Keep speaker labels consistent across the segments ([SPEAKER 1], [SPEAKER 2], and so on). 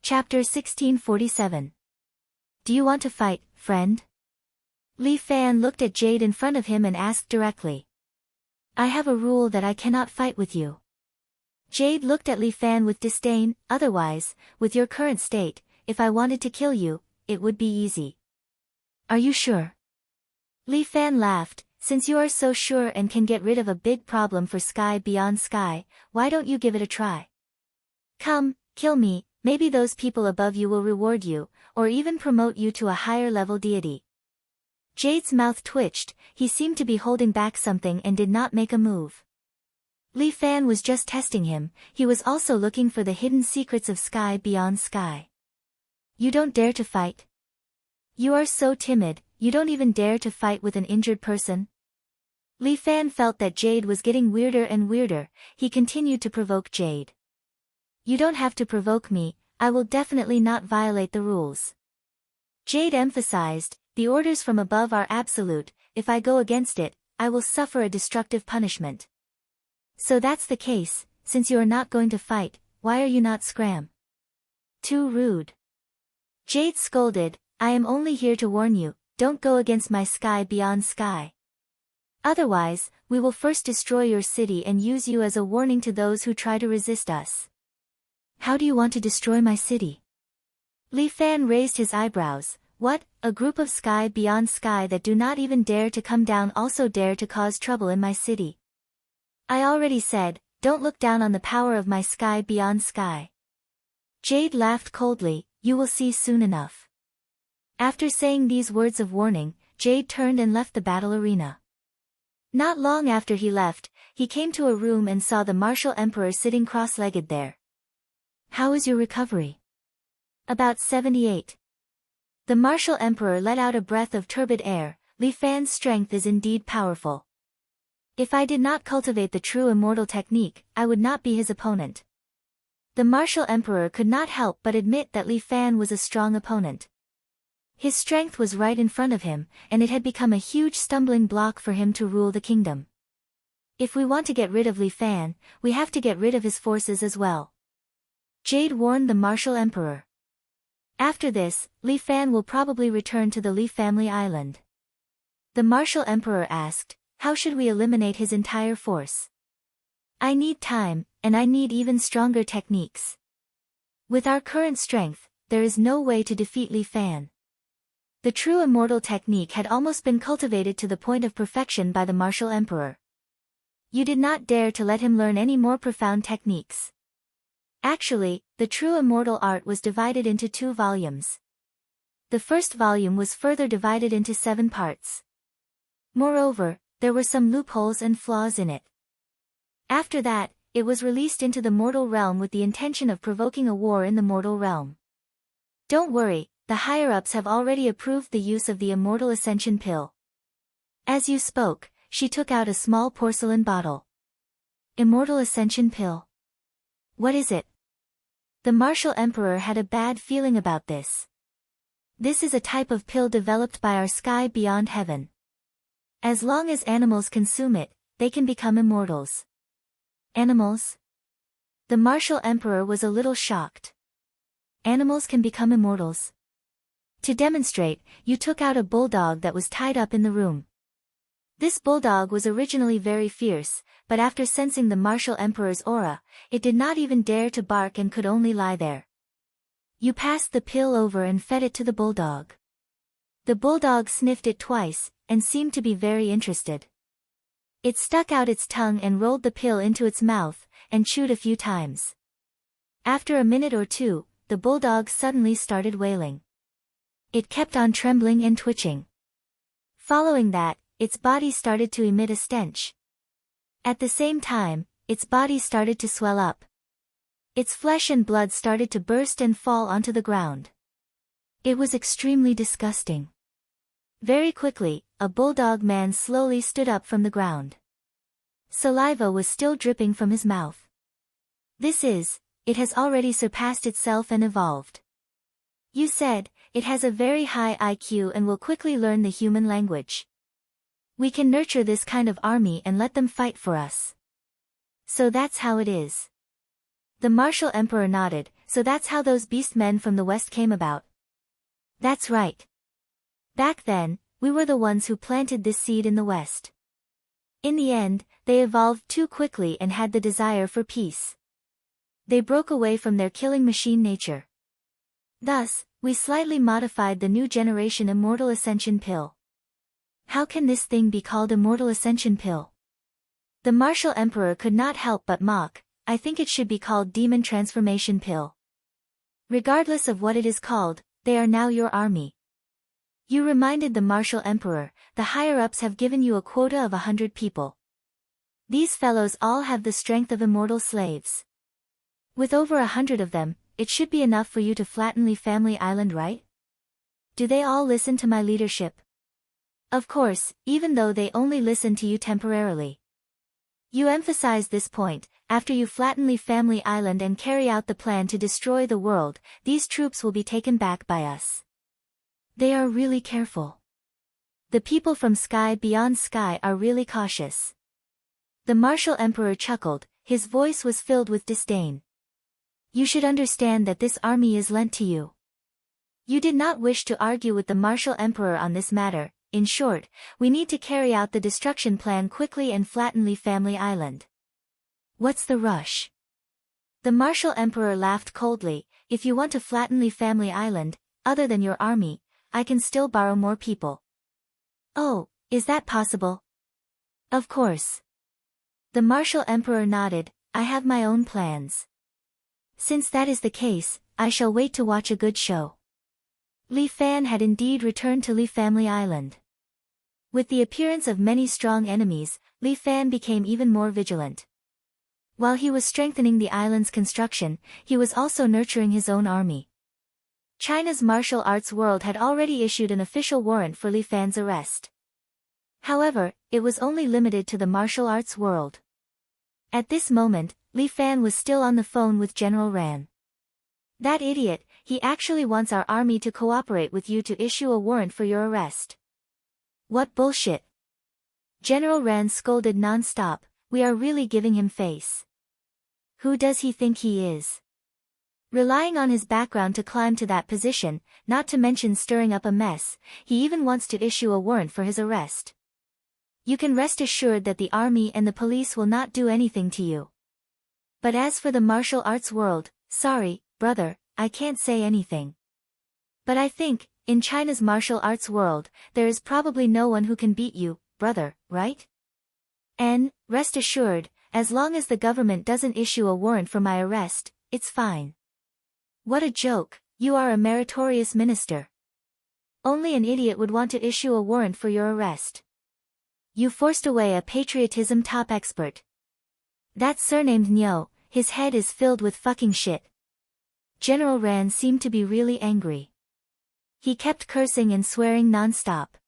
[SPEAKER 1] Chapter 1647. Do you want to fight, friend? Li Fan looked at Jade in front of him and asked directly. I have a rule that I cannot fight with you. Jade looked at Li Fan with disdain. Otherwise, with your current state, if I wanted to kill you, it would be easy. Are you sure? Li Fan laughed. Since you are so sure and can get rid of a big problem for Sky Beyond Sky, why don't you give it a try? Come, kill me. Maybe those people above you will reward you, or even promote you to a higher level deity. Jade's mouth twitched. He seemed to be holding back something and did not make a move. Li Fan was just testing him. He was also looking for the hidden secrets of Sky Beyond Sky. You don't dare to fight? You are so timid, you don't even dare to fight with an injured person? Li Fan felt that Jade was getting weirder and weirder. He continued to provoke Jade. You don't have to provoke me, I will definitely not violate the rules. Jade emphasized, the orders from above are absolute, if I go against it, I will suffer a destructive punishment. So that's the case, since you are not going to fight, why are you not scram? Too rude. Jade scolded, I am only here to warn you, don't go against my Sky Beyond Sky. Otherwise, we will first destroy your city and use you as a warning to those who try to resist us. How do you want to destroy my city? Li Fan raised his eyebrows. What, a group of Sky Beyond Sky that do not even dare to come down also dare to cause trouble in my city? I already said, don't look down on the power of my Sky Beyond Sky. Jade laughed coldly, you will see soon enough. After saying these words of warning, Jade turned and left the battle arena. Not long after he left, he came to a room and saw the martial emperor sitting cross-legged there. How is your recovery? About 78. The martial emperor let out a breath of turbid air. Li Fan's strength is indeed powerful. If I did not cultivate the true immortal technique, I would not be his opponent. The martial emperor could not help but admit that Li Fan was a strong opponent. His strength was right in front of him, and it had become a huge stumbling block for him to rule the kingdom. If we want to get rid of Li Fan, we have to get rid of his forces as well. Jade warned the martial emperor. After this, Li Fan will probably return to the Li family island. The martial emperor asked, how should we eliminate his entire force? I need time, and I need even stronger techniques. With our current strength, there is no way to defeat Li Fan. The true immortal technique had almost been cultivated to the point of perfection by the martial emperor. You did not dare to let him learn any more profound techniques. Actually, the true immortal art was divided into 2 volumes. The first volume was further divided into 7 parts. Moreover, there were some loopholes and flaws in it. After that, it was released into the mortal realm with the intention of provoking a war in the mortal realm. Don't worry, the higher-ups have already approved the use of the immortal ascension pill. As you spoke, she took out a small porcelain bottle. Immortal ascension pill. What is it? The martial emperor had a bad feeling about this. This is a type of pill developed by our Sky Beyond Heaven. As long as animals consume it, they can become immortals. Animals? The martial emperor was a little shocked. Animals can become immortals. To demonstrate, you took out a bulldog that was tied up in the room. This bulldog was originally very fierce, but after sensing the martial emperor's aura, it did not even dare to bark and could only lie there. You passed the pill over and fed it to the bulldog. The bulldog sniffed it twice, and seemed to be very interested. It stuck out its tongue and rolled the pill into its mouth, and chewed a few times. After a minute or two, the bulldog suddenly started wailing. It kept on trembling and twitching. Following that, its body started to emit a stench. At the same time, its body started to swell up. Its flesh and blood started to burst and fall onto the ground. It was extremely disgusting. Very quickly, a bulldog man slowly stood up from the ground. Saliva was still dripping from his mouth. It has already surpassed itself and evolved. You said, it has a very high IQ and will quickly learn the human language. We can nurture this kind of army and let them fight for us. So that's how it is. The martial emperor nodded, So that's how those beast men from the West came about. That's right. Back then, we were the ones who planted this seed in the West. In the end, they evolved too quickly and had the desire for peace. They broke away from their killing machine nature. Thus, we slightly modified the new generation Immortal Ascension Pill. How can this thing be called Immortal Ascension Pill? The Martial Emperor could not help but mock. I think it should be called Demon Transformation Pill. Regardless of what it is called, they are now your army. You reminded the Martial Emperor, the higher-ups have given you a quota of 100 people. These fellows all have the strength of immortal slaves. With over 100 of them, it should be enough for you to flatten Li Family Island, right? Do they all listen to my leadership? Of course, even though they only listen to you temporarily. You emphasize this point. After you flatten Li Family Island and carry out the plan to destroy the world, these troops will be taken back by us. They are really careful. The people from Sky Beyond Sky are really cautious. The Martial Emperor chuckled, his voice was filled with disdain. You should understand that this army is lent to you. You did not wish to argue with the Martial Emperor on this matter. In short, we need to carry out the destruction plan quickly and flatten Li Family Island. What's the rush? The Martial Emperor laughed coldly. If you want to flatten Li Family Island, other than your army, I can still borrow more people. Oh, is that possible? Of course. The Martial Emperor nodded. I have my own plans. Since that is the case, I shall wait to watch a good show. Li Fan had indeed returned to Li Family Island. With the appearance of many strong enemies, Li Fan became even more vigilant. While he was strengthening the island's construction, he was also nurturing his own army. China's martial arts world had already issued an official warrant for Li Fan's arrest. However, it was only limited to the martial arts world. At this moment, Li Fan was still on the phone with General Ran. That idiot, he actually wants our army to cooperate with you to issue a warrant for your arrest. What bullshit. General Ran scolded non-stop. We are really giving him face. Who does he think he is? Relying on his background to climb to that position, not to mention stirring up a mess, he even wants to issue a warrant for his arrest. You can rest assured that the army and the police will not do anything to you. But as for the martial arts world, sorry, brother, I can't say anything. But I think, in China's martial arts world, there is probably no one who can beat you, brother, right? And, rest assured, as long as the government doesn't issue a warrant for my arrest, it's fine. What a joke, you are a meritorious minister. Only an idiot would want to issue a warrant for your arrest. You forced away a patriotism top expert. That surnamed Nyo, his head is filled with fucking shit. General Ran seemed to be really angry. He kept cursing and swearing non-stop.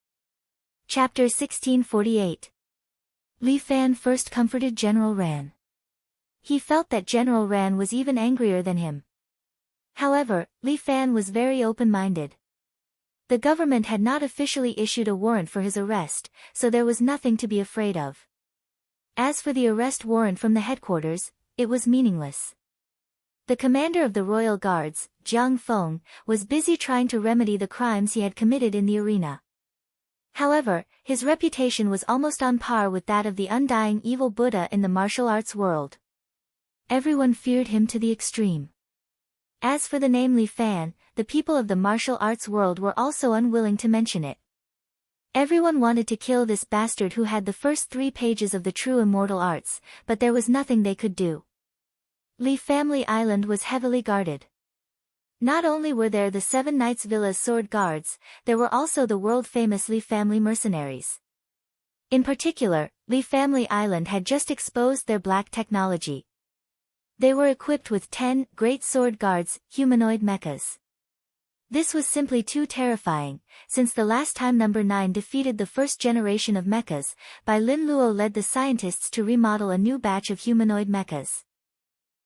[SPEAKER 1] Chapter 1648. Li Fan first comforted General Ran. He felt that General Ran was even angrier than him. However, Li Fan was very open-minded. The government had not officially issued a warrant for his arrest, so there was nothing to be afraid of. As for the arrest warrant from the headquarters, it was meaningless. The commander of the Royal Guards, Jiang Feng, was busy trying to remedy the crimes he had committed in the arena. However, his reputation was almost on par with that of the undying evil Buddha in the martial arts world. Everyone feared him to the extreme. As for the name Li Fan, the people of the martial arts world were also unwilling to mention it. Everyone wanted to kill this bastard who had the first 3 pages of the true immortal arts, but there was nothing they could do. Li Family Island was heavily guarded. Not only were there the 7 Knights Villa's sword guards, there were also the world-famous Li Family mercenaries. In particular, Li Family Island had just exposed their black technology. They were equipped with 10 great sword guards, humanoid mechas. This was simply too terrifying, since the last time Number 9 defeated the first generation of mechas, Bai Lin Luo led the scientists to remodel a new batch of humanoid mechas.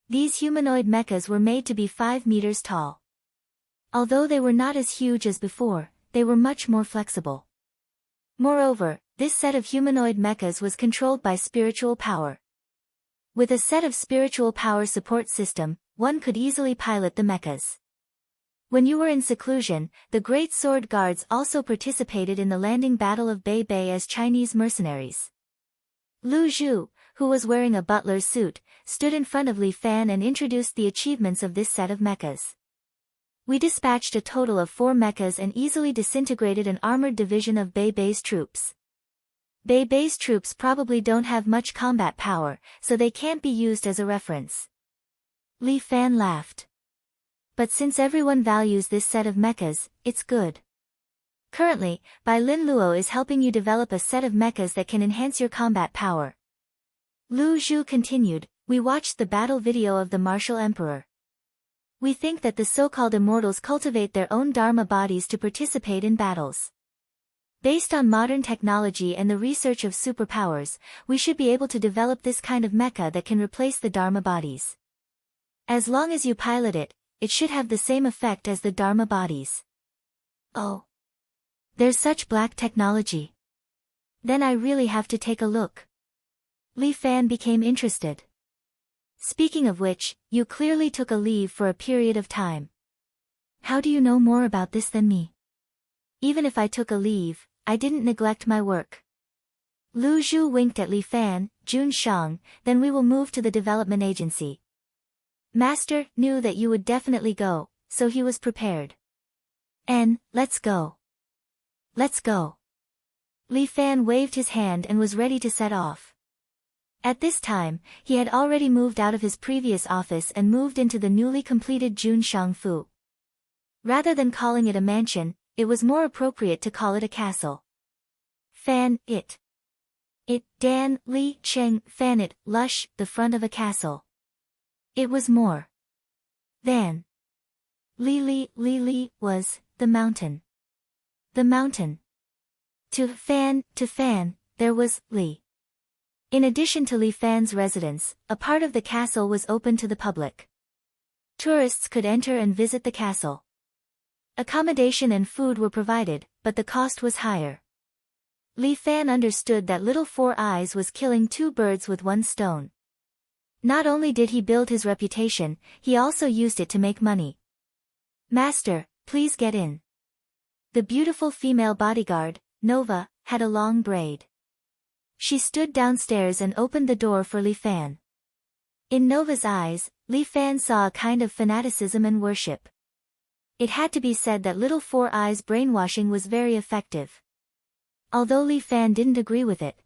[SPEAKER 1] These humanoid mechas were made to be 5 meters tall. Although they were not as huge as before, they were much more flexible. Moreover, this set of humanoid mechas was controlled by spiritual power. With a set of spiritual power support system, one could easily pilot the mechas. When you were in seclusion, the Great Sword Guards also participated in the landing battle of Bei Bei as Chinese mercenaries. Lu Zhu, who was wearing a butler's suit, stood in front of Li Fan and introduced the achievements of this set of mechas. We dispatched a total of 4 mechas and easily disintegrated an armored division of Bei Bei's troops. Bei Bei's troops probably don't have much combat power, so they can't be used as a reference. Li Fan laughed. But since everyone values this set of mechas, it's good. Currently, Bai Lin Luo is helping you develop a set of mechas that can enhance your combat power. Lu Zhu continued, we watched the battle video of the martial emperor. We think that the so-called immortals cultivate their own Dharma bodies to participate in battles. Based on modern technology and the research of superpowers, we should be able to develop this kind of mecha that can replace the Dharma bodies. As long as you pilot it, it should have the same effect as the Dharma bodies. Oh. There's such black technology. Then I really have to take a look. Li Fan became interested. Speaking of which, you clearly took a leave for a period of time. How do you know more about this than me? Even if I took a leave, I didn't neglect my work. Lu Zhu winked at Li Fan, Jun Shang, then we will move to the development agency. Master knew that you would definitely go, so he was prepared. Let's go. Let's go. Li Fan waved his hand and was ready to set off. At this time, he had already moved out of his previous office and moved into the newly completed Jun Shang Fu. Rather than calling it a mansion, it was more appropriate to call it a castle. Fan it. Dan, Li, Cheng, fan it, lush, the front of a castle. It was more than. Li, was, the mountain. The mountain. To fan, there was, Li. In addition to Li Fan's residence, a part of the castle was open to the public. Tourists could enter and visit the castle. Accommodation and food were provided, but the cost was higher. Li Fan understood that Little Four Eyes was killing 2 birds with 1 stone. Not only did he build his reputation, he also used it to make money. Master, please get in. The beautiful female bodyguard, Nova, had a long braid. She stood downstairs and opened the door for Li Fan. In Nova's eyes, Li Fan saw a kind of fanaticism and worship. It had to be said that Little Four Eyes brainwashing was very effective. Although Li Fan didn't agree with it.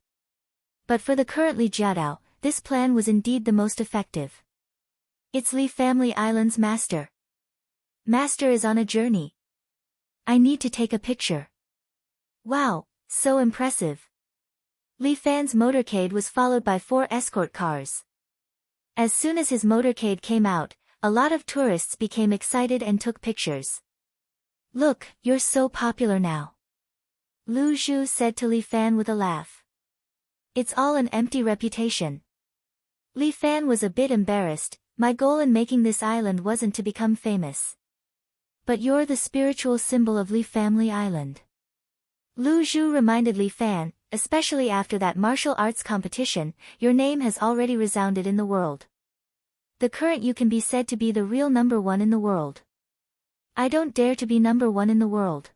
[SPEAKER 1] But for the currently Jiadao, this plan was indeed the most effective. It's Li Family Island's master. Master is on a journey. I need to take a picture. Wow, so impressive. Li Fan's motorcade was followed by 4 escort cars. As soon as his motorcade came out, a lot of tourists became excited and took pictures. Look, you're so popular now. Lu Zhu said to Li Fan with a laugh. It's all an empty reputation. Li Fan was a bit embarrassed. My goal in making this island wasn't to become famous. But you're the spiritual symbol of Li Family Island. Lu Zhu reminded Li Fan, especially after that martial arts competition, your name has already resounded in the world. The current you can be said to be the real number 1 in the world. I don't dare to be number 1 in the world.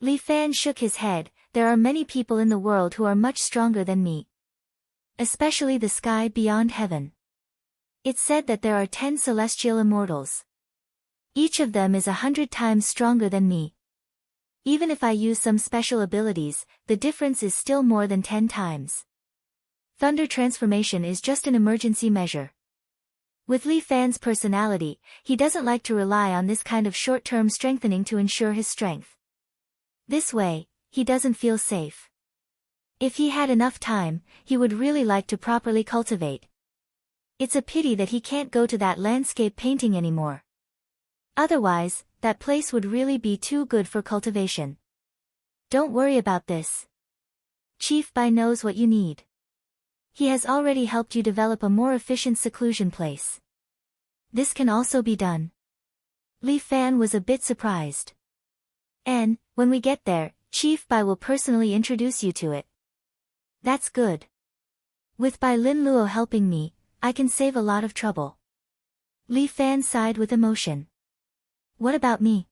[SPEAKER 1] Li Fan shook his head, there are many people in the world who are much stronger than me. Especially the sky beyond heaven. It's said that there are 10 celestial immortals. Each of them is 100 times stronger than me. Even if I use some special abilities, the difference is still more than 10 times. Thunder transformation is just an emergency measure. With Li Fan's personality, he doesn't like to rely on this kind of short-term strengthening to ensure his strength. This way, he doesn't feel safe. If he had enough time, he would really like to properly cultivate. It's a pity that he can't go to that landscape painting anymore. Otherwise, that place would really be too good for cultivation. Don't worry about this. Chief Bai knows what you need. He has already helped you develop a more efficient seclusion place. This can also be done. Li Fan was a bit surprised. And, when we get there, Chief Bai will personally introduce you to it. That's good. With Bai Lin Luo helping me, I can save a lot of trouble. Li Fan sighed with emotion. What about me?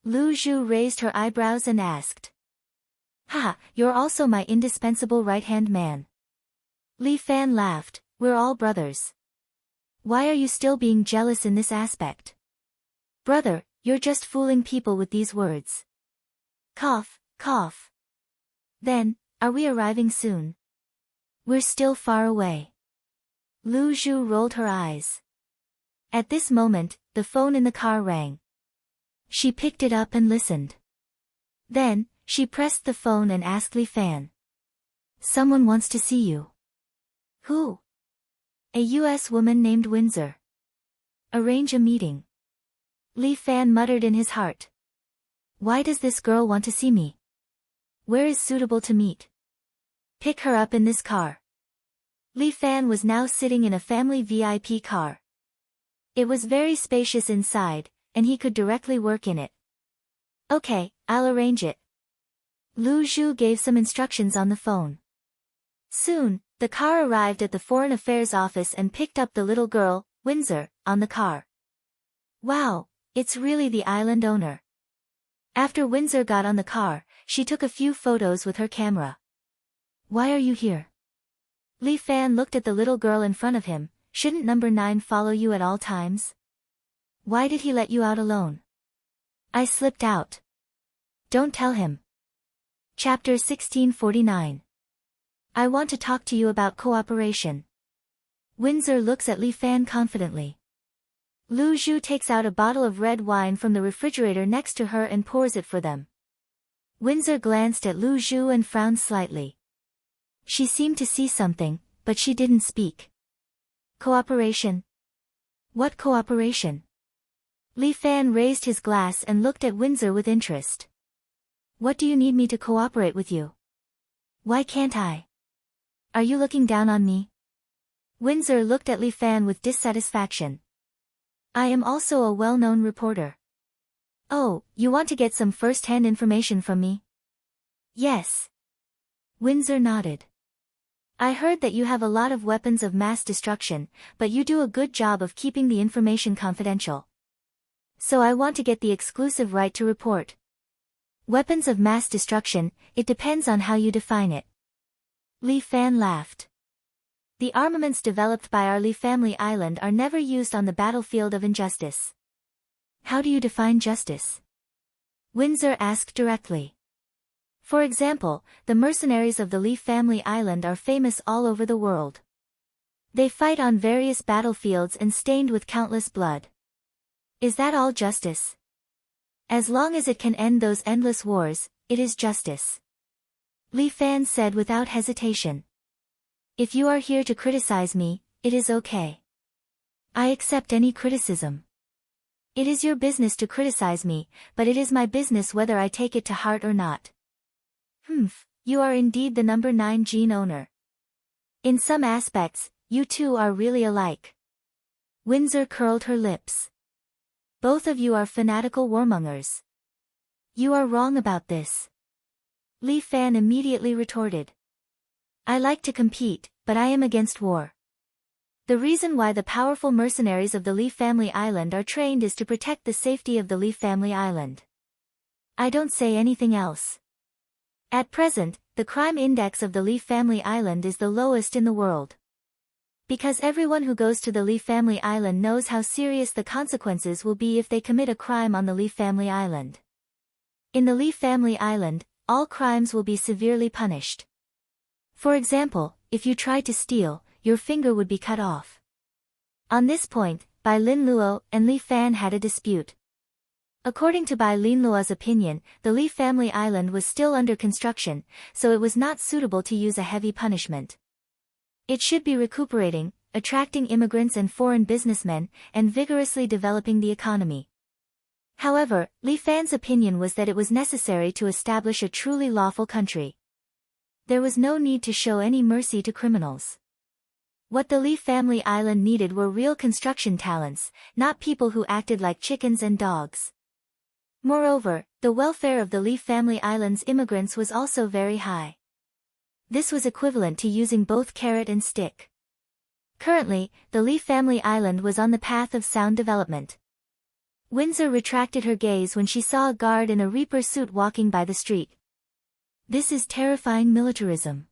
[SPEAKER 1] Lu Zhu raised her eyebrows and asked. Haha, you're also my indispensable right-hand man. Li Fan laughed, we're all brothers. Why are you still being jealous in this aspect? Brother, you're just fooling people with these words. Cough, cough. Then, are we arriving soon? We're still far away. Lu Zhu rolled her eyes. At this moment, the phone in the car rang. She picked it up and listened. Then, she pressed the phone and asked Li Fan. Someone wants to see you. Who? A U.S. woman named Windsor. Arrange a meeting. Li Fan muttered in his heart. Why does this girl want to see me? Where is suitable to meet? Pick her up in this car. Li Fan was now sitting in a family VIP car. It was very spacious inside, and he could directly work in it. Okay, I'll arrange it. Lu Zhu gave some instructions on the phone. Soon, the car arrived at the Foreign Affairs office and picked up the little girl, Windsor, on the car. Wow, it's really the island owner. After Windsor got on the car, she took a few photos with her camera. Why are you here? Li Fan looked at the little girl in front of him. Shouldn't number 9 follow you at all times? Why did he let you out alone? I slipped out. Don't tell him. Chapter 1649. I want to talk to you about cooperation. Windsor looks at Li Fan confidently. Lu Zhu takes out a bottle of red wine from the refrigerator next to her and pours it for them. Windsor glanced at Lu Zhu and frowned slightly. She seemed to see something, but she didn't speak. Cooperation? What cooperation? Li Fan raised his glass and looked at Windsor with interest. What do you need me to cooperate with you? Why can't I? Are you looking down on me? Windsor looked at Li Fan with dissatisfaction. I am also a well-known reporter. Oh, you want to get some first-hand information from me? Yes. Windsor nodded. I heard that you have a lot of weapons of mass destruction, but you do a good job of keeping the information confidential. So I want to get the exclusive right to report. Weapons of mass destruction, it depends on how you define it. Li Fan laughed. The armaments developed by our Li family island are never used on the battlefield of injustice. How do you define justice? Windsor asked directly. For example, the mercenaries of the Li family island are famous all over the world. They fight on various battlefields and stained with countless blood. Is that all justice? As long as it can end those endless wars, it is justice. Li Fan said without hesitation. If you are here to criticize me, it is okay. I accept any criticism. It is your business to criticize me, but it is my business whether I take it to heart or not. You are indeed the number 9 gene owner. In some aspects, you two are really alike. Windsor curled her lips. Both of you are fanatical warmongers. You are wrong about this. Li Fan immediately retorted. I like to compete, but I am against war. The reason why the powerful mercenaries of the Li family island are trained is to protect the safety of the Li family island. I don't say anything else. At present, the crime index of the Li family island is the lowest in the world. Because everyone who goes to the Li family island knows how serious the consequences will be if they commit a crime on the Li family island. In the Li family island, all crimes will be severely punished. For example, if you tried to steal, your finger would be cut off. On this point, Bai Lin Luo and Li Fan had a dispute. According to Bai Lin Luo's opinion, the Li family island was still under construction, so it was not suitable to use a heavy punishment. It should be recuperating, attracting immigrants and foreign businessmen, and vigorously developing the economy. However, Li Fan's opinion was that it was necessary to establish a truly lawful country. There was no need to show any mercy to criminals. What the Li family island needed were real construction talents, not people who acted like chickens and dogs. Moreover, the welfare of the Li family island's immigrants was also very high. This was equivalent to using both carrot and stick. Currently, the Li family island was on the path of sound development. Windsor retracted her gaze when she saw a guard in a reaper suit walking by the street. This is terrifying militarism.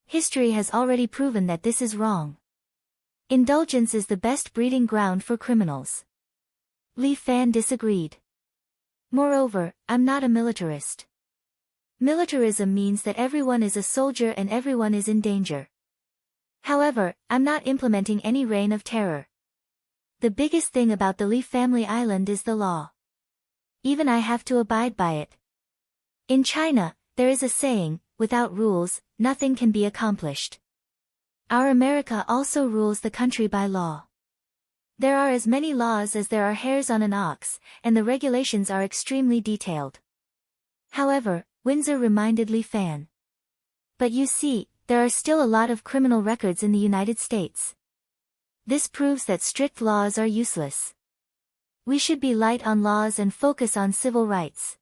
[SPEAKER 1] History has already proven that this is wrong. Indulgence is the best breeding ground for criminals. Li Fan disagreed. Moreover, I'm not a militarist. Militarism means that everyone is a soldier and everyone is in danger. However, I'm not implementing any reign of terror. The biggest thing about the Li family island is the law. Even I have to abide by it. In China, there is a saying, without rules, nothing can be accomplished. Our America also rules the country by law. There are as many laws as there are hairs on an ox, and the regulations are extremely detailed. However, Windsor reminded Li Fan. But you see, there are still a lot of criminal records in the United States. This proves that strict laws are useless. We should be light on laws and focus on civil rights.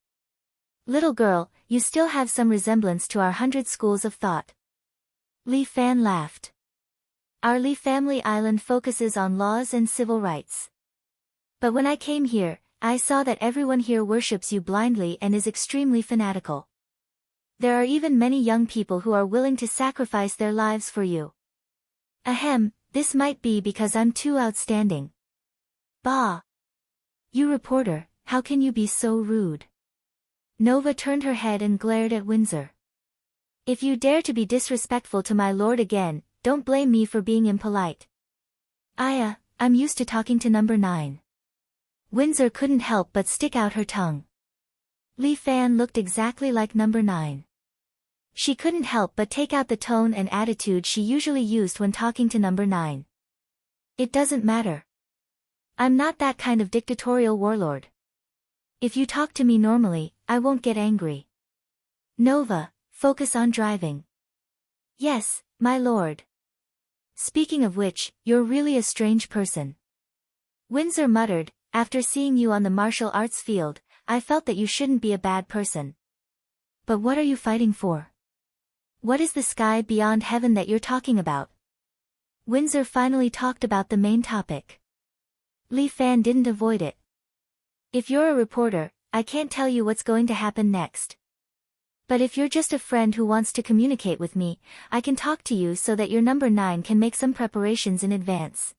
[SPEAKER 1] Little girl, you still have some resemblance to our 100 schools of thought. Li Fan laughed. Our Li family island focuses on laws and civil rights. But when I came here, I saw that everyone here worships you blindly and is extremely fanatical. There are even many young people who are willing to sacrifice their lives for you. Ahem, this might be because I'm too outstanding. Bah! You reporter, how can you be so rude? Nova turned her head and glared at Windsor. If you dare to be disrespectful to my lord again, don't blame me for being impolite. I'm used to talking to number 9. Windsor couldn't help but stick out her tongue. Li Fan looked exactly like number 9. She couldn't help but take out the tone and attitude she usually used when talking to number 9. It doesn't matter. I'm not that kind of dictatorial warlord. If you talk to me normally, I won't get angry. Nova, focus on driving. Yes, my lord. Speaking of which, you're really a strange person. Windsor muttered, after seeing you on the martial arts field, I felt that you shouldn't be a bad person. But what are you fighting for? What is the sky beyond heaven that you're talking about? Windsor finally talked about the main topic. Li Fan didn't avoid it. If you're a reporter, I can't tell you what's going to happen next. But if you're just a friend who wants to communicate with me, I can talk to you so that your number 9 can make some preparations in advance.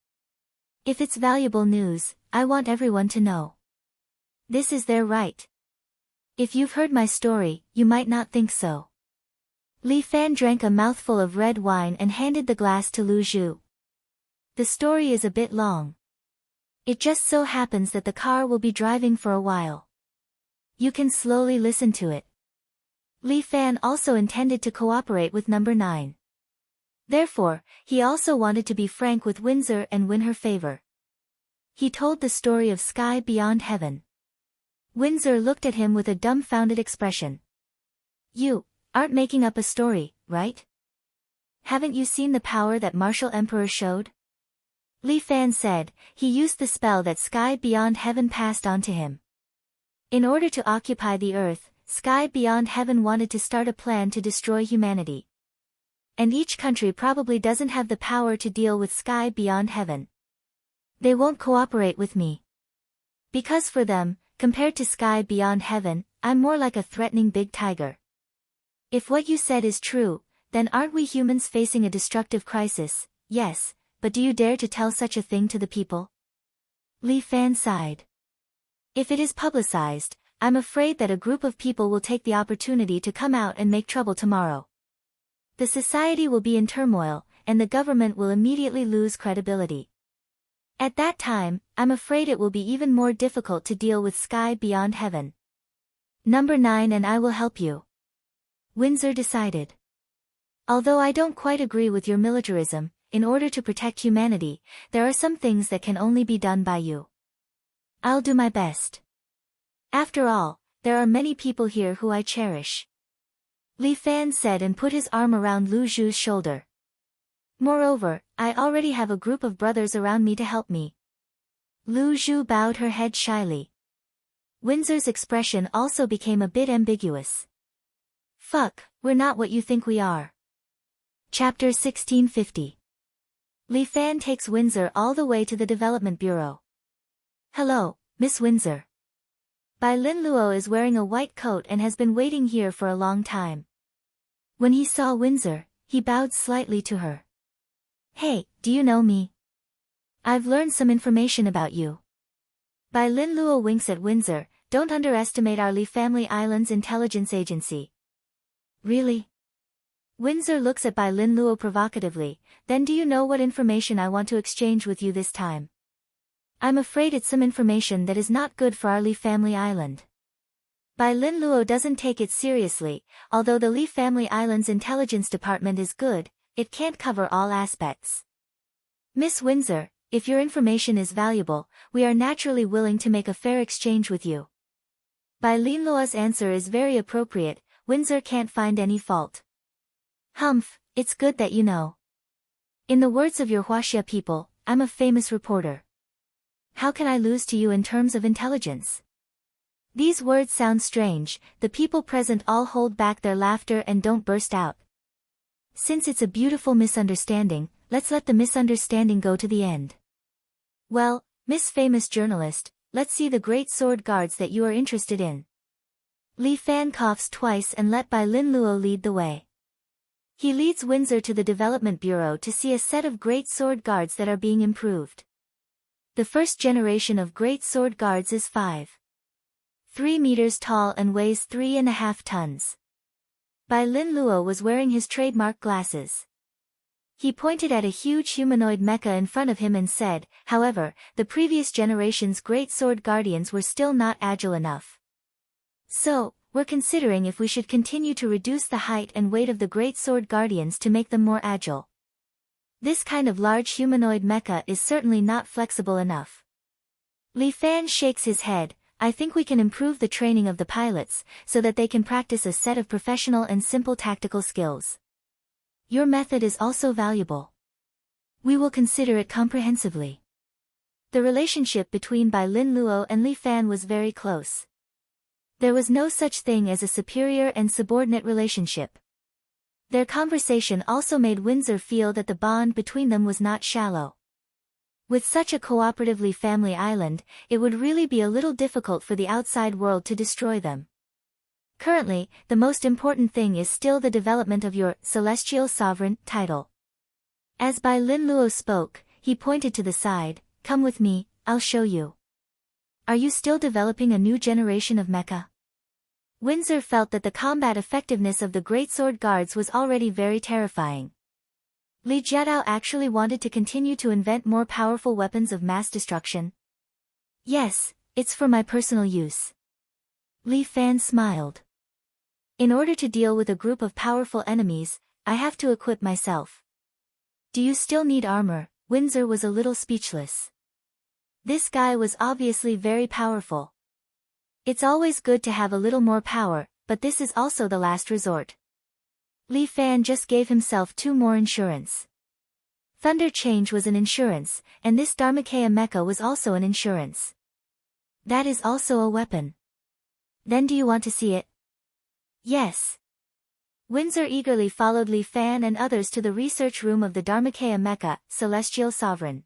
[SPEAKER 1] If it's valuable news, I want everyone to know. This is their right. If you've heard my story, you might not think so. Li Fan drank a mouthful of red wine and handed the glass to Lu Zhu. The story is a bit long. It just so happens that the car will be driving for a while. You can slowly listen to it. Li Fan also intended to cooperate with number 9. Therefore, he also wanted to be frank with Windsor and win her favor. He told the story of Sky Beyond Heaven. Windsor looked at him with a dumbfounded expression. You aren't making up a story, right? Haven't you seen the power that Martial Emperor showed? Li Fan said, he used the spell that Sky Beyond Heaven passed on to him. In order to occupy the earth, Sky Beyond Heaven wanted to start a plan to destroy humanity. And each country probably doesn't have the power to deal with Sky Beyond Heaven. They won't cooperate with me. Because for them, compared to Sky Beyond Heaven, I'm more like a threatening big tiger. If what you said is true, then aren't we humans facing a destructive crisis? Yes, but do you dare to tell such a thing to the people? Li Fan sighed. If it is publicized, I'm afraid that a group of people will take the opportunity to come out and make trouble tomorrow. The society will be in turmoil, and the government will immediately lose credibility. At that time, I'm afraid it will be even more difficult to deal with Sky Beyond Heaven. Number 9 and I will help you. Windsor decided. Although I don't quite agree with your militarism, in order to protect humanity, there are some things that can only be done by you. I'll do my best. After all, there are many people here who I cherish. Li Fan said and put his arm around Lu Zhu's shoulder. Moreover, I already have a group of brothers around me to help me. Lu Zhu bowed her head shyly. Windsor's expression also became a bit ambiguous. Fuck, we're not what you think we are. Chapter 1650. Li Fan takes Windsor all the way to the Development Bureau. Hello, Miss Windsor. Bai Lin Luo is wearing a white coat and has been waiting here for a long time. When he saw Windsor, he bowed slightly to her. Hey, do you know me? I've learned some information about you. Bai Lin Luo winks at Windsor. Don't underestimate our Li Family Island's intelligence agency. Really? Windsor looks at Bai Lin Luo provocatively. Then do you know what information I want to exchange with you this time? I'm afraid it's some information that is not good for our Li Family Island. Bai Lin Luo doesn't take it seriously. Although the Li Family Island's intelligence department is good, it can't cover all aspects. Miss Windsor, if your information is valuable, we are naturally willing to make a fair exchange with you. Bai Lin Luo's answer is very appropriate. Windsor can't find any fault. Humph, it's good that you know. In the words of your Huaxia people, I'm a famous reporter. How can I lose to you in terms of intelligence? These words sound strange. The people present all hold back their laughter and don't burst out. Since it's a beautiful misunderstanding, let's let the misunderstanding go to the end. Well, Miss Famous Journalist, let's see the great sword guards that you are interested in. Li Fan coughs twice and let Bai Lin Luo lead the way. He leads Windsor to the Development Bureau to see a set of great sword guards that are being improved. The first generation of great sword guards is 5.3 meters tall and weighs 3.5 tons. Bai Lin Luo was wearing his trademark glasses. He pointed at a huge humanoid mecha in front of him and said, however, the previous generation's great sword guardians were still not agile enough. So, we're considering if we should continue to reduce the height and weight of the great sword guardians to make them more agile. This kind of large humanoid mecha is certainly not flexible enough. Li Fan shakes his head. I think we can improve the training of the pilots, so that they can practice a set of professional and simple tactical skills. Your method is also valuable. We will consider it comprehensively. The relationship between Bai Lin Luo and Li Fan was very close. There was no such thing as a superior and subordinate relationship. Their conversation also made Windsor feel that the bond between them was not shallow. With such a cooperative Li Family Island, it would really be a little difficult for the outside world to destroy them. Currently, the most important thing is still the development of your Celestial Sovereign title. As Bai Lin Luo spoke, he pointed to the side. Come with me, I'll show you. Are you still developing a new generation of mecha? Windsor felt that the combat effectiveness of the Great Sword Guards was already very terrifying. Li Jiadao actually wanted to continue to invent more powerful weapons of mass destruction. Yes, it's for my personal use. Li Fan smiled. In order to deal with a group of powerful enemies, I have to equip myself. Do you still need armor? Windsor was a little speechless. This guy was obviously very powerful. It's always good to have a little more power, but this is also the last resort. Li Fan just gave himself 2 more insurance. Thunder Change was an insurance, and this Dharmakaya mecha was also an insurance. That is also a weapon. Then do you want to see it? Yes. Windsor eagerly followed Li Fan and others to the research room of the Dharmakaya mecha, Celestial Sovereign.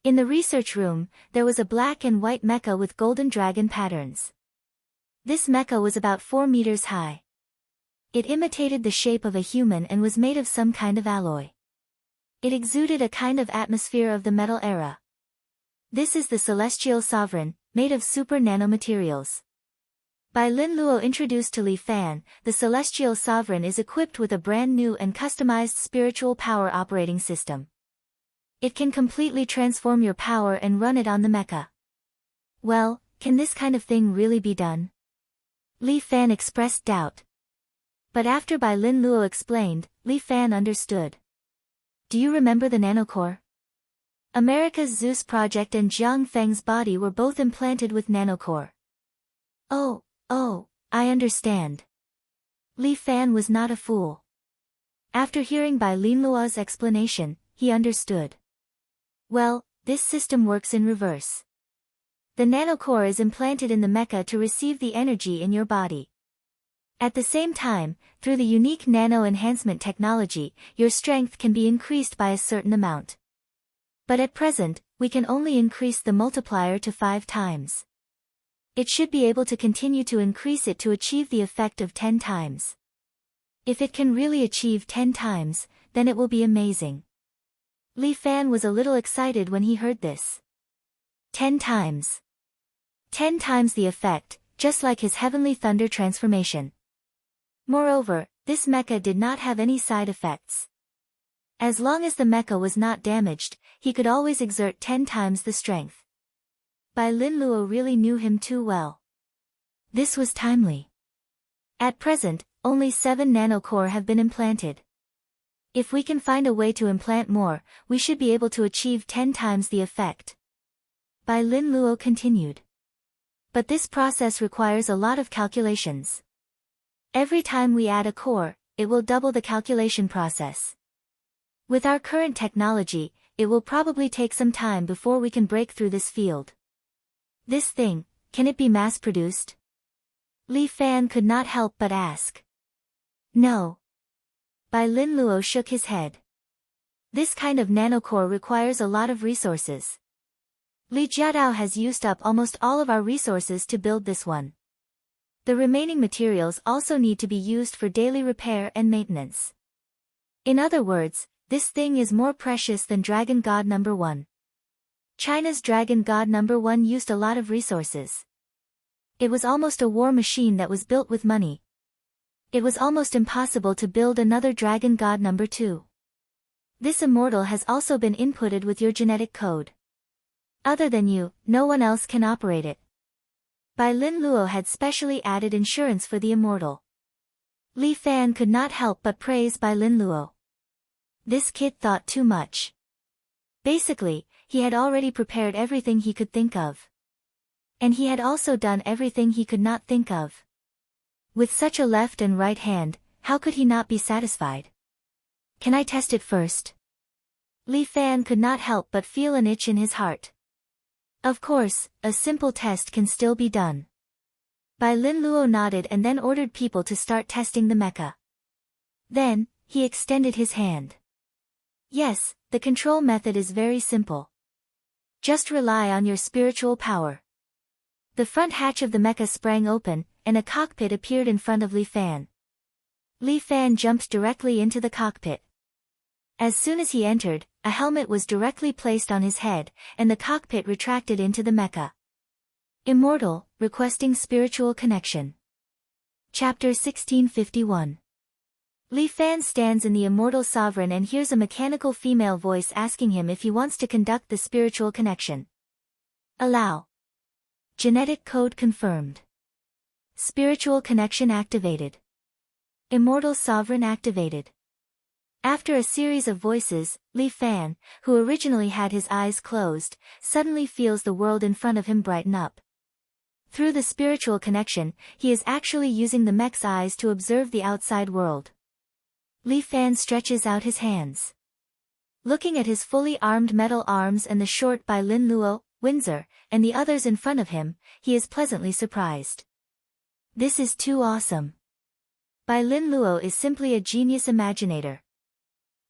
[SPEAKER 1] In the research room, there was a black and white mecha with golden dragon patterns. This mecha was about 4 meters high. It imitated the shape of a human and was made of some kind of alloy. It exuded a kind of atmosphere of the metal era. This is the Celestial Sovereign, made of super nanomaterials. Bai Lin Luo introduced to Li Fan, the Celestial Sovereign is equipped with a brand new and customized spiritual power operating system. It can completely transform your power and run it on the mecha. Well, can this kind of thing really be done? Li Fan expressed doubt. But after Bai Lin Luo explained, Li Fan understood. Do you remember the nanocore? America's Zeus project and Jiang Feng's body were both implanted with nanocore. Oh, I understand. Li Fan was not a fool. After hearing Bai Lin Luo's explanation, he understood. Well, this system works in reverse. The nanocore is implanted in the mecha to receive the energy in your body. At the same time, through the unique nano enhancement technology, your strength can be increased by a certain amount. But at present, we can only increase the multiplier to 5 times. It should be able to continue to increase it to achieve the effect of 10 times. If it can really achieve 10 times, then it will be amazing. Li Fan was a little excited when he heard this. 10 times. 10 times the effect, just like his heavenly thunder transformation. Moreover, this mecha did not have any side effects. As long as the mecha was not damaged, he could always exert 10 times the strength. Bai Lin Luo really knew him too well. This was timely. At present, only 7 nanocore have been implanted. If we can find a way to implant more, we should be able to achieve 10 times the effect. Bai Lin Luo continued. But this process requires a lot of calculations. Every time we add a core, it will double the calculation process. With our current technology, it will probably take some time before we can break through this field. This thing, can it be mass-produced? Li Fan could not help but ask. No. Bai Lin Luo shook his head. This kind of nanocore requires a lot of resources. Li Jiadao has used up almost all of our resources to build this one. The remaining materials also need to be used for daily repair and maintenance. In other words, this thing is more precious than Dragon God No. 1. China's Dragon God No. 1 used a lot of resources. It was almost a war machine that was built with money. It was almost impossible to build another Dragon God No. 2. This immortal has also been inputted with your genetic code. Other than you, no one else can operate it. Bai Lin Luo had specially added insurance for the immortal. Li Fan could not help but praise Bai Lin Luo. This kid thought too much. Basically, he had already prepared everything he could think of. And he had also done everything he could not think of. With such a left and right hand, how could he not be satisfied? Can I test it first? Li Fan could not help but feel an itch in his heart. Of course, a simple test can still be done. Bai Lin Luo nodded and then ordered people to start testing the mecha. Then, he extended his hand. Yes, the control method is very simple. Just rely on your spiritual power. The front hatch of the mecha sprang open, and a cockpit appeared in front of Li Fan. Li Fan jumped directly into the cockpit. As soon as he entered, a helmet was directly placed on his head, and the cockpit retracted into the mecha. Immortal, requesting spiritual connection. Chapter 1651. Li Fan stands in the immortal sovereign and hears a mechanical female voice asking him if he wants to conduct the spiritual connection. Allow. Genetic code confirmed. Spiritual connection activated. Immortal sovereign activated. After a series of voices, Li Fan, who originally had his eyes closed, suddenly feels the world in front of him brighten up. Through the spiritual connection, he is actually using the mech's eyes to observe the outside world. Li Fan stretches out his hands. Looking at his fully armed metal arms and the short Bai Lin Luo, Windsor, and the others in front of him, he is pleasantly surprised. This is too awesome. Bai Lin Luo is simply a genius imaginator.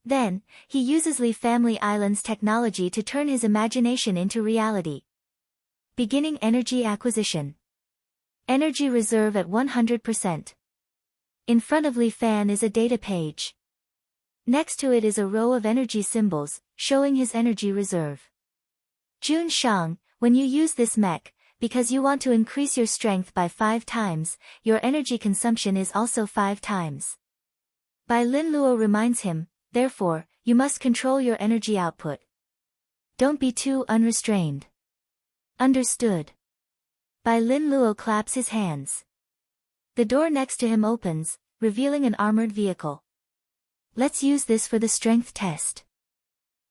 [SPEAKER 1] Then, he uses Li Family Island's technology to turn his imagination into reality. Beginning energy acquisition. Energy reserve at 100%. In front of Li Fan is a data page. Next to it is a row of energy symbols, showing his energy reserve. Jun Shang, when you use this mech, because you want to increase your strength by 5 times, your energy consumption is also 5 times. Bai Lin Luo reminds him, therefore, you must control your energy output. Don't be too unrestrained. Understood. Bai Lin Luo claps his hands. The door next to him opens, revealing an armored vehicle. Let's use this for the strength test.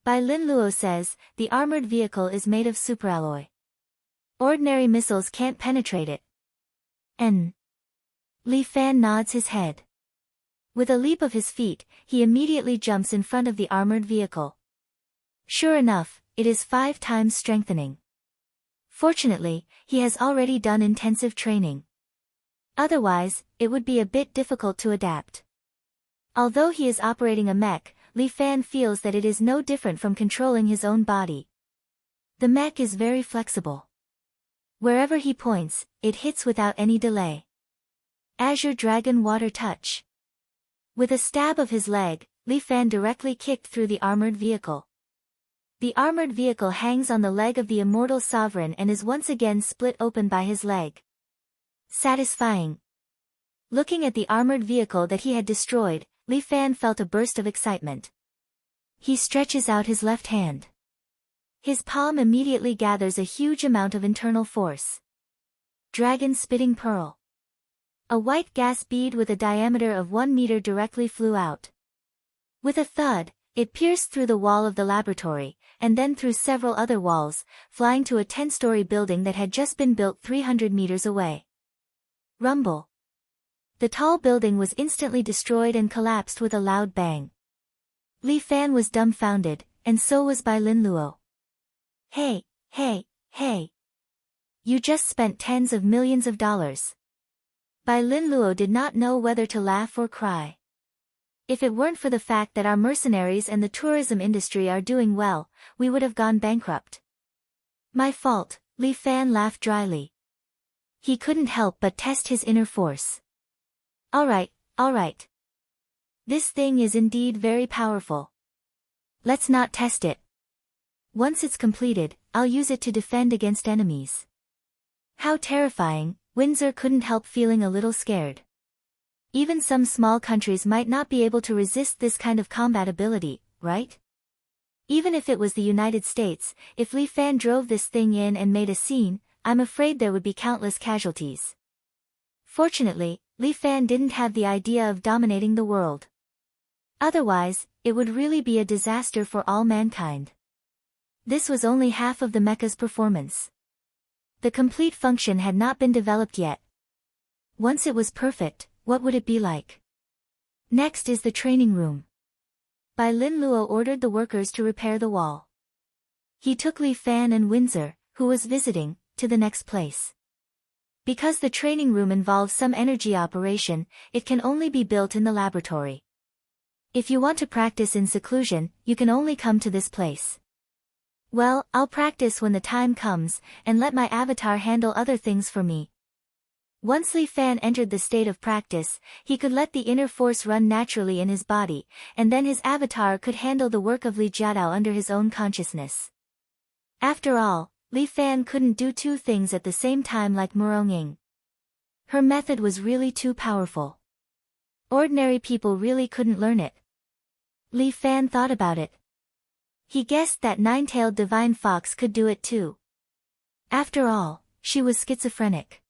[SPEAKER 1] Bai Lin Luo says, the armored vehicle is made of superalloy. Ordinary missiles can't penetrate it. Li Fan nods his head. With a leap of his feet, he immediately jumps in front of the armored vehicle. Sure enough, it is 5 times strengthening. Fortunately, he has already done intensive training. Otherwise, it would be a bit difficult to adapt. Although he is operating a mech, Li Fan feels that it is no different from controlling his own body. The mech is very flexible. Wherever he points, it hits without any delay. Azure Dragon Water Touch. With a stab of his leg, Li Fan directly kicked through the armored vehicle. The armored vehicle hangs on the leg of the immortal sovereign and is once again split open by his leg. Satisfying. Looking at the armored vehicle that he had destroyed, Li Fan felt a burst of excitement. He stretches out his left hand. His palm immediately gathers a huge amount of internal force. Dragon Spitting Pearl. A white gas bead with a diameter of 1 meter directly flew out. With a thud, it pierced through the wall of the laboratory, and then through several other walls, flying to a 10-story building that had just been built 300 meters away. Rumble. The tall building was instantly destroyed and collapsed with a loud bang. Li Fan was dumbfounded, and so was Bai Lin Luo. Hey, hey, hey. You just spent tens of millions of dollars. Bai Lin Luo did not know whether to laugh or cry. If it weren't for the fact that our mercenaries and the tourism industry are doing well, we would have gone bankrupt. My fault, Li Fan laughed dryly. He couldn't help but test his inner force. Alright. This thing is indeed very powerful. Let's not test it. Once it's completed, I'll use it to defend against enemies. How terrifying, Windsor couldn't help feeling a little scared. Even some small countries might not be able to resist this kind of combat ability, right? Even if it was the United States, if Li Fan drove this thing in and made a scene, I'm afraid there would be countless casualties. Fortunately, Li Fan didn't have the idea of dominating the world. Otherwise, it would really be a disaster for all mankind. This was only half of the mecha's performance. The complete function had not been developed yet. Once it was perfect, what would it be like? Next is the training room. Bai Lin Luo ordered the workers to repair the wall. He took Li Fan and Windsor, who was visiting, to the next place. Because the training room involves some energy operation, it can only be built in the laboratory. If you want to practice in seclusion, you can only come to this place. Well, I'll practice when the time comes, and let my avatar handle other things for me. Once Li Fan entered the state of practice, he could let the inner force run naturally in his body, and then his avatar could handle the work of Li Jiadao under his own consciousness. After all, Li Fan couldn't do two things at the same time like Murong. Her method was really too powerful. Ordinary people really couldn't learn it. Li Fan thought about it. He guessed that nine-tailed divine fox could do it too. After all, she was schizophrenic.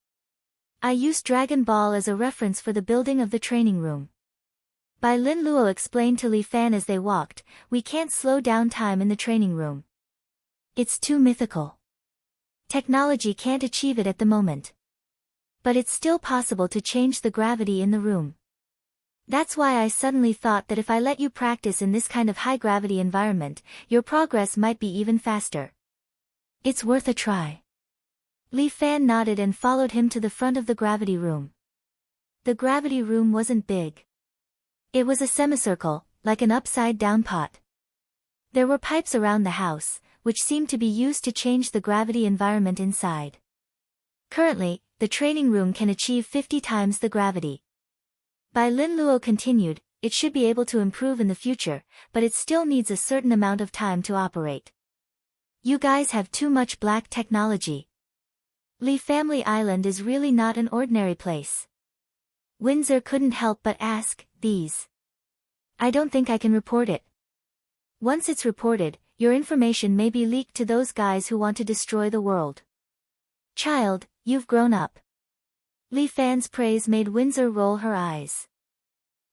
[SPEAKER 1] I used Dragon Ball as a reference for the building of the training room. Bai Lin Luo explained to Li Fan as they walked, we can't slow down time in the training room. It's too mythical. Technology can't achieve it at the moment. But it's still possible to change the gravity in the room. That's why I suddenly thought that if I let you practice in this kind of high-gravity environment, your progress might be even faster. It's worth a try. Li Fan nodded and followed him to the front of the gravity room. The gravity room wasn't big. It was a semicircle, like an upside-down pot. There were pipes around the house, which seemed to be used to change the gravity environment inside. Currently, the training room can achieve 50 times the gravity. Bai Lin Luo continued, it should be able to improve in the future, but it still needs a certain amount of time to operate. You guys have too much black technology. Li Family Island is really not an ordinary place. Windsor couldn't help but ask, these. I don't think I can report it. Once it's reported, your information may be leaked to those guys who want to destroy the world. Child, you've grown up. Li Fan's praise made Windsor roll her eyes.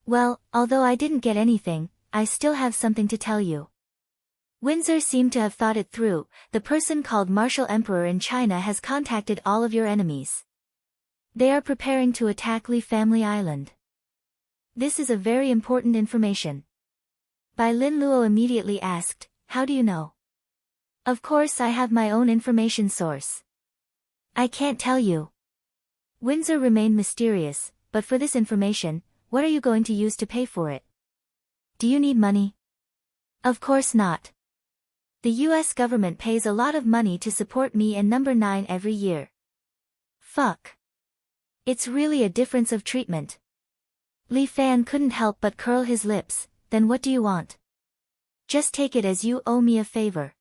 [SPEAKER 1] Well, although I didn't get anything, I still have something to tell you. Windsor seemed to have thought it through. The person called Martial Emperor in China has contacted all of your enemies. They are preparing to attack Li Family Island. This is a very important information. Bai Lin Luo immediately asked, how do you know? Of course I have my own information source. I can't tell you. Windsor remained mysterious, but for this information, what are you going to use to pay for it? Do you need money? Of course not. The US government pays a lot of money to support me and number 9 every year. Fuck. It's really a difference of treatment. Li Fan couldn't help but curl his lips. Then what do you want? Just take it as you owe me a favor.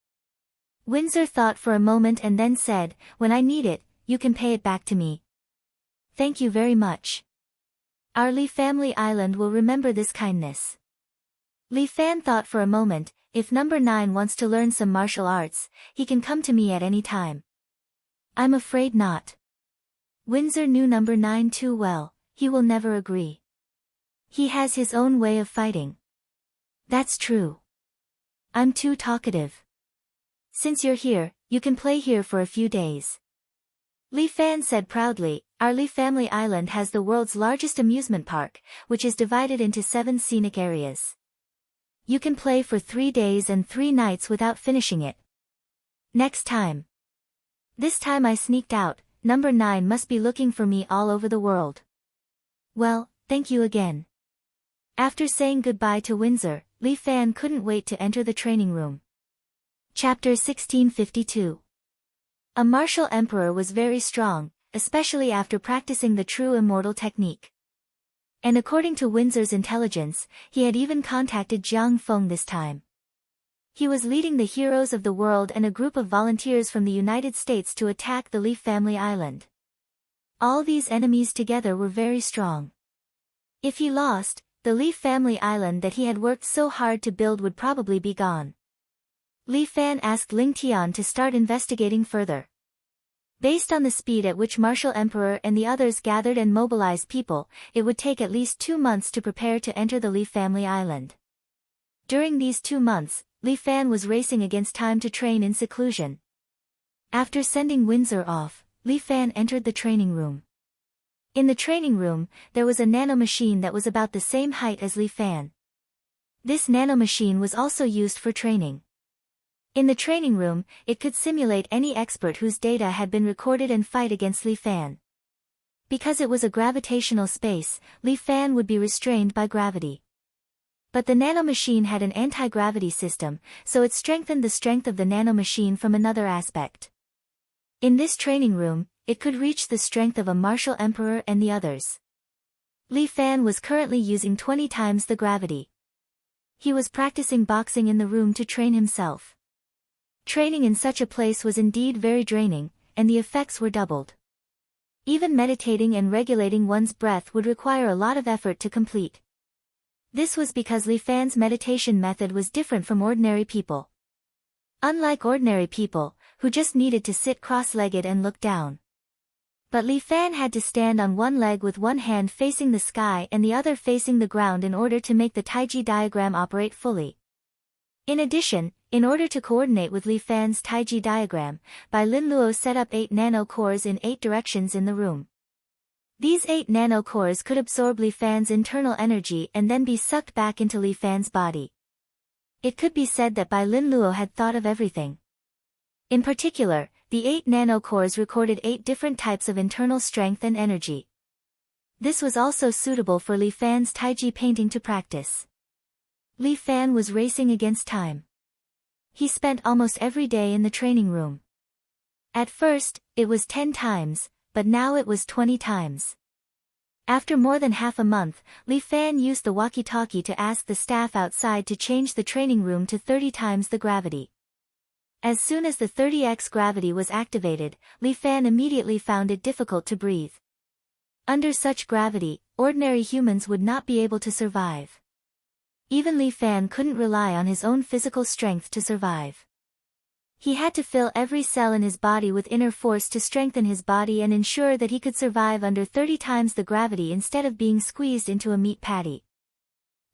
[SPEAKER 1] Windsor thought for a moment and then said, when I need it, you can pay it back to me. Thank you very much. Our Li family island will remember this kindness. Li Fan thought for a moment, if number 9 wants to learn some martial arts, he can come to me at any time. I'm afraid not. Windsor knew number 9 too well, he will never agree. He has his own way of fighting. That's true. I'm too talkative. Since you're here, you can play here for a few days. Li Fan said proudly, our Li family island has the world's largest amusement park, which is divided into 7 scenic areas. You can play for 3 days and 3 nights without finishing it. Next time. This time I sneaked out, number 9 must be looking for me all over the world. Well, thank you again. After saying goodbye to Windsor, Li Fan couldn't wait to enter the training room. Chapter 1652. A martial emperor was very strong, especially after practicing the true immortal technique. And according to Windsor's intelligence, he had even contacted Jiang Feng this time. He was leading the heroes of the world and a group of volunteers from the United States to attack the Li family island. All these enemies together were very strong. If he lost, the Li family island that he had worked so hard to build would probably be gone. Li Fan asked Ling Tian to start investigating further. Based on the speed at which Martial Emperor and the others gathered and mobilized people, it would take at least 2 months to prepare to enter the Li family island. During these 2 months, Li Fan was racing against time to train in seclusion. After sending Windsor off, Li Fan entered the training room. In the training room, there was a nanomachine that was about the same height as Li Fan. This nanomachine was also used for training. In the training room, it could simulate any expert whose data had been recorded and fight against Li Fan. Because it was a gravitational space, Li Fan would be restrained by gravity. But the nanomachine had an anti-gravity system, so it strengthened the strength of the nanomachine from another aspect. In this training room, it could reach the strength of a martial emperor and the others. Li Fan was currently using 20 times the gravity. He was practicing boxing in the room to train himself. Training in such a place was indeed very draining, and the effects were doubled. Even meditating and regulating one's breath would require a lot of effort to complete. This was because Li Fan's meditation method was different from ordinary people. Unlike ordinary people, who just needed to sit cross-legged and look down. But Li Fan had to stand on one leg with one hand facing the sky and the other facing the ground in order to make the Taiji diagram operate fully. In addition, in order to coordinate with Li Fan's Taiji diagram, Bai Lin Luo set up 8 nano-cores in 8 directions in the room. These 8 nano-cores could absorb Li Fan's internal energy and then be sucked back into Li Fan's body. It could be said that Bai Lin Luo had thought of everything. In particular, the 8 nano-cores recorded 8 different types of internal strength and energy. This was also suitable for Li Fan's Taiji painting to practice. Li Fan was racing against time. He spent almost every day in the training room. At first, it was 10 times, but now it was 20 times. After more than half a month, Li Fan used the walkie-talkie to ask the staff outside to change the training room to 30 times the gravity. As soon as the 30x gravity was activated, Li Fan immediately found it difficult to breathe. Under such gravity, ordinary humans would not be able to survive. Even Li Fan couldn't rely on his own physical strength to survive. He had to fill every cell in his body with inner force to strengthen his body and ensure that he could survive under 30 times the gravity instead of being squeezed into a meat patty.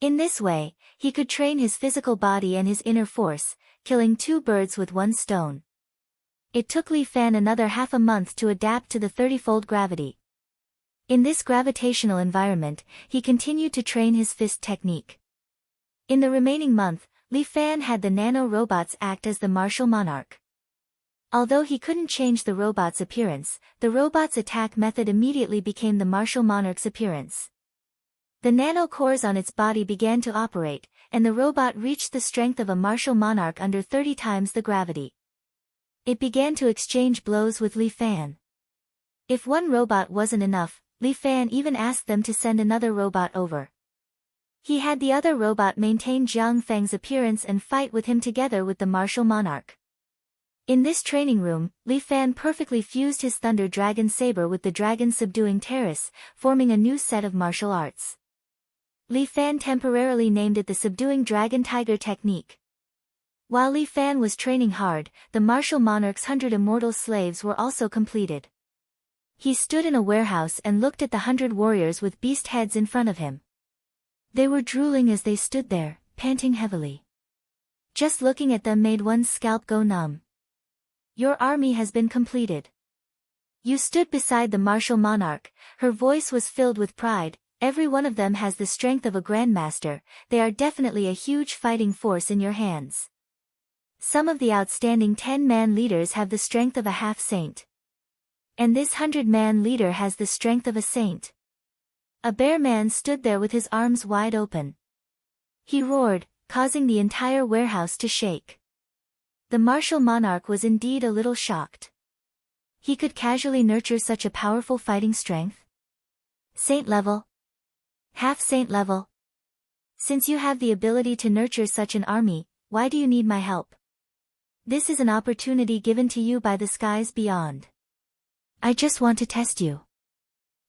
[SPEAKER 1] In this way, he could train his physical body and his inner force, killing 2 birds with 1 stone. It took Li Fan another half a month to adapt to the 30-fold gravity. In this gravitational environment, he continued to train his fist technique. In the remaining month, Li Fan had the nano-robots act as the martial monarch. Although he couldn't change the robot's appearance, the robot's attack method immediately became the martial monarch's appearance. The nano-cores on its body began to operate, and the robot reached the strength of a martial monarch under 30 times the gravity. It began to exchange blows with Li Fan. If one robot wasn't enough, Li Fan even asked them to send another robot over. He had the other robot maintain Jiang Feng's appearance and fight with him together with the martial monarch. In this training room, Li Fan perfectly fused his Thunder Dragon Saber with the Dragon Subduing Terrace, forming a new set of martial arts. Li Fan temporarily named it the Subduing Dragon Tiger Technique. While Li Fan was training hard, the martial monarch's 100 immortal slaves were also completed. He stood in a warehouse and looked at the 100 warriors with beast heads in front of him. They were drooling as they stood there, panting heavily. Just looking at them made one's scalp go numb. Your army has been completed. You stood beside the martial monarch, her voice was filled with pride. Every one of them has the strength of a grandmaster, they are definitely a huge fighting force in your hands. Some of the outstanding 10-man leaders have the strength of a half-saint. And this 100-man leader has the strength of a saint. A bear man stood there with his arms wide open. He roared, causing the entire warehouse to shake. The martial monarch was indeed a little shocked. He could casually nurture such a powerful fighting strength? Saint level? Half-saint level? Since you have the ability to nurture such an army, why do you need my help? This is an opportunity given to you by the skies beyond. I just want to test you.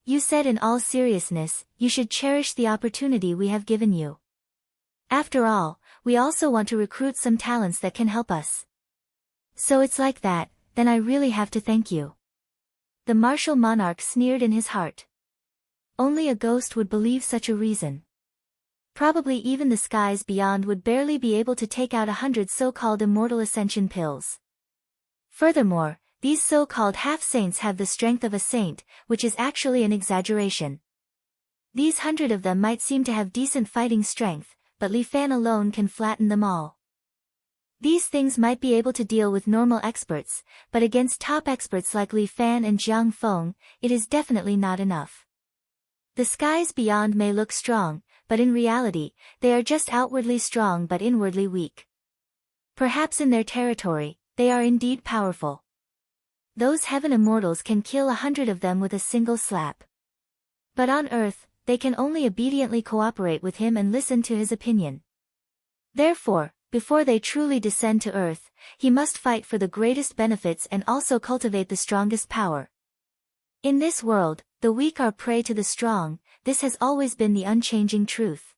[SPEAKER 1] You said in all seriousness, you should cherish the opportunity we have given you. After all, we also want to recruit some talents that can help us. So it's like that, then I really have to thank you. The martial monarch sneered in his heart. Only a ghost would believe such a reason. Probably even the skies beyond would barely be able to take out 100 so-called immortal ascension pills. Furthermore, these so-called half-saints have the strength of a saint, which is actually an exaggeration. These 100 of them might seem to have decent fighting strength, but Li Fan alone can flatten them all. These things might be able to deal with normal experts, but against top experts like Li Fan and Jiang Feng, it is definitely not enough. The skies beyond may look strong, but in reality, they are just outwardly strong but inwardly weak. Perhaps in their territory, they are indeed powerful. Those heaven immortals can kill 100 of them with a single slap. But on earth, they can only obediently cooperate with him and listen to his opinion. Therefore, before they truly descend to earth, he must fight for the greatest benefits and also cultivate the strongest power. In this world, the weak are prey to the strong, this has always been the unchanging truth.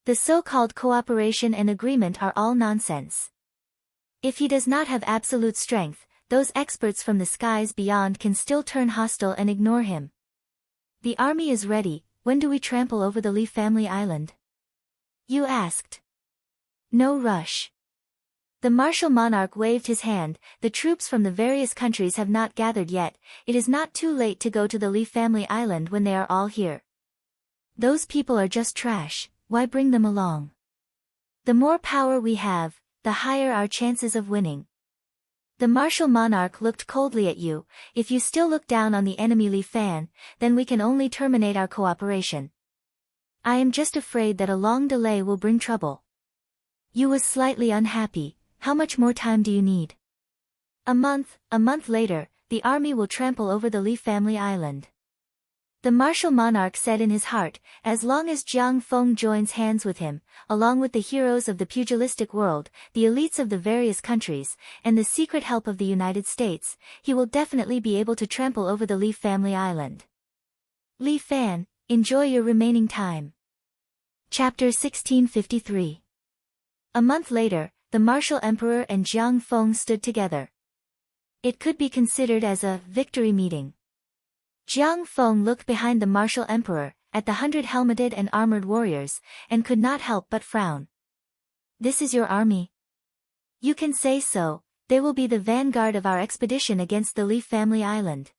[SPEAKER 1] The so-called cooperation and agreement are all nonsense. If he does not have absolute strength, those experts from the skies beyond can still turn hostile and ignore him. The army is ready, when do we trample over the Li family island? You asked. No rush. The martial monarch waved his hand, the troops from the various countries have not gathered yet, it is not too late to go to the Li family island when they are all here. Those people are just trash, why bring them along? The more power we have, the higher our chances of winning. The martial monarch looked coldly at you, if you still look down on the enemy Li Fan, then we can only terminate our cooperation. I am just afraid that a long delay will bring trouble. You was slightly unhappy. How much more time do you need? A month later, the army will trample over the Li family island. The martial monarch said in his heart, as long as Jiang Feng joins hands with him, along with the heroes of the pugilistic world, the elites of the various countries, and the secret help of the United States, he will definitely be able to trample over the Li family island. Li Fan, enjoy your remaining time. Chapter 1653. A month later, the martial emperor and Jiang Feng stood together. It could be considered as a victory meeting. Jiang Feng looked behind the martial emperor, at the 100 helmeted and armored warriors, and could not help but frown. This is your army? You can say so, they will be the vanguard of our expedition against the Li family island.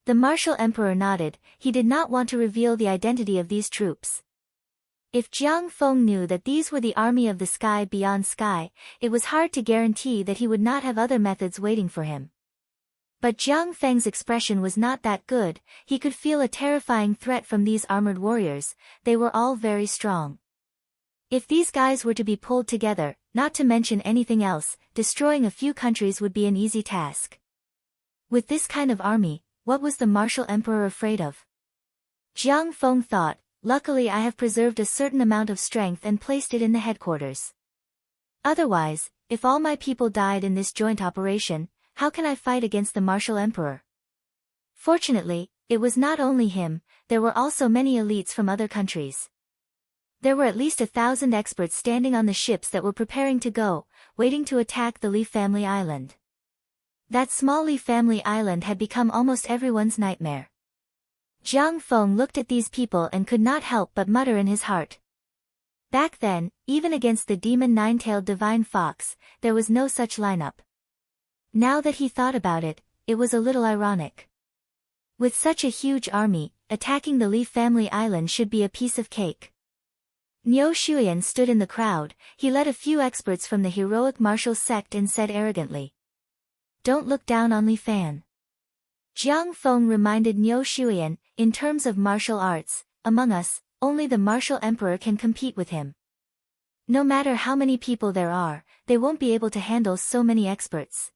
[SPEAKER 1] The martial emperor nodded, he did not want to reveal the identity of these troops. If Jiang Feng knew that these were the army of the sky beyond sky, it was hard to guarantee that he would not have other methods waiting for him. But Jiang Feng's expression was not that good. He could feel a terrifying threat from these armored warriors. They were all very strong. If these guys were to be pulled together, not to mention anything else, destroying a few countries would be an easy task. With this kind of army, what was the martial emperor afraid of? Jiang Feng thought, luckily I have preserved a certain amount of strength and placed it in the headquarters. Otherwise, if all my people died in this joint operation, how can I fight against the martial emperor? Fortunately, it was not only him, there were also many elites from other countries. There were at least 1,000 experts standing on the ships that were preparing to go, waiting to attack the Li family island. That small Li family island had become almost everyone's nightmare. Jiang Feng looked at these people and could not help but mutter in his heart. Back then, even against the demon nine-tailed divine fox, there was no such lineup. Now that he thought about it, it was a little ironic. With such a huge army, attacking the Li family island should be a piece of cake. Niu Shuyan stood in the crowd. He led a few experts from the heroic martial sect and said arrogantly, "Don't look down on Li Fan." Jiang Feng reminded Niu Shuyan, in terms of martial arts, among us, only the martial emperor can compete with him. No matter how many people there are, they won't be able to handle so many experts.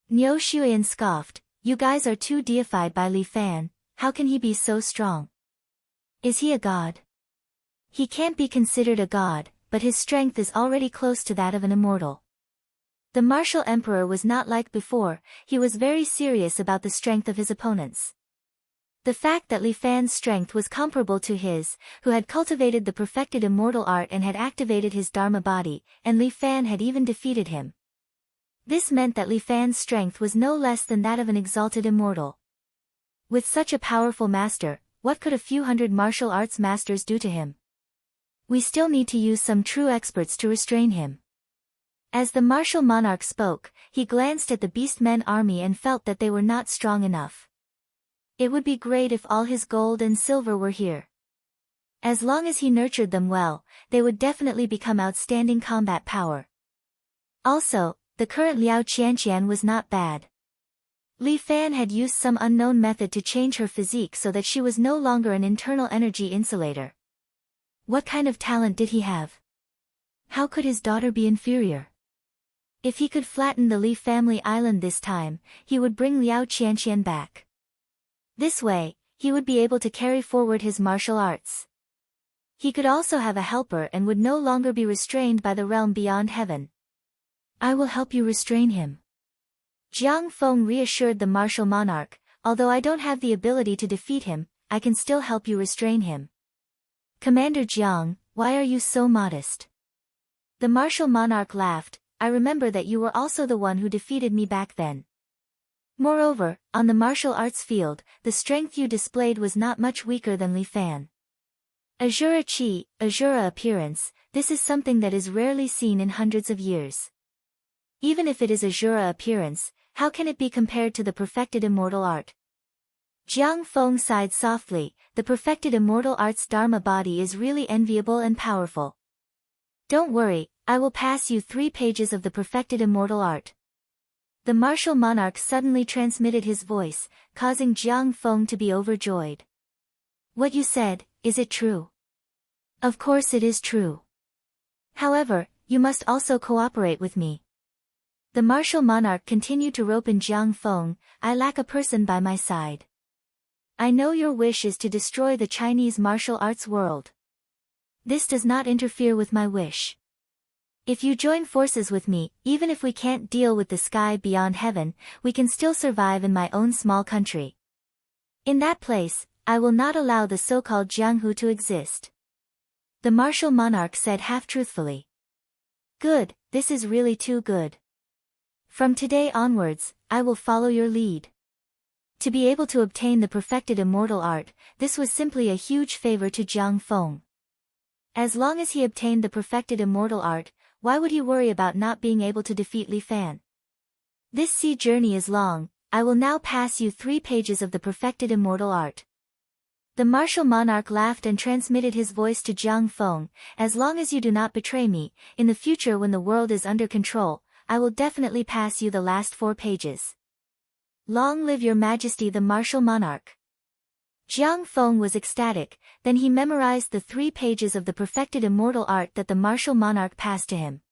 [SPEAKER 1] Niu Shuyan scoffed, "You guys are too deified by Li Fan, how can he be so strong? Is he a god?" He can't be considered a god, but his strength is already close to that of an immortal. The martial emperor was not like before. He was very serious about the strength of his opponents. The fact that Li Fan's strength was comparable to his, who had cultivated the perfected immortal art and had activated his Dharma body, and Li Fan had even defeated him. This meant that Li Fan's strength was no less than that of an exalted immortal. With such a powerful master, what could a few hundred martial arts masters do to him? We still need to use some true experts to restrain him. As the martial monarch spoke, he glanced at the beastmen army and felt that they were not strong enough. It would be great if all his gold and silver were here. As long as he nurtured them well, they would definitely become outstanding combat power. Also, the current Liao Qianqian was not bad. Li Fan had used some unknown method to change her physique so that she was no longer an internal energy insulator. What kind of talent did he have? How could his daughter be inferior? If he could flatten the Li family island this time, he would bring Liao Qianqian back. This way, he would be able to carry forward his martial arts. He could also have a helper and would no longer be restrained by the realm beyond heaven. "I will help you restrain him." Jiang Feng reassured the martial monarch, "Although I don't have the ability to defeat him, I can still help you restrain him." "Commander Jiang, why are you so modest?" The martial monarch laughed, "I remember that you were also the one who defeated me back then. Moreover, on the martial arts field, the strength you displayed was not much weaker than Li Fan. Azura Chi, Azura appearance, this is something that is rarely seen in hundreds of years. Even if it is Azura appearance, how can it be compared to the perfected immortal art?" Jiang Feng sighed softly, "The perfected immortal art's Dharma body is really enviable and powerful. Don't worry, I will pass you 3 pages of the perfected immortal art." The martial monarch suddenly transmitted his voice, causing Jiang Feng to be overjoyed. "What you said, is it true?" "Of course it is true. However, you must also cooperate with me." The martial monarch continued to rope in Jiang Feng, "I lack a person by my side. I know your wish is to destroy the Chinese martial arts world. This does not interfere with my wish. If you join forces with me, even if we can't deal with the sky beyond heaven, we can still survive in my own small country. In that place, I will not allow the so-called Jianghu to exist." The martial monarch said half-truthfully. "Good, this is really too good. From today onwards, I will follow your lead." To be able to obtain the perfected immortal art, this was simply a huge favor to Jiang Feng. As long as he obtained the perfected immortal art, why would he worry about not being able to defeat Li Fan? "This sea journey is long, I will now pass you 3 pages of the perfected immortal art." The martial monarch laughed and transmitted his voice to Jiang Feng, "As long as you do not betray me, in the future when the world is under control, I will definitely pass you the last 4 pages. Long live your majesty the martial monarch. Jiang Feng was ecstatic, then he memorized the 3 pages of the perfected immortal art that the martial monarch passed to him.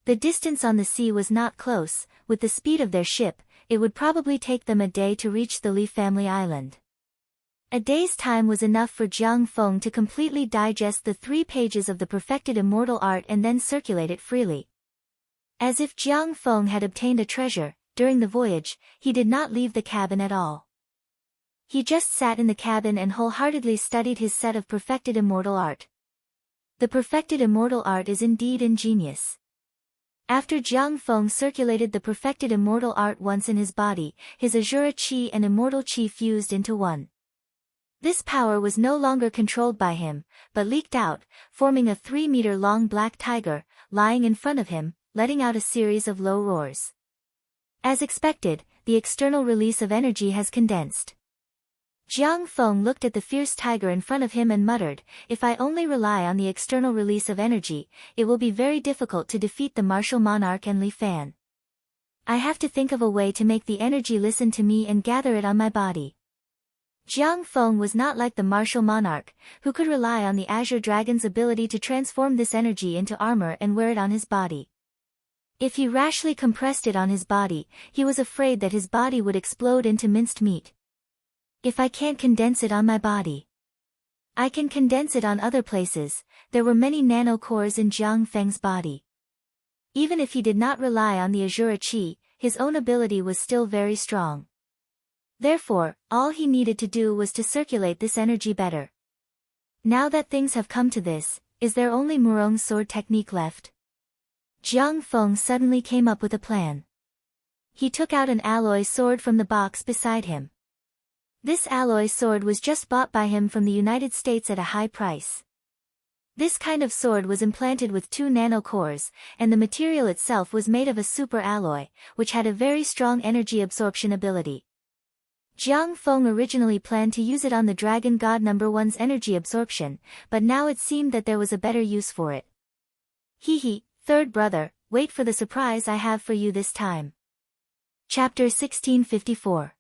[SPEAKER 1] The distance on the sea was not close. With the speed of their ship, it would probably take them a day to reach the Li family island. A day's time was enough for Jiang Feng to completely digest the 3 pages of the perfected immortal art and then circulate it freely. As if Jiang Feng had obtained a treasure, during the voyage, he did not leave the cabin at all. He just sat in the cabin and wholeheartedly studied his set of perfected immortal art. The perfected immortal art is indeed ingenious. After Jiang Feng circulated the perfected immortal art once in his body, his Azura Qi and immortal Qi fused into one. This power was no longer controlled by him, but leaked out, forming a 3-meter-long black tiger, lying in front of him, letting out a series of low roars. As expected, the external release of energy has condensed. Jiang Feng looked at the fierce tiger in front of him and muttered, "If I only rely on the external release of energy, it will be very difficult to defeat the martial monarch and Li Fan. I have to think of a way to make the energy listen to me and gather it on my body." Jiang Feng was not like the martial monarch, who could rely on the Azure Dragon's ability to transform this energy into armor and wear it on his body. If he rashly compressed it on his body, he was afraid that his body would explode into minced meat. "If I can't condense it on my body, I can condense it on other places." There were many nano-cores in Jiang Feng's body. Even if he did not rely on the Azura Qi, his own ability was still very strong. Therefore, all he needed to do was to circulate this energy better. Now that things have come to this, is there only Murong's sword technique left? Jiang Feng suddenly came up with a plan. He took out an alloy sword from the box beside him. This alloy sword was just bought by him from the United States at a high price. This kind of sword was implanted with 2 nano-cores, and the material itself was made of a super alloy, which had a very strong energy absorption ability. Jiang Feng originally planned to use it on the Dragon God No. 1's energy absorption, but now it seemed that there was a better use for it. "Hee, third brother, wait for the surprise I have for you this time." Chapter 1654.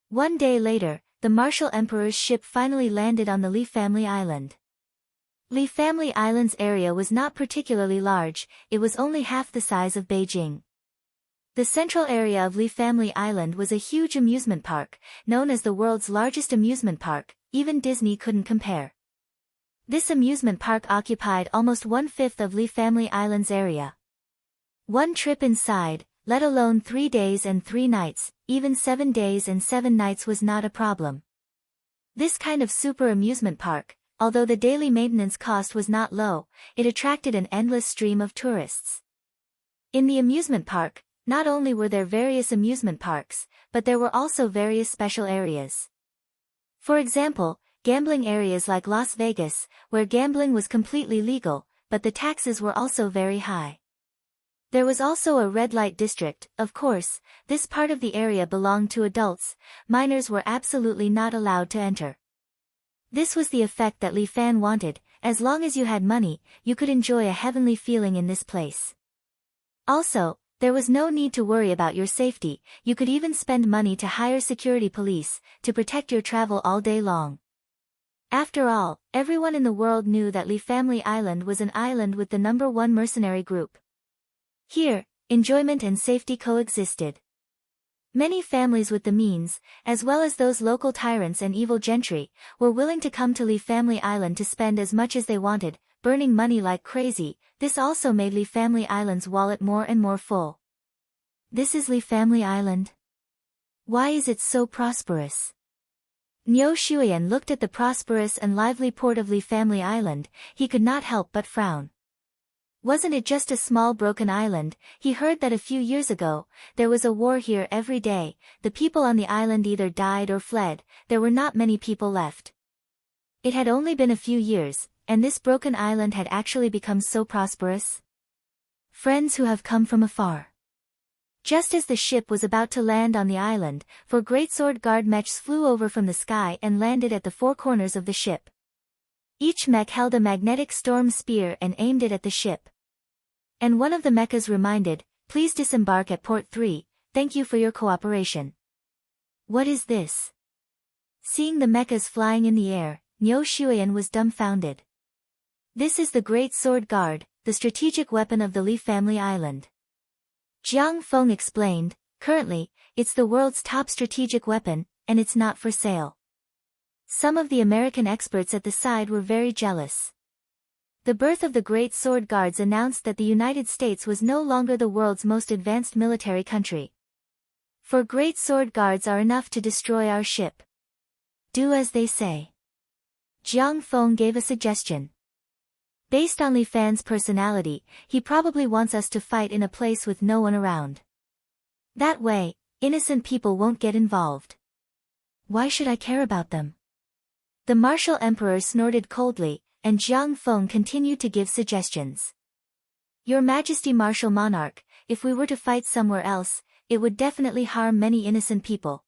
[SPEAKER 1] One day later, the martial emperor's ship finally landed on the Li family island. Li family island's area was not particularly large, it was only half the size of Beijing. The central area of Li family island was a huge amusement park, known as the world's largest amusement park. Even Disney couldn't compare. This amusement park occupied almost 1/5 of Li family island's area. One trip inside, let alone 3 days and 3 nights, even 7 days and 7 nights was not a problem. This kind of super amusement park, although the daily maintenance cost was not low, it attracted an endless stream of tourists. In the amusement park, not only were there various amusement parks, but there were also various special areas. For example, gambling areas like Las Vegas, where gambling was completely legal, but the taxes were also very high. There was also a red light district. Of course, this part of the area belonged to adults. Minors were absolutely not allowed to enter. This was the effect that Li Fan wanted. As long as you had money, you could enjoy a heavenly feeling in this place. Also, there was no need to worry about your safety. You could even spend money to hire security police to protect your travel all day long. After all, everyone in the world knew that Li family island was an island with the No. 1 mercenary group. Here, enjoyment and safety coexisted. Many families with the means, as well as those local tyrants and evil gentry, were willing to come to Li family island to spend as much as they wanted, burning money like crazy. This also made Li family island's wallet more and more full. This is Li family island? Why is it so prosperous? Niu Shuyan looked at the prosperous and lively port of Li family island. He could not help but frown. Wasn't it just a small broken island? He heard that a few years ago, there was a war here every day. The people on the island either died or fled. There were not many people left. It had only been a few years, and this broken island had actually become so prosperous. Friends who have come from afar. Just as the ship was about to land on the island, 4 great sword guard mechs flew over from the sky and landed at the 4 corners of the ship. Each mech held a magnetic storm spear and aimed it at the ship. And one of the mechas reminded, "Please disembark at port 3, thank you for your cooperation." What is this? Seeing the mechas flying in the air, Niu Shuian was dumbfounded. This is the Great Sword Guard, the strategic weapon of the Li family island. Jiang Feng explained, currently, it's the world's top strategic weapon, and it's not for sale. Some of the American experts at the side were very jealous. The birth of the Great Sword Guards announced that the United States was no longer the world's most advanced military country. For Great Sword Guards are enough to destroy our ship. Do as they say. Jiang Feng gave a suggestion. Based on Li Fan's personality, he probably wants us to fight in a place with no one around. That way, innocent people won't get involved. Why should I care about them? The martial emperor snorted coldly, and Jiang Feng continued to give suggestions. Your Majesty martial monarch, if we were to fight somewhere else, it would definitely harm many innocent people.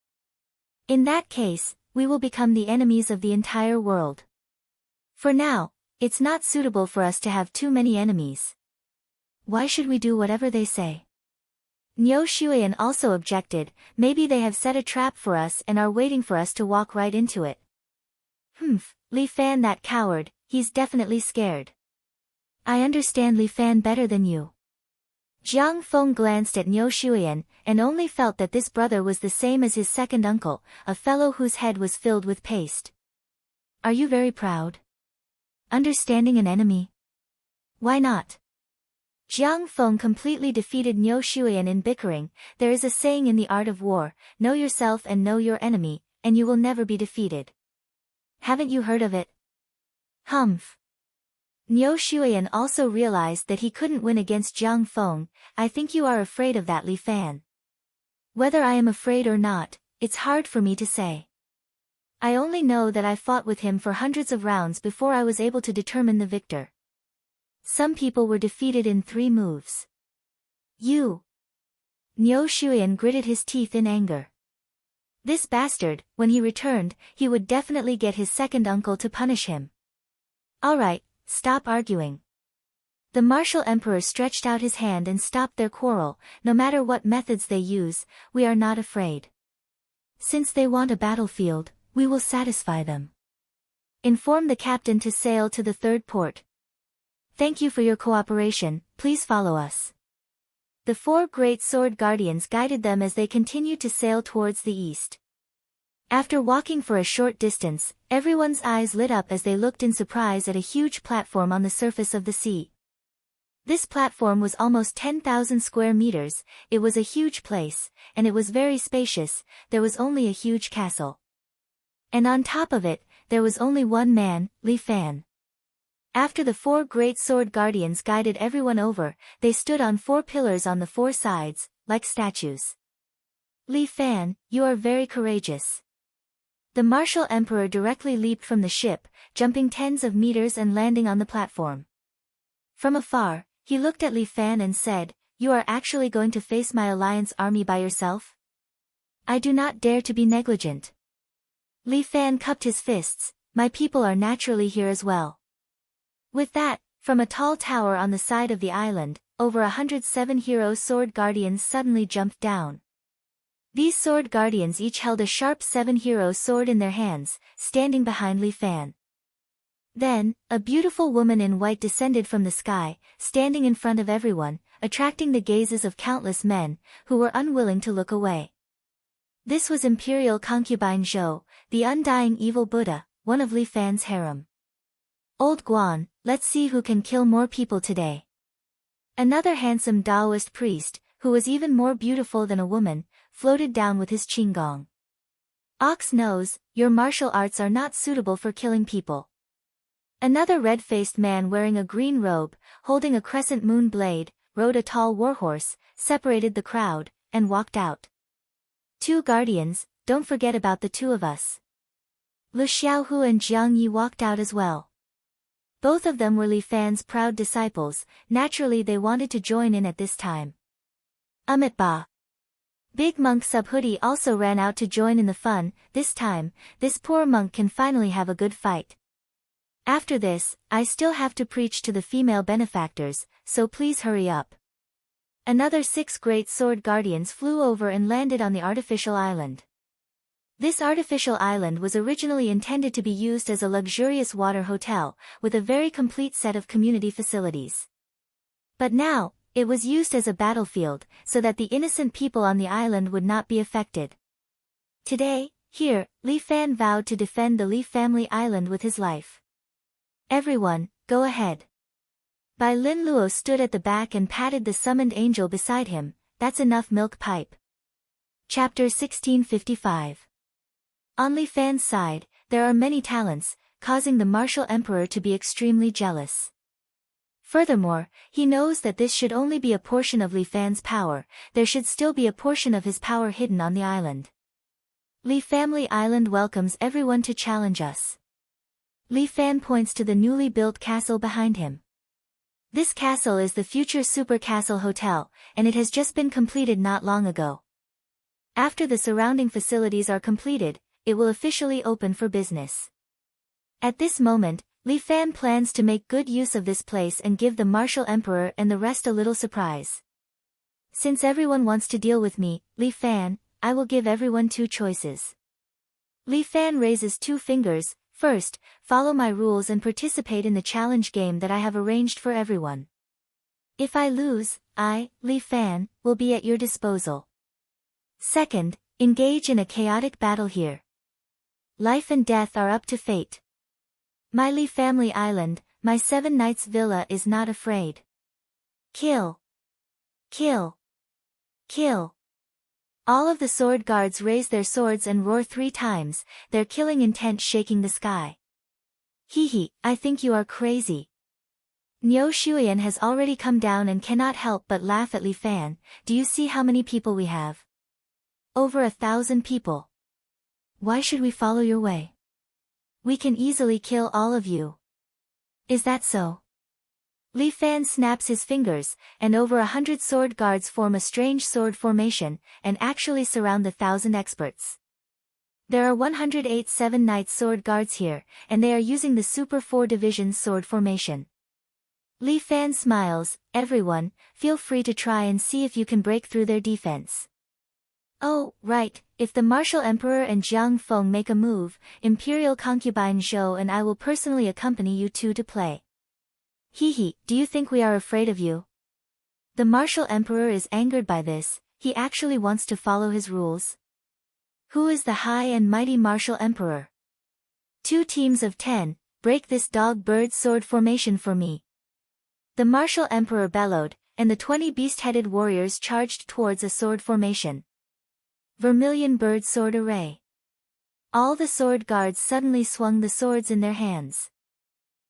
[SPEAKER 1] In that case, we will become the enemies of the entire world. For now, it's not suitable for us to have too many enemies. Why should we do whatever they say? Niu Shuian also objected, maybe they have set a trap for us and are waiting for us to walk right into it. Li Fan, that coward, he's definitely scared. I understand Li Fan better than you. Jiang Feng glanced at Niu Shuian, and only felt that this brother was the same as his second uncle, a fellow whose head was filled with paste. Are you very proud? Understanding an enemy? Why not? Jiang Feng completely defeated Niu Shuian in bickering. There is a saying in the art of war, know yourself and know your enemy, and you will never be defeated. Haven't you heard of it? Humph. Niu Shuian also realized that he couldn't win against Jiang Feng. I think you are afraid of that Li Fan. Whether I am afraid or not, it's hard for me to say. I only know that I fought with him for hundreds of rounds before I was able to determine the victor. Some people were defeated in 3 moves. You. Niu Shuian gritted his teeth in anger. This bastard, when he returned, he would definitely get his second uncle to punish him. All right, stop arguing. The martial emperor stretched out his hand and stopped their quarrel. No matter what methods they use, we are not afraid. Since they want a battlefield, we will satisfy them. Inform the captain to sail to the 3rd port. Thank you for your cooperation, please follow us. The 4 great sword guardians guided them as they continued to sail towards the east. After walking for a short distance, everyone's eyes lit up as they looked in surprise at a huge platform on the surface of the sea. This platform was almost 10,000 square meters, it was a huge place, and it was very spacious. There was only a huge castle. And on top of it, there was only one man, Li Fan. After the 4 great sword guardians guided everyone over, they stood on 4 pillars on the 4 sides, like statues. Li Fan, you are very courageous. The martial emperor directly leaped from the ship, jumping tens of meters and landing on the platform. From afar, he looked at Li Fan and said, you are actually going to face my alliance army by yourself? I do not dare to be negligent. Li Fan cupped his fists, my people are naturally here as well. With that, from a tall tower on the side of the island, over 107 hero sword guardians suddenly jumped down. These sword guardians each held a sharp 7 hero sword in their hands, standing behind Li Fan. Then, a beautiful woman in white descended from the sky, standing in front of everyone, attracting the gazes of countless men, who were unwilling to look away. This was Imperial Concubine Zhou, the undying evil Buddha, one of Li Fan's harem. Old Guan, let's see who can kill more people today. Another handsome Taoist priest, who was even more beautiful than a woman, floated down with his qinggong. Ox Nose, your martial arts are not suitable for killing people. Another red-faced man wearing a green robe, holding a crescent moon blade, rode a tall warhorse, separated the crowd, and walked out. 2 guardians, don't forget about the 2 of us. Lu Xiaohu and Jiang Yi walked out as well. Both of them were Li Fan's proud disciples, naturally they wanted to join in at this time. Ba. Big monk Subhoodie also ran out to join in the fun. This time, this poor monk can finally have a good fight. After this, I still have to preach to the female benefactors, so please hurry up. Another 6 great sword guardians flew over and landed on the artificial island. This artificial island was originally intended to be used as a luxurious water hotel, with a very complete set of community facilities. But now, it was used as a battlefield, so that the innocent people on the island would not be affected. Today, here, Li Fan vowed to defend the Li family island with his life. Everyone, go ahead. Bai Lin Luo stood at the back and patted the summoned angel beside him. That's enough milk pipe. Chapter 1655. On Li Fan's side, there are many talents, causing the martial emperor to be extremely jealous. Furthermore, he knows that this should only be a portion of Li Fan's power, there should still be a portion of his power hidden on the island. Li Family Island welcomes everyone to challenge us. Li Fan points to the newly built castle behind him. This castle is the future Super Castle Hotel, and it has just been completed not long ago. After the surrounding facilities are completed, it will officially open for business. At this moment, Li Fan plans to make good use of this place and give the martial emperor and the rest a little surprise. Since everyone wants to deal with me, Li Fan, I will give everyone two choices. Li Fan raises two fingers. First, follow my rules and participate in the challenge game that I have arranged for everyone. If I lose, I, Li Fan, will be at your disposal. Second, engage in a chaotic battle here. Life and death are up to fate. My Li Family Island, my 7 Knights Villa is not afraid. Kill. Kill. Kill. All of the sword guards raise their swords and roar 3 times, their killing intent shaking the sky. Hee, I think you are crazy. Niu Shuyan has already come down and cannot help but laugh at Li Fan. Do you see how many people we have? Over 1,000 people. Why should we follow your way? We can easily kill all of you. Is that so? Li Fan snaps his fingers, and over 100 sword guards form a strange sword formation, and actually surround the 1,000 experts. There are 108 7 Knights sword guards here, and they are using the Super 4 Divisions sword formation. Li Fan smiles. Everyone, feel free to try and see if you can break through their defense. Oh, right, if the Martial Emperor and Jiang Feng make a move, Imperial Concubine Zhou and I will personally accompany you two to play. Hee, do you think we are afraid of you? The Martial Emperor is angered by this, he actually wants to follow his rules. Who is the high and mighty Martial Emperor? 2 teams of 10, break this dog-bird sword formation for me. The Martial Emperor bellowed, and the 20 beast-headed warriors charged towards a sword formation. Vermilion bird sword array. All the sword guards suddenly swung the swords in their hands.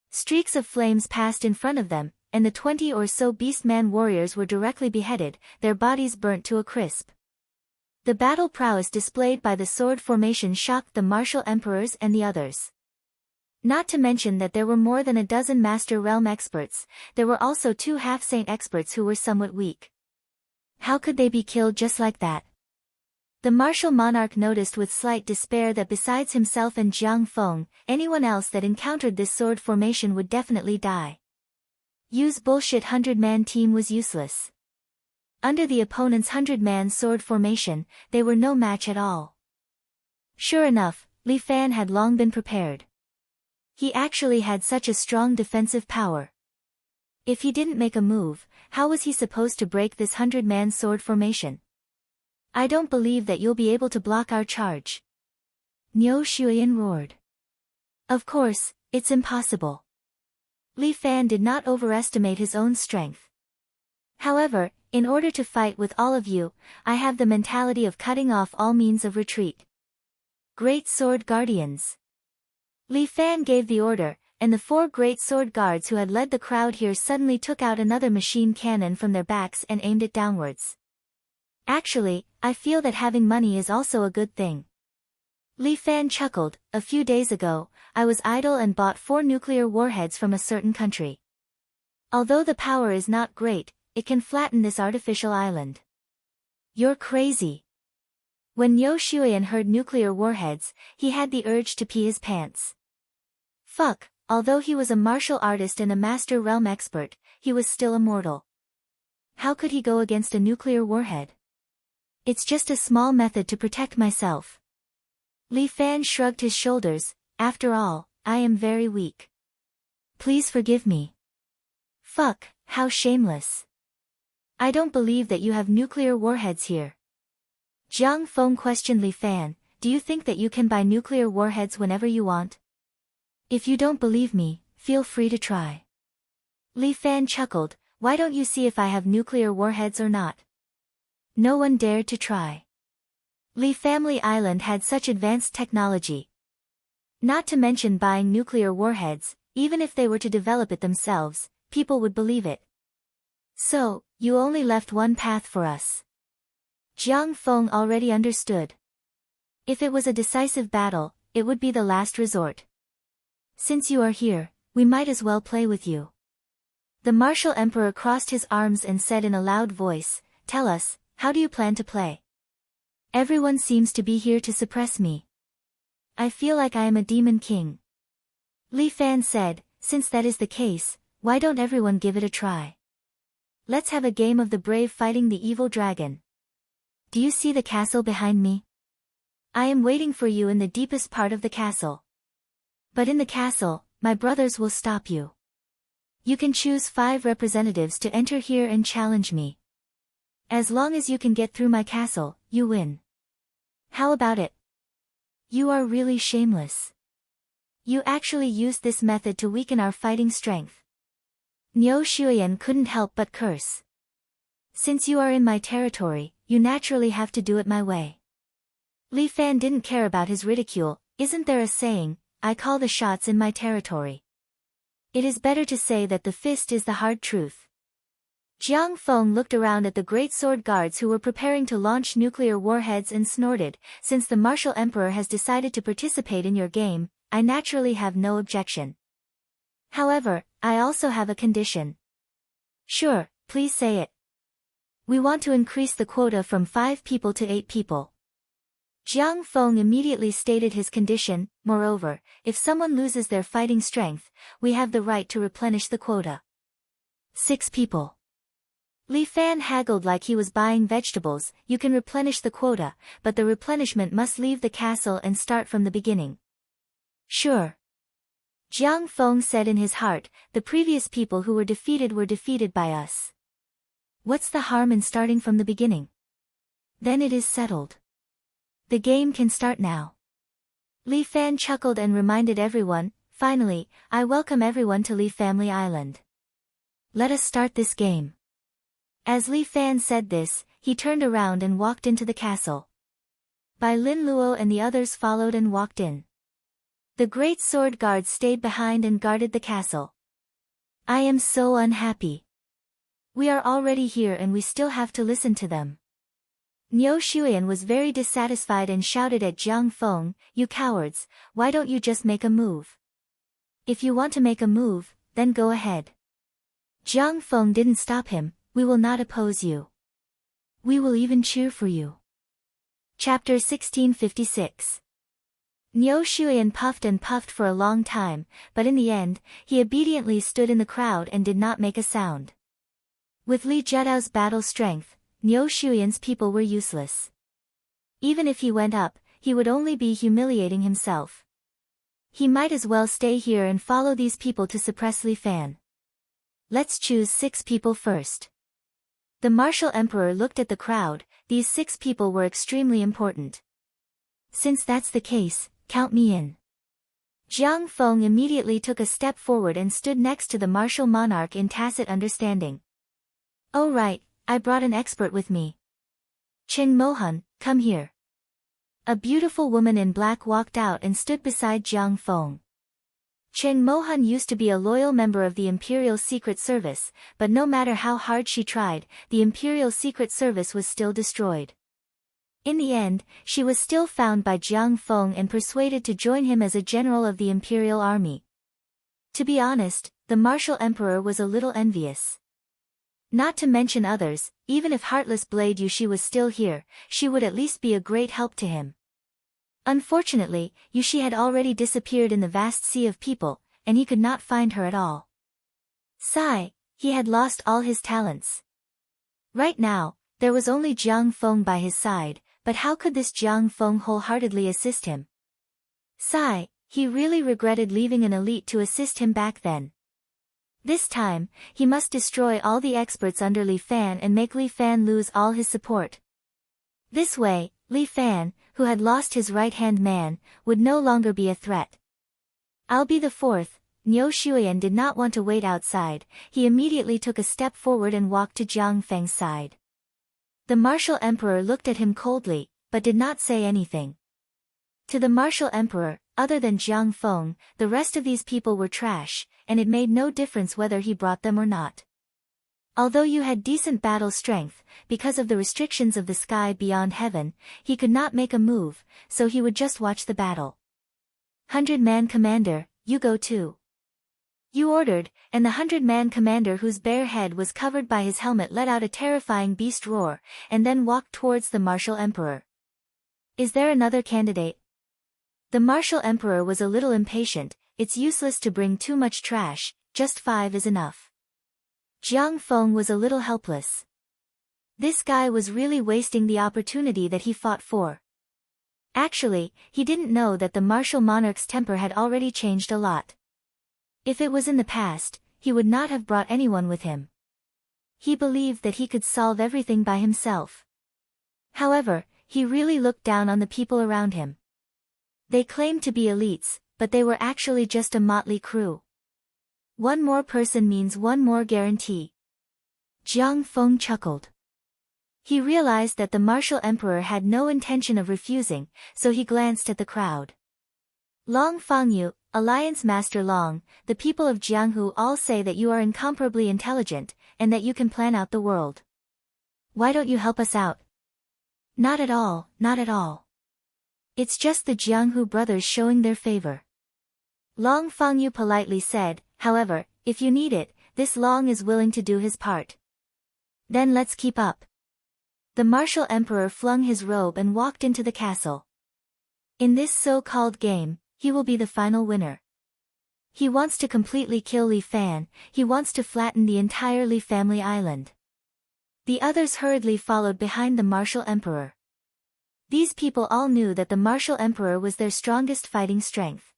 [SPEAKER 1] Streaks of flames passed in front of them, and the 20 or so beastman warriors were directly beheaded, their bodies burnt to a crisp. The battle prowess displayed by the sword formation shocked the martial emperors and the others. Not to mention that there were more than a dozen Master Realm experts, there were also 2 half-saint experts who were somewhat weak. How could they be killed just like that? The martial monarch noticed with slight despair that besides himself and Jiang Feng, anyone else that encountered this sword formation would definitely die. Yu's bullshit 100-man team was useless. Under the opponent's 100-man sword formation, they were no match at all. Sure enough, Li Fan had long been prepared. He actually had such a strong defensive power. If he didn't make a move, how was he supposed to break this 100-man sword formation? I don't believe that you'll be able to block our charge. Niu Shuyan roared. Of course, it's impossible. Li Fan did not overestimate his own strength. However, in order to fight with all of you, I have the mentality of cutting off all means of retreat. Great Sword Guardians. Li Fan gave the order, and the 4 great sword guards who had led the crowd here suddenly took out another machine cannon from their backs and aimed it downwards. Actually, I feel that having money is also a good thing. Li Fan chuckled. A few days ago, I was idle and bought 4 nuclear warheads from a certain country. Although the power is not great, it can flatten this artificial island. You're crazy. When Niu Shuyan heard nuclear warheads, he had the urge to pee his pants. Fuck, although he was a martial artist and a Master Realm expert, he was still immortal. How could he go against a nuclear warhead? It's just a small method to protect myself. Li Fan shrugged his shoulders. After all, I am very weak. Please forgive me. Fuck, how shameless. I don't believe that you have nuclear warheads here. Jiang Feng questioned Li Fan, do you think that you can buy nuclear warheads whenever you want? If you don't believe me, feel free to try. Li Fan chuckled, why don't you see if I have nuclear warheads or not? No one dared to try. Li Family Island had such advanced technology. Not to mention buying nuclear warheads, even if they were to develop it themselves, people would believe it. So, you only left one path for us. Jiang Feng already understood. If it was a decisive battle, it would be the last resort. Since you are here, we might as well play with you. The martial emperor crossed his arms and said in a loud voice, tell us, how do you plan to play? Everyone seems to be here to suppress me. I feel like I am a demon king. Li Fan said, since that is the case, why don't everyone give it a try? Let's have a game of the brave fighting the evil dragon. Do you see the castle behind me? I am waiting for you in the deepest part of the castle. But in the castle, my brothers will stop you. You can choose 5 representatives to enter here and challenge me. As long as you can get through my castle, you win. How about it? You are really shameless. You actually used this method to weaken our fighting strength. Niu Shuyan couldn't help but curse. Since you are in my territory, you naturally have to do it my way. Li Fan didn't care about his ridicule. Isn't there a saying, I call the shots in my territory. It is better to say that the fist is the hard truth. Jiang Feng looked around at the great sword guards who were preparing to launch nuclear warheads and snorted, since the martial emperor has decided to participate in your game, I naturally have no objection. However, I also have a condition. Sure, please say it. We want to increase the quota from 5 people to 8 people. Jiang Feng immediately stated his condition, moreover, if someone loses their fighting strength, we have the right to replenish the quota. 6 people. Li Fan haggled like he was buying vegetables, you can replenish the quota, but the replenishment must leave the castle and start from the beginning. Sure. Jiang Feng said in his heart, the previous people who were defeated by us. What's the harm in starting from the beginning? Then it is settled. The game can start now. Li Fan chuckled and reminded everyone, finally, I welcome everyone to Li Family Island. Let us start this game. As Li Fan said this, he turned around and walked into the castle. Bai Lin Luo and the others followed and walked in. The great sword guards stayed behind and guarded the castle. I am so unhappy. We are already here and we still have to listen to them. Niu Shuyan was very dissatisfied and shouted at Jiang Feng, you cowards, why don't you just make a move? If you want to make a move, then go ahead. Jiang Feng didn't stop him, we will not oppose you. We will even cheer for you. Chapter 1656. Niu Shuyan puffed and puffed for a long time, but in the end, he obediently stood in the crowd and did not make a sound. With Li Jiaodao's battle strength, Niu Shuyan's people were useless. Even if he went up, he would only be humiliating himself. He might as well stay here and follow these people to suppress Li Fan. Let's choose 6 people first. The martial emperor looked at the crowd, these 6 people were extremely important. Since that's the case, count me in. Jiang Feng immediately took a step forward and stood next to the martial monarch in tacit understanding. Oh right, I brought an expert with me. Cheng Mohan, come here. A beautiful woman in black walked out and stood beside Jiang Feng. Cheng Mohan used to be a loyal member of the Imperial Secret Service, but no matter how hard she tried, the Imperial Secret Service was still destroyed. In the end, she was still found by Jiang Feng and persuaded to join him as a general of the Imperial Army. To be honest, the martial emperor was a little envious. Not to mention others, even if Heartless Blade Yushi was still here, she would at least be a great help to him. Unfortunately, Yushi had already disappeared in the vast sea of people, and he could not find her at all. Sigh, he had lost all his talents. Right now, there was only Jiang Feng by his side, but how could this Jiang Feng wholeheartedly assist him? Sigh, he really regretted leaving an elite to assist him back then. This time, he must destroy all the experts under Li Fan and make Li Fan lose all his support. This way, Li Fan, who had lost his right-hand man, would no longer be a threat. I'll be the fourth. Niu Shuyan did not want to wait outside, he immediately took a step forward and walked to Jiang Feng's side. The martial emperor looked at him coldly, but did not say anything. To the martial emperor, other than Jiang Feng, the rest of these people were trash, and it made no difference whether he brought them or not. Although you had decent battle strength, because of the restrictions of the sky beyond heaven, he could not make a move, so he would just watch the battle. 100-man commander, you go too. You ordered, and the 100-man commander whose bare head was covered by his helmet let out a terrifying beast roar, and then walked towards the martial emperor. Is there another candidate? The martial emperor was a little impatient, it's useless to bring too much trash, just 5 is enough. Jiang Feng was a little helpless. This guy was really wasting the opportunity that he fought for. Actually, he didn't know that the martial monarch's temper had already changed a lot. If it was in the past, he would not have brought anyone with him. He believed that he could solve everything by himself. However, he really looked down on the people around him. They claimed to be elites, but they were actually just a motley crew. One more person means one more guarantee. Jiang Feng chuckled. He realized that the martial emperor had no intention of refusing, so he glanced at the crowd. Long Fangyu, Alliance Master Long, the people of Jianghu all say that you are incomparably intelligent, and that you can plan out the world. Why don't you help us out? Not at all, not at all. It's just the Jianghu brothers showing their favor. Long Fangyu politely said, however, if you need it, this Long is willing to do his part. Then let's keep up. The martial emperor flung his robe and walked into the castle. In this so-called game, he will be the final winner. He wants to completely kill Li Fan, he wants to flatten the entire Li family island. The others hurriedly followed behind the martial emperor. These people all knew that the martial emperor was their strongest fighting strength.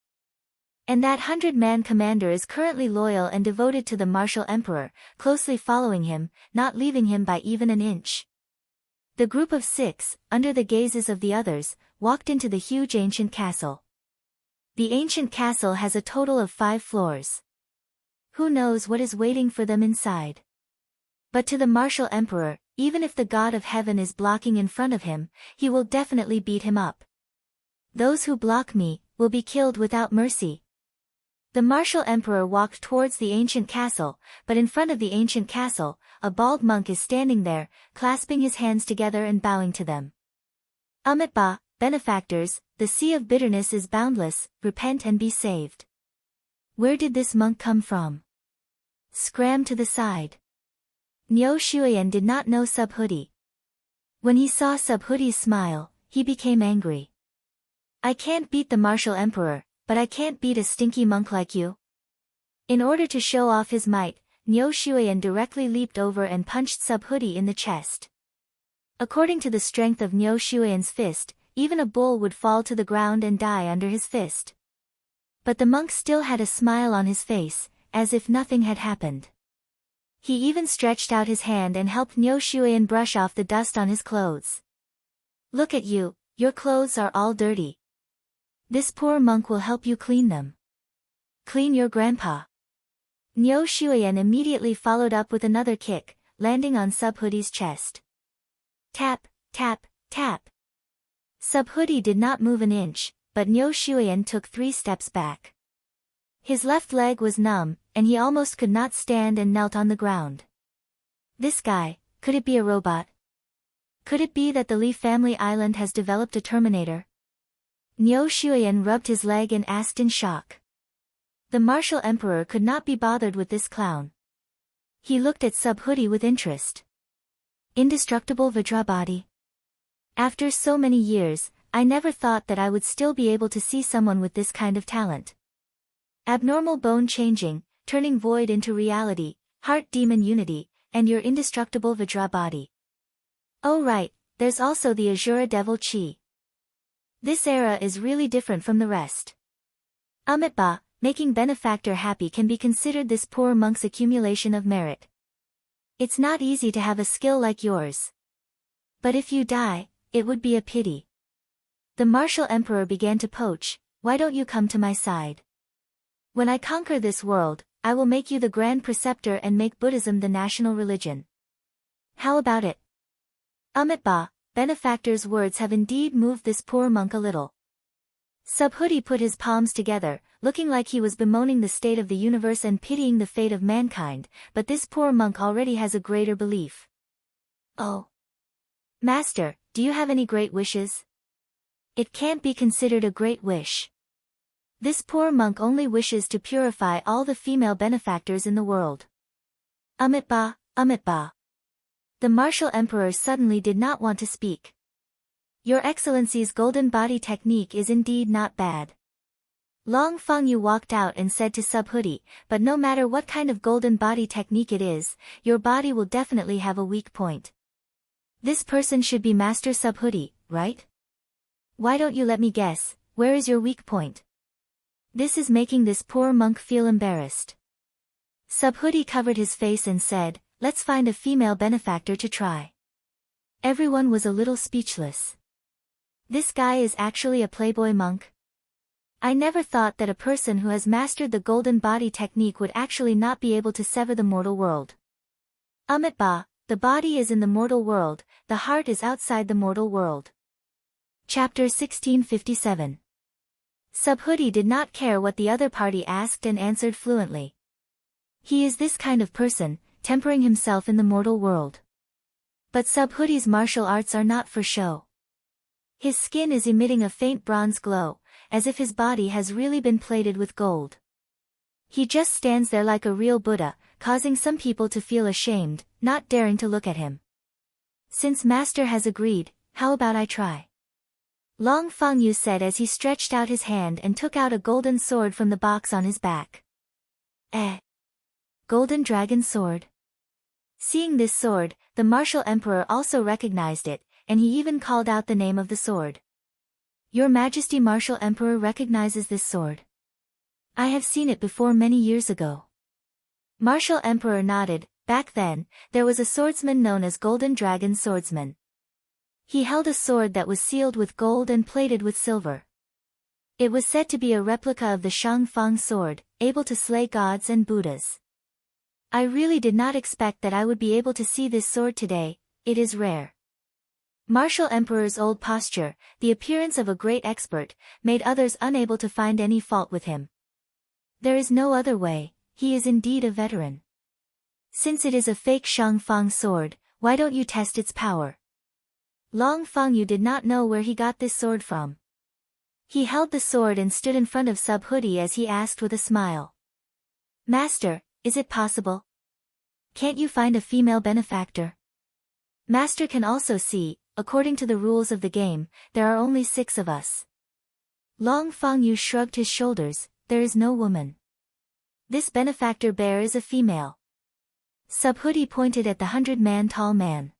[SPEAKER 1] And that 100-man commander is currently loyal and devoted to the martial emperor, closely following him, not leaving him by even an inch. The group of 6, under the gazes of the others, walked into the huge ancient castle. The ancient castle has a total of 5 floors. Who knows what is waiting for them inside? But to the martial emperor, even if the god of heaven is blocking in front of him, he will definitely beat him up. Those who block me, will be killed without mercy. The martial emperor walked towards the ancient castle, but in front of the ancient castle, a bald monk is standing there, clasping his hands together and bowing to them. Amitba, benefactors, the sea of bitterness is boundless, repent and be saved. Where did this monk come from? Scram to the side. Niu Shuyan did not know Subhoodie. When he saw Subhoodie's smile, he became angry. I can't beat the martial emperor, but I can't beat a stinky monk like you. In order to show off his might, Niu Shuyan directly leaped over and punched Subhoodie in the chest. According to the strength of Niu Shuyan's fist, even a bull would fall to the ground and die under his fist. But the monk still had a smile on his face, as if nothing had happened. He even stretched out his hand and helped Niu Shuyan brush off the dust on his clothes. Look at you, your clothes are all dirty. This poor monk will help you clean them. Clean your grandpa. Niu Shuyan immediately followed up with another kick, landing on Subhoodie's chest. Tap, tap, tap. Subhoodie did not move an inch, but Niu Shuyan took 3 steps back. His left leg was numb, and he almost could not stand and knelt on the ground. This guy, could it be a robot? Could it be that the Li family island has developed a Terminator? Niu Shuyan rubbed his leg and asked in shock. The martial emperor could not be bothered with this clown. He looked at Subhoodie with interest. Indestructible Vajra body. After so many years, I never thought that I would still be able to see someone with this kind of talent. Abnormal bone changing, turning void into reality, heart demon unity, and your indestructible Vajra body. Oh right, there's also the Azura devil chi. This era is really different from the rest. Amitabha, making benefactor happy can be considered this poor monk's accumulation of merit. It's not easy to have a skill like yours. But if you die, it would be a pity. The martial emperor began to poach. Why don't you come to my side? When I conquer this world, I will make you the grand preceptor and make Buddhism the national religion. How about it? Amitabha, benefactor's words have indeed moved this poor monk a little. Subhuti put his palms together, looking like he was bemoaning the state of the universe and pitying the fate of mankind, but this poor monk already has a greater belief. Oh. Master, do you have any great wishes? It can't be considered a great wish. This poor monk only wishes to purify all the female benefactors in the world. Amitabha, Amitabha. The martial emperor suddenly did not want to speak. Your Excellency's golden body technique is indeed not bad. Long Fengyu walked out and said to Subhuti, but no matter what kind of golden body technique it is, your body will definitely have a weak point. This person should be Master Subhuti, right? Why don't you let me guess, where is your weak point? This is making this poor monk feel embarrassed. Subhuti covered his face and said, let's find a female benefactor to try. Everyone was a little speechless. This guy is actually a playboy monk? I never thought that a person who has mastered the golden body technique would actually not be able to sever the mortal world. Amitabha, the body is in the mortal world, the heart is outside the mortal world. Chapter 1657. Subhuti did not care what the other party asked and answered fluently. He is this kind of person, tempering himself in the mortal world. But Subhuti's martial arts are not for show. His skin is emitting a faint bronze glow, as if his body has really been plated with gold. He just stands there like a real Buddha, causing some people to feel ashamed, not daring to look at him. Since Master has agreed, how about I try? Long Fengyu said as he stretched out his hand and took out a golden sword from the box on his back. Golden dragon sword. Seeing this sword, the martial emperor also recognized it, and he even called out the name of the sword. Your Majesty martial emperor recognizes this sword. I have seen it before many years ago. Martial emperor nodded. Back then, there was a swordsman known as Golden Dragon Swordsman. He held a sword that was sealed with gold and plated with silver. It was said to be a replica of the Shangfang sword, able to slay gods and Buddhas. I really did not expect that I would be able to see this sword today. It is rare. Martial emperor's old posture, the appearance of a great expert, made others unable to find any fault with him. There is no other way, he is indeed a veteran. Since it is a fake Shangfang sword, why don't you test its power? Long Fengyu did not know where he got this sword from. He held the sword and stood in front of Subhuti as he asked with a smile. Master, is it possible? Can't you find a female benefactor? Master can also see, according to the rules of the game, there are only 6 of us. Long Fengyu shrugged his shoulders, there is no woman. This benefactor bear is a female. Subhuti pointed at the 100-man-tall man.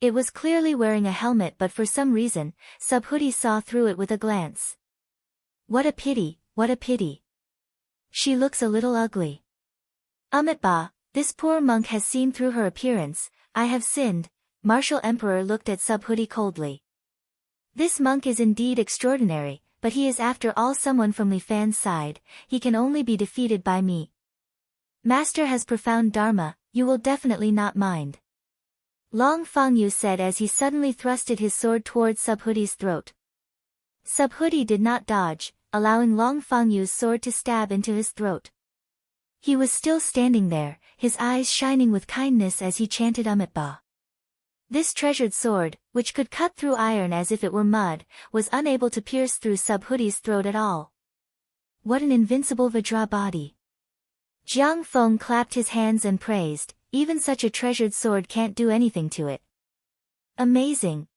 [SPEAKER 1] It was clearly wearing a helmet, but for some reason, Subhuti saw through it with a glance. What a pity, what a pity. She looks a little ugly. Amitabha, this poor monk has seen through her appearance. I have sinned. Martial emperor looked at Subhuti coldly. This monk is indeed extraordinary, but he is after all someone from Li Fan's side. He can only be defeated by me. Master has profound dharma, you will definitely not mind. Long Fengyu said as he suddenly thrusted his sword towards Subhuti's throat. Subhuti did not dodge, allowing Long Fengyu's sword to stab into his throat. He was still standing there, his eyes shining with kindness as he chanted Amitabha. This treasured sword, which could cut through iron as if it were mud, was unable to pierce through Subhuti's throat at all. What an invincible Vajra body! Jiang Feng clapped his hands and praised, even such a treasured sword can't do anything to it. Amazing!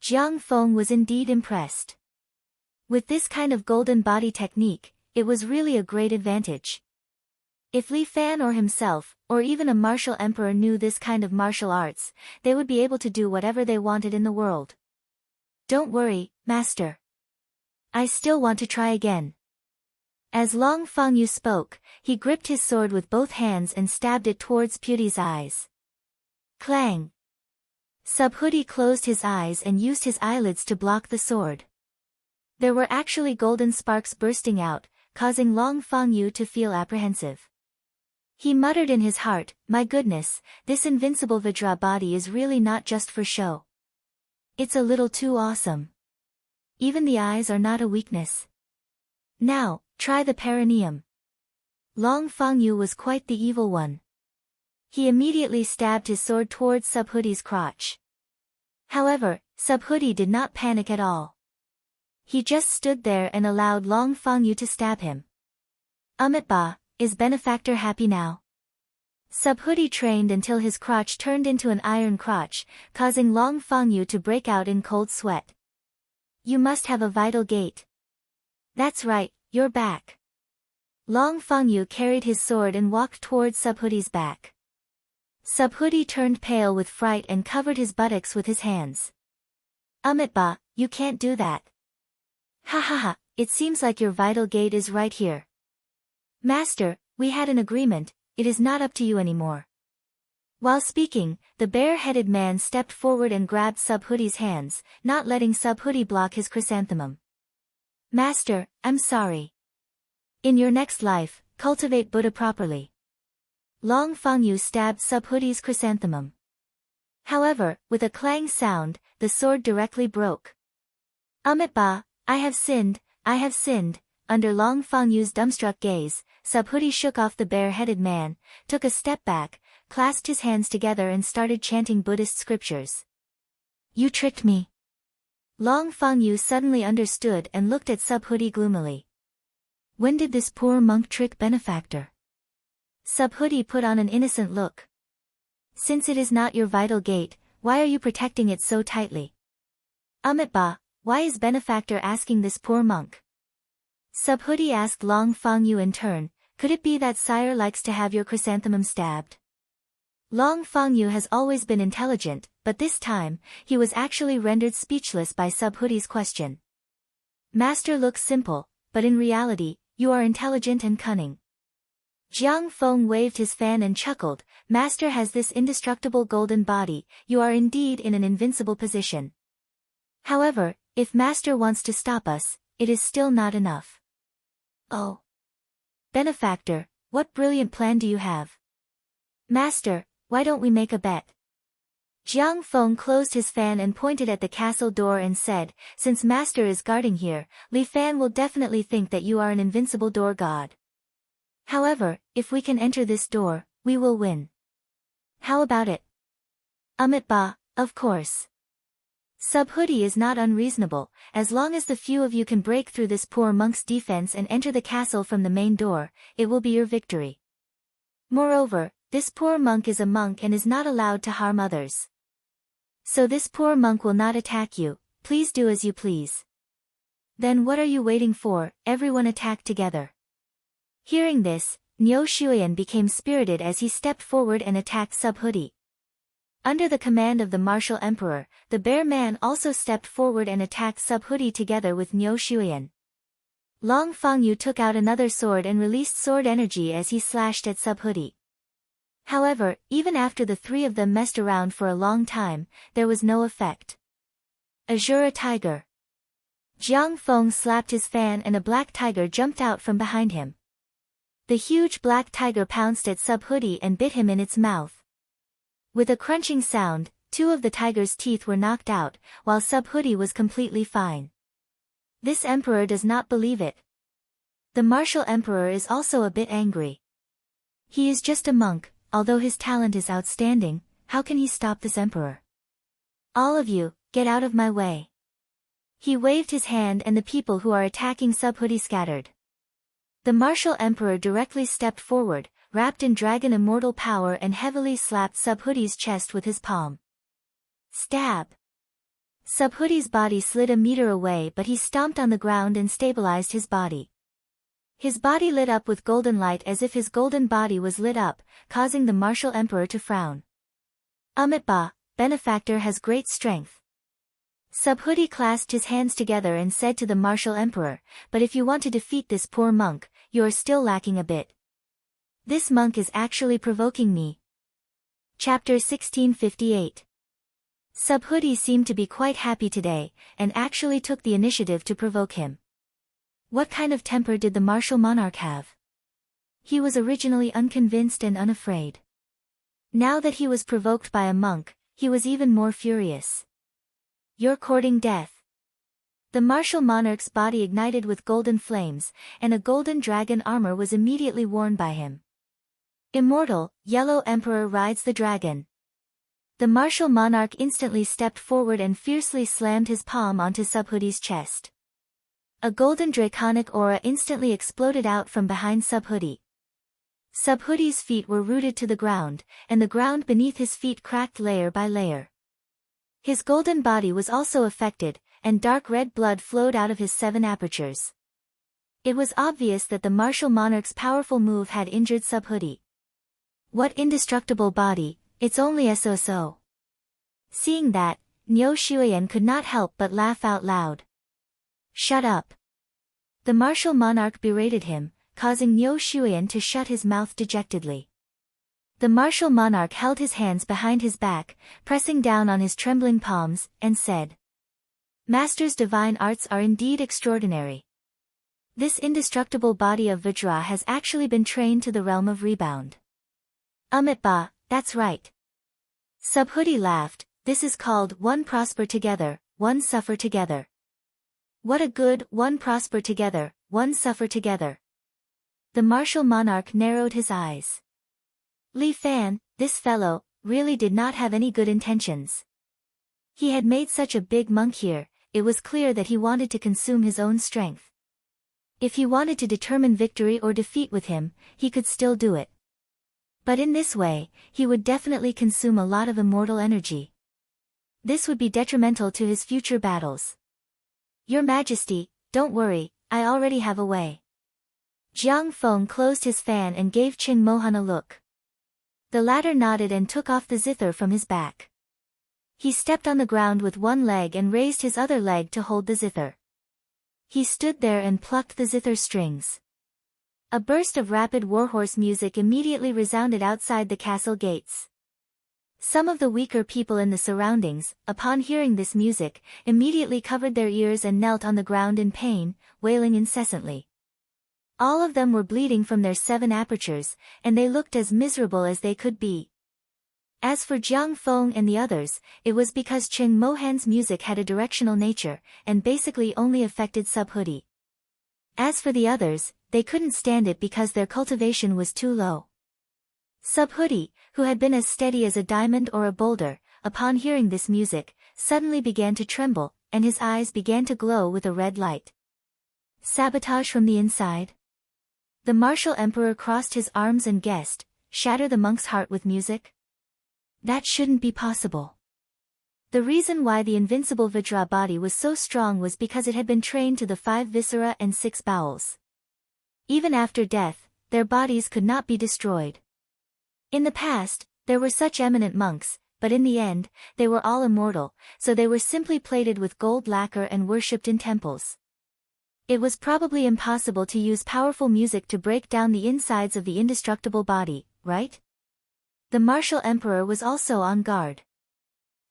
[SPEAKER 1] Jiang Feng was indeed impressed. With this kind of golden body technique, it was really a great advantage. If Li Fan or himself, or even a martial emperor knew this kind of martial arts, they would be able to do whatever they wanted in the world. Don't worry, Master. I still want to try again. As Long Fangyu spoke, he gripped his sword with both hands and stabbed it towards Pewdie's eyes. Clang! Subhoodie closed his eyes and used his eyelids to block the sword. There were actually golden sparks bursting out, causing Long Fangyu to feel apprehensive. He muttered in his heart, "My goodness, this invincible Vajra body is really not just for show. It's a little too awesome. Even the eyes are not a weakness. Now, try the perineum." Long Fangyu was quite the evil one. He immediately stabbed his sword towards Subhoodie's crotch. However, Subhoodie did not panic at all. He just stood there and allowed Long Fangyu to stab him. Ba, is Benefactor happy now? Subhoodie trained until his crotch turned into an iron crotch, causing Long Fangyu to break out in cold sweat. You must have a vital gate. That's right, you're back. Long Fangyu carried his sword and walked towards Subhoodie's back. Subhoodie turned pale with fright and covered his buttocks with his hands. Ba, you can't do that. Ha ha ha, it seems like your vital gate is right here. Master, we had an agreement, it is not up to you anymore. While speaking, the bare-headed man stepped forward and grabbed Subhoodie's hands, not letting Subhoodie block his chrysanthemum. Master, I'm sorry. In your next life, cultivate Buddha properly. Long Fangyu stabbed Subhoodie's chrysanthemum. However, with a clang sound, the sword directly broke. Ba, I have sinned, I have sinned. Under Long Fangyu's dumbstruck gaze, Subhoodie shook off the bare-headed man, took a step back, clasped his hands together and started chanting Buddhist scriptures. You tricked me. Long Fangyu suddenly understood and looked at Subhoodie gloomily. When did this poor monk trick Benefactor? Subhoodie put on an innocent look. Since it is not your vital gate, why are you protecting it so tightly? Ba, why is Benefactor asking this poor monk? Subhoodie asked Long Fangyu in turn, could it be that sire likes to have your chrysanthemum stabbed? Long Fangyu has always been intelligent, but this time, he was actually rendered speechless by Subhoodie's question. Master looks simple, but in reality, you are intelligent and cunning. Jiang Feng waved his fan and chuckled, Master has this indestructible golden body, you are indeed in an invincible position. However, if Master wants to stop us, it is still not enough. Oh. Benefactor, what brilliant plan do you have? Master, why don't we make a bet? Jiang Feng closed his fan and pointed at the castle door and said, since Master is guarding here, Li Fan will definitely think that you are an invincible door god. However, if we can enter this door, we will win. How about it? Ba, of course. Subhoodie is not unreasonable, as long as the few of you can break through this poor monk's defense and enter the castle from the main door, it will be your victory. Moreover, this poor monk is a monk and is not allowed to harm others. So this poor monk will not attack you, please do as you please. Then what are you waiting for, everyone attack together. Hearing this, Niu Shuyan became spirited as he stepped forward and attacked Subhoodie. Under the command of the martial emperor, the bear man also stepped forward and attacked Subhoodie together with Niu Shuyan. Long Fangyu took out another sword and released sword energy as he slashed at Subhoodie. However, even after the three of them messed around for a long time, there was no effect. Azura Tiger. Jiang Feng slapped his fan and a black tiger jumped out from behind him. The huge black tiger pounced at Subhoodie and bit him in its mouth. With a crunching sound, two of the tiger's teeth were knocked out, while Subhoodie was completely fine. This emperor does not believe it. The martial emperor is also a bit angry. He is just a monk, although his talent is outstanding, how can he stop this emperor? All of you, get out of my way. He waved his hand and the people who are attacking Subhoodie scattered. The martial emperor directly stepped forward, wrapped in dragon immortal power and heavily slapped Subhoodie's chest with his palm. Stab! Subhoodie's body slid a meter away but he stomped on the ground and stabilized his body. His body lit up with golden light as if his golden body was lit up, causing the martial emperor to frown. Ba, Benefactor has great strength. Subhoodie clasped his hands together and said to the martial emperor, but if you want to defeat this poor monk, you're still lacking a bit. This monk is actually provoking me. Chapter 1658. Subhuti seemed to be quite happy today, and actually took the initiative to provoke him. What kind of temper did the martial monarch have? He was originally unconvinced and unafraid. Now that he was provoked by a monk, he was even more furious. You're courting death. The martial monarch's body ignited with golden flames, and a golden dragon armor was immediately worn by him. Immortal, Yellow Emperor rides the dragon. The martial monarch instantly stepped forward and fiercely slammed his palm onto Subhuti's chest. A golden draconic aura instantly exploded out from behind Subhuti. Subhuti's feet were rooted to the ground, and the ground beneath his feet cracked layer by layer. His golden body was also affected, and dark red blood flowed out of his 7 apertures. It was obvious that the martial monarch's powerful move had injured Subhuti. What indestructible body, it's only so. Seeing that, Niu Shuyan could not help but laugh out loud. Shut up. The martial monarch berated him, causing Niu Shuyan to shut his mouth dejectedly. The martial monarch held his hands behind his back, pressing down on his trembling palms, and said, Master's divine arts are indeed extraordinary. This indestructible body of Vajra has actually been trained to the realm of rebound. Amitba, that's right. Subhuti laughed, this is called one prosper together, one suffer together. What a good one prosper together, one suffer together. The martial monarch narrowed his eyes. Li Fan, this fellow, really did not have any good intentions. He had made such a big monk here, it was clear that he wanted to consume his own strength. If he wanted to determine victory or defeat with him, he could still do it. But in this way, he would definitely consume a lot of immortal energy. This would be detrimental to his future battles. Your Majesty, don't worry, I already have a way. Jiang Feng closed his fan and gave Qing Mohan a look. The latter nodded and took off the zither from his back. He stepped on the ground with one leg and raised his other leg to hold the zither. He stood there and plucked the zither strings. A burst of rapid warhorse music immediately resounded outside the castle gates. Some of the weaker people in the surroundings, upon hearing this music, immediately covered their ears and knelt on the ground in pain, wailing incessantly. All of them were bleeding from their 7 apertures, and they looked as miserable as they could be. As for Jiang Feng and the others, it was because Qing Mohan's music had a directional nature, and basically only affected Subhuti. As for the others, they couldn't stand it because their cultivation was too low. Subhuti, who had been as steady as a diamond or a boulder, upon hearing this music, suddenly began to tremble, and his eyes began to glow with a red light. Sabotage from the inside? The martial emperor crossed his arms and guessed, shatter the monk's heart with music? That shouldn't be possible. The reason why the invincible Vajra body was so strong was because it had been trained to the 5 viscera and 6 bowels. Even after death, their bodies could not be destroyed. In the past, there were such eminent monks, but in the end, they were all immortal, so they were simply plated with gold lacquer and worshipped in temples. It was probably impossible to use powerful music to break down the insides of the indestructible body, right? The martial emperor was also on guard.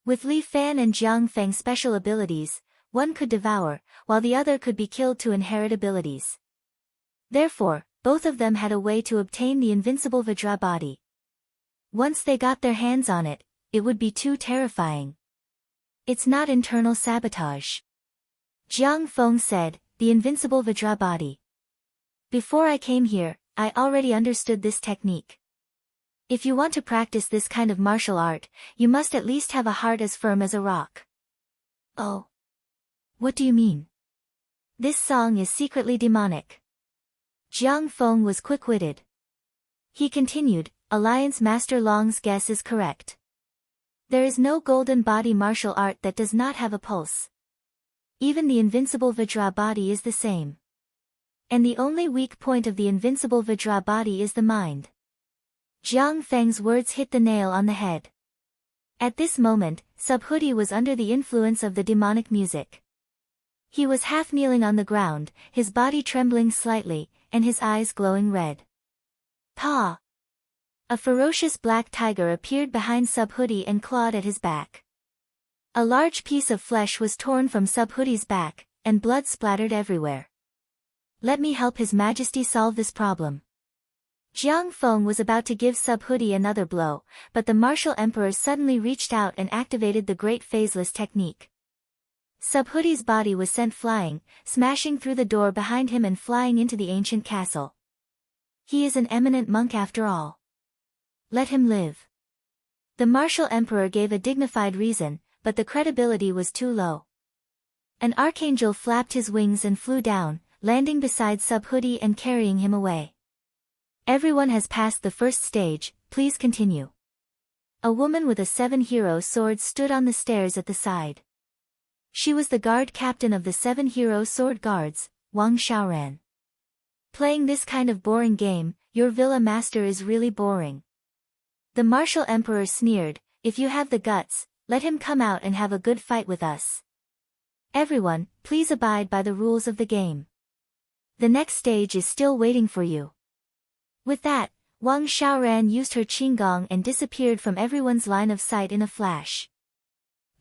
[SPEAKER 1] With Li Fan and Jiang Feng's special abilities, one could devour, while the other could be killed to inherit abilities. Therefore, both of them had a way to obtain the invincible Vajra body. Once they got their hands on it, it would be too terrifying. It's not internal sabotage. Jiang Feng said, the invincible Vajra body. Before I came here, I already understood this technique. If you want to practice this kind of martial art, you must at least have a heart as firm as a rock. Oh. What do you mean? This song is secretly demonic. Jiang Feng was quick-witted. He continued, Alliance Master Long's guess is correct. There is no golden body martial art that does not have a pulse. Even the invincible Vajra body is the same. And the only weak point of the invincible Vajra body is the mind. Jiang Feng's words hit the nail on the head. At this moment, Subhuti was under the influence of the demonic music. He was half kneeling on the ground, his body trembling slightly, and his eyes glowing red. Paw! A ferocious black tiger appeared behind Subhuti and clawed at his back. A large piece of flesh was torn from Subhuti's back, and blood splattered everywhere. Let me help His Majesty solve this problem. Jiang Feng was about to give Subhuti another blow, but the martial emperor suddenly reached out and activated the Great Phaseless technique. Subhuti's body was sent flying, smashing through the door behind him and flying into the ancient castle. He is an eminent monk after all. Let him live. The martial emperor gave a dignified reason, but the credibility was too low. An archangel flapped his wings and flew down, landing beside Subhuti and carrying him away. Everyone has passed the first stage, please continue. A woman with a 7-hero sword stood on the stairs at the side. She was the guard captain of the 7-hero sword guards, Wang Xiaoran. Playing this kind of boring game, your villa master is really boring. The martial emperor sneered, if you have the guts, let him come out and have a good fight with us. Everyone, please abide by the rules of the game. The next stage is still waiting for you. With that, Wang Xiaoran used her qinggong and disappeared from everyone's line of sight in a flash.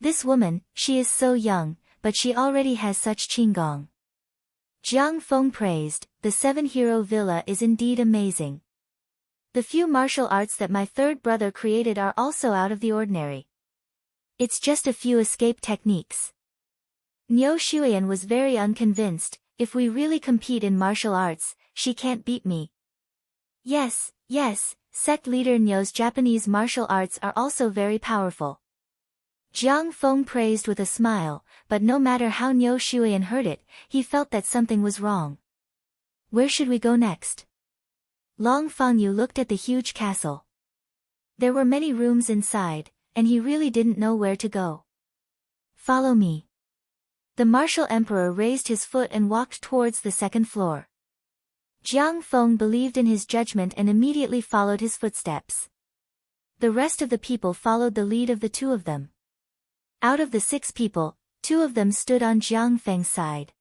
[SPEAKER 1] This woman, she is so young, but she already has such qinggong. Jiang Feng praised, the 7-hero villa is indeed amazing. The few martial arts that my third brother created are also out of the ordinary. It's just a few escape techniques. Niu Shuyan was very unconvinced, if we really compete in martial arts, she can't beat me. Yes, sect leader Niu's Japanese martial arts are also very powerful. Jiang Feng praised with a smile, but no matter how Niu Shuyan heard it, he felt that something was wrong. Where should we go next? Long Fengyu looked at the huge castle. There were many rooms inside, and he really didn't know where to go. Follow me. The martial emperor raised his foot and walked towards the second floor. Jiang Feng believed in his judgment and immediately followed his footsteps. The rest of the people followed the lead of the two of them. Out of the 6 people, 2 of them stood on Jiang Feng's side.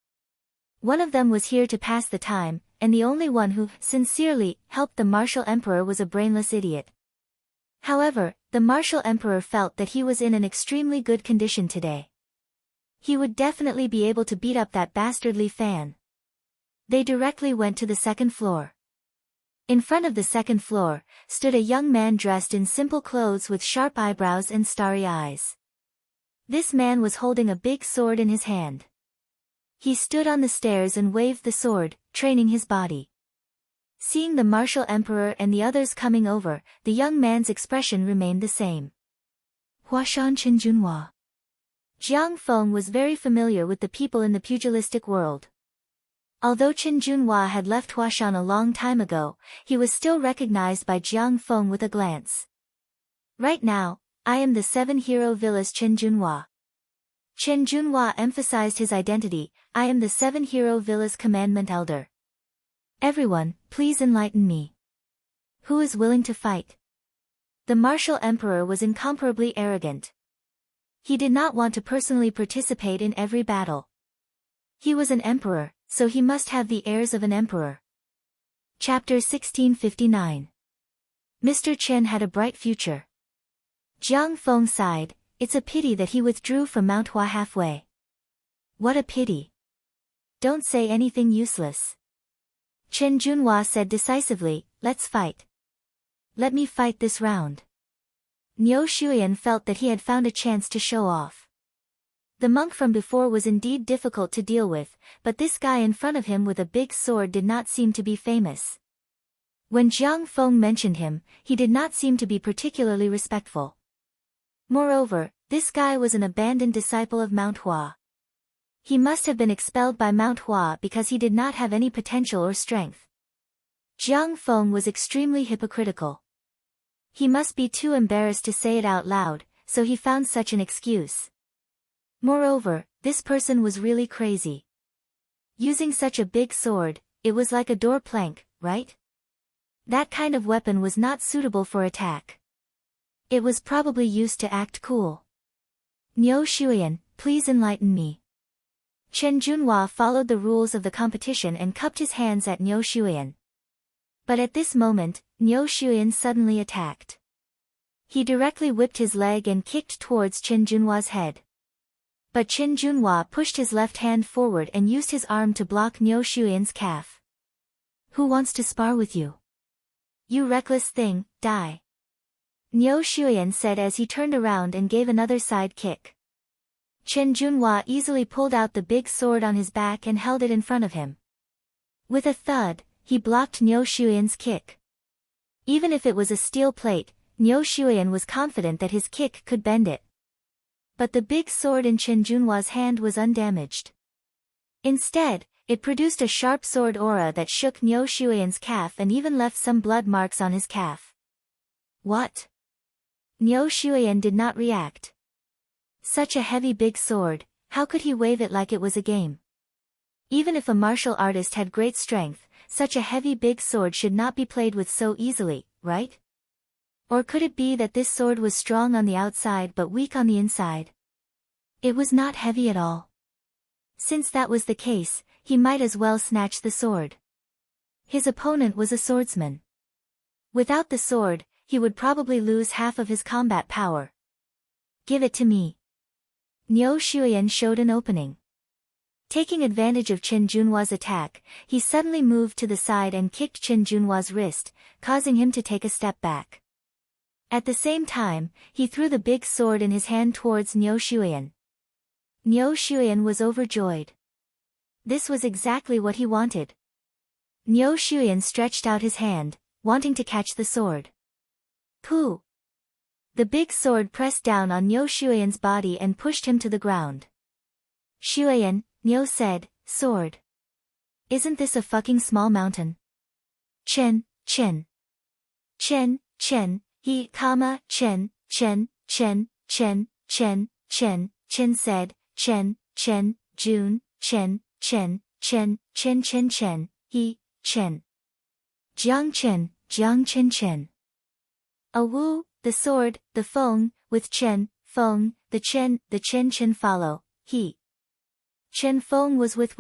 [SPEAKER 1] One of them was here to pass the time, and the only one who sincerely helped the martial emperor was a brainless idiot. However, the martial emperor felt that he was in an extremely good condition today. He would definitely be able to beat up that bastardly Fan. They directly went to the second floor. In front of the second floor, stood a young man dressed in simple clothes with sharp eyebrows and starry eyes. This man was holding a big sword in his hand. He stood on the stairs and waved the sword, training his body. Seeing the martial emperor and the others coming over, the young man's expression remained the same. Huashan Qinjunhua. Jiang Feng was very familiar with the people in the pugilistic world. Although Qin Junhua had left Huashan a long time ago, he was still recognized by Jiang Feng with a glance. Right now, I am the 7-hero villa's Qin Junhua. Qin Junhua emphasized his identity, I am the 7-hero villa's commandment elder. Everyone, please enlighten me. Who is willing to fight? The martial emperor was incomparably arrogant. He did not want to personally participate in every battle. He was an emperor, so he must have the airs of an emperor. Chapter 1659. Mr. Chen had a bright future. Jiang Feng sighed, it's a pity that he withdrew from Mount Hua halfway. What a pity. Don't say anything useless. Qin Junhua said decisively, let's fight. Let me fight this round. Niu Shuyan felt that he had found a chance to show off. The monk from before was indeed difficult to deal with, but this guy in front of him with a big sword did not seem to be famous. When Jiang Feng mentioned him, he did not seem to be particularly respectful. Moreover, this guy was an abandoned disciple of Mount Hua. He must have been expelled by Mount Hua because he did not have any potential or strength. Jiang Feng was extremely hypocritical. He must be too embarrassed to say it out loud, so he found such an excuse. Moreover, this person was really crazy. Using such a big sword, it was like a door plank, right? That kind of weapon was not suitable for attack. It was probably used to act cool. Niu Shuyan, please enlighten me. Chen Junhua followed the rules of the competition and cupped his hands at Niu Shuyan. But at this moment, Niu Shuyan suddenly attacked. He directly whipped his leg and kicked towards Chen Junhua's head. But Chen Junhua pushed his left hand forward and used his arm to block Niu Shuyan's calf. Who wants to spar with you? You reckless thing, die. Niu Shuyan said as he turned around and gave another side kick. Chen Junhua easily pulled out the big sword on his back and held it in front of him. With a thud, he blocked Niu Shuyan's kick. Even if it was a steel plate, Niu Shuyan was confident that his kick could bend it. But the big sword in Chen Junhua's hand was undamaged. Instead, it produced a sharp sword aura that shook Niu Shuyan's calf and even left some blood marks on his calf. What? Niu Shuyan did not react. Such a heavy big sword, how could he wave it like it was a game? Even if a martial artist had great strength, such a heavy big sword should not be played with so easily, right? Or could it be that this sword was strong on the outside but weak on the inside? It was not heavy at all. Since that was the case, he might as well snatch the sword. His opponent was a swordsman. Without the sword, he would probably lose half of his combat power. Give it to me. Niu Shuyan showed an opening. Taking advantage of Chen Junhua's attack, he suddenly moved to the side and kicked Chen Junhua's wrist, causing him to take a step back. At the same time, he threw the big sword in his hand towards Niu Shuyan. Niu Shuyan was overjoyed. This was exactly what he wanted. Niu Shuyan stretched out his hand, wanting to catch the sword. Pooh! The big sword pressed down on Niu Shuyan's body and pushed him to the ground. Shuyan, Niu said, sword. Isn't this a fucking small mountain? Chen, he, Chen, said, Jun, he, Jiang Chen. A wu, the sword, the feng, with Chen, feng, the Chen follow, he. Chen feng was with.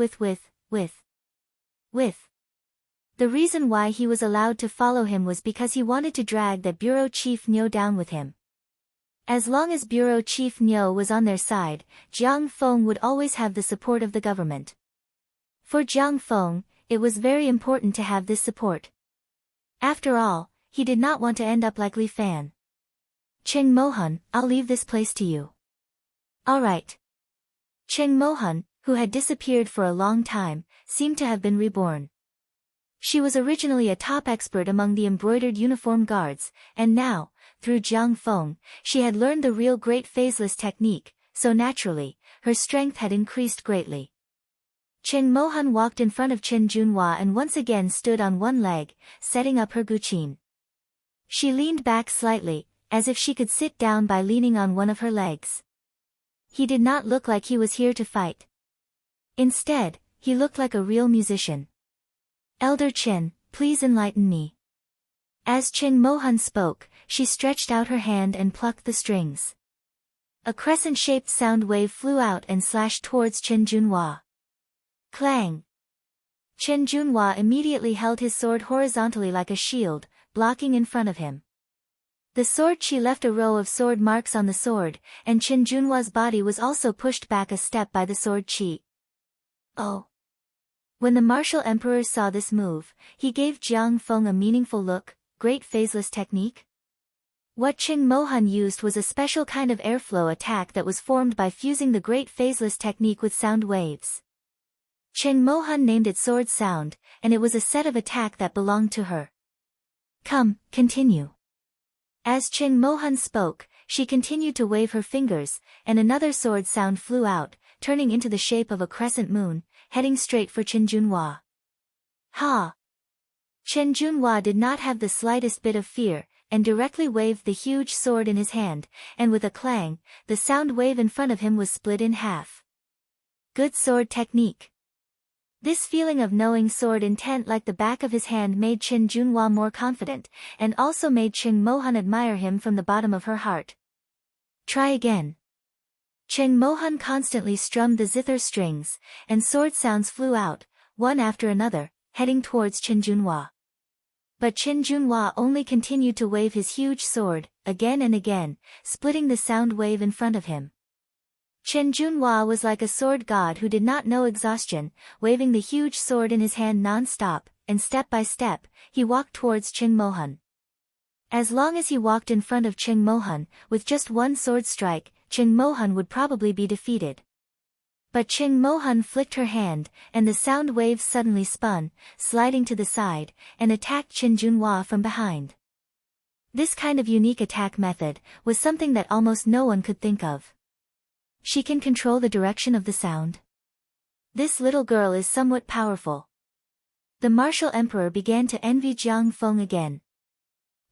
[SPEAKER 1] The reason why he was allowed to follow him was because he wanted to drag the Bureau Chief Niu down with him. As long as Bureau Chief Niu was on their side, Jiang Feng would always have the support of the government. For Jiang Feng, it was very important to have this support. After all, he did not want to end up like Li Fan. Cheng Mohan, I'll leave this place to you. Alright. Cheng Mohan, who had disappeared for a long time, seemed to have been reborn. She was originally a top expert among the embroidered uniform guards, and now, through Jiang Feng, she had learned the real great phaseless technique, so naturally, her strength had increased greatly. Cheng Mohan walked in front of Chen Junhua and once again stood on one leg, setting up her guqin. She leaned back slightly, as if she could sit down by leaning on one of her legs. He did not look like he was here to fight. Instead, he looked like a real musician. Elder Chen, please enlighten me. As Cheng Mohan spoke, she stretched out her hand and plucked the strings. A crescent-shaped sound wave flew out and slashed towards Chen Junhua. Clang! Chen Junhua immediately held his sword horizontally like a shield, blocking in front of him. The sword chi left a row of sword marks on the sword, and Chen Junhua's body was also pushed back a step by the sword chi. Oh! When the martial emperor saw this move, he gave Jiang Feng a meaningful look. Great phaseless technique? What Cheng Mohan used was a special kind of airflow attack that was formed by fusing the great phaseless technique with sound waves. Cheng Mohan named it Sword Sound, and it was a set of attack that belonged to her. Come, continue. As Cheng Mohan spoke, she continued to wave her fingers, and another sword sound flew out, turning into the shape of a crescent moon, heading straight for Chen Junhua. Ha! Chen Junhua did not have the slightest bit of fear, and directly waved the huge sword in his hand, and with a clang, the sound wave in front of him was split in half. Good sword technique. This feeling of knowing sword intent like the back of his hand made Chen Junhua more confident, and also made Cheng Mohan admire him from the bottom of her heart. Try again. Cheng Mohan constantly strummed the zither strings, and sword sounds flew out, one after another, heading towards Chen Junhua. But Chen Junhua only continued to wave his huge sword, again and again, splitting the sound wave in front of him. Chen Junhua was like a sword god who did not know exhaustion, waving the huge sword in his hand non-stop, and step by step, he walked towards Cheng Mohan. As long as he walked in front of Cheng Mohan, with just one sword strike, Cheng Mohan would probably be defeated. But Cheng Mohan flicked her hand, and the sound waves suddenly spun, sliding to the side, and attacked Chen Junhua from behind. This kind of unique attack method was something that almost no one could think of. She can control the direction of the sound. This little girl is somewhat powerful. The martial emperor began to envy Jiang Feng again.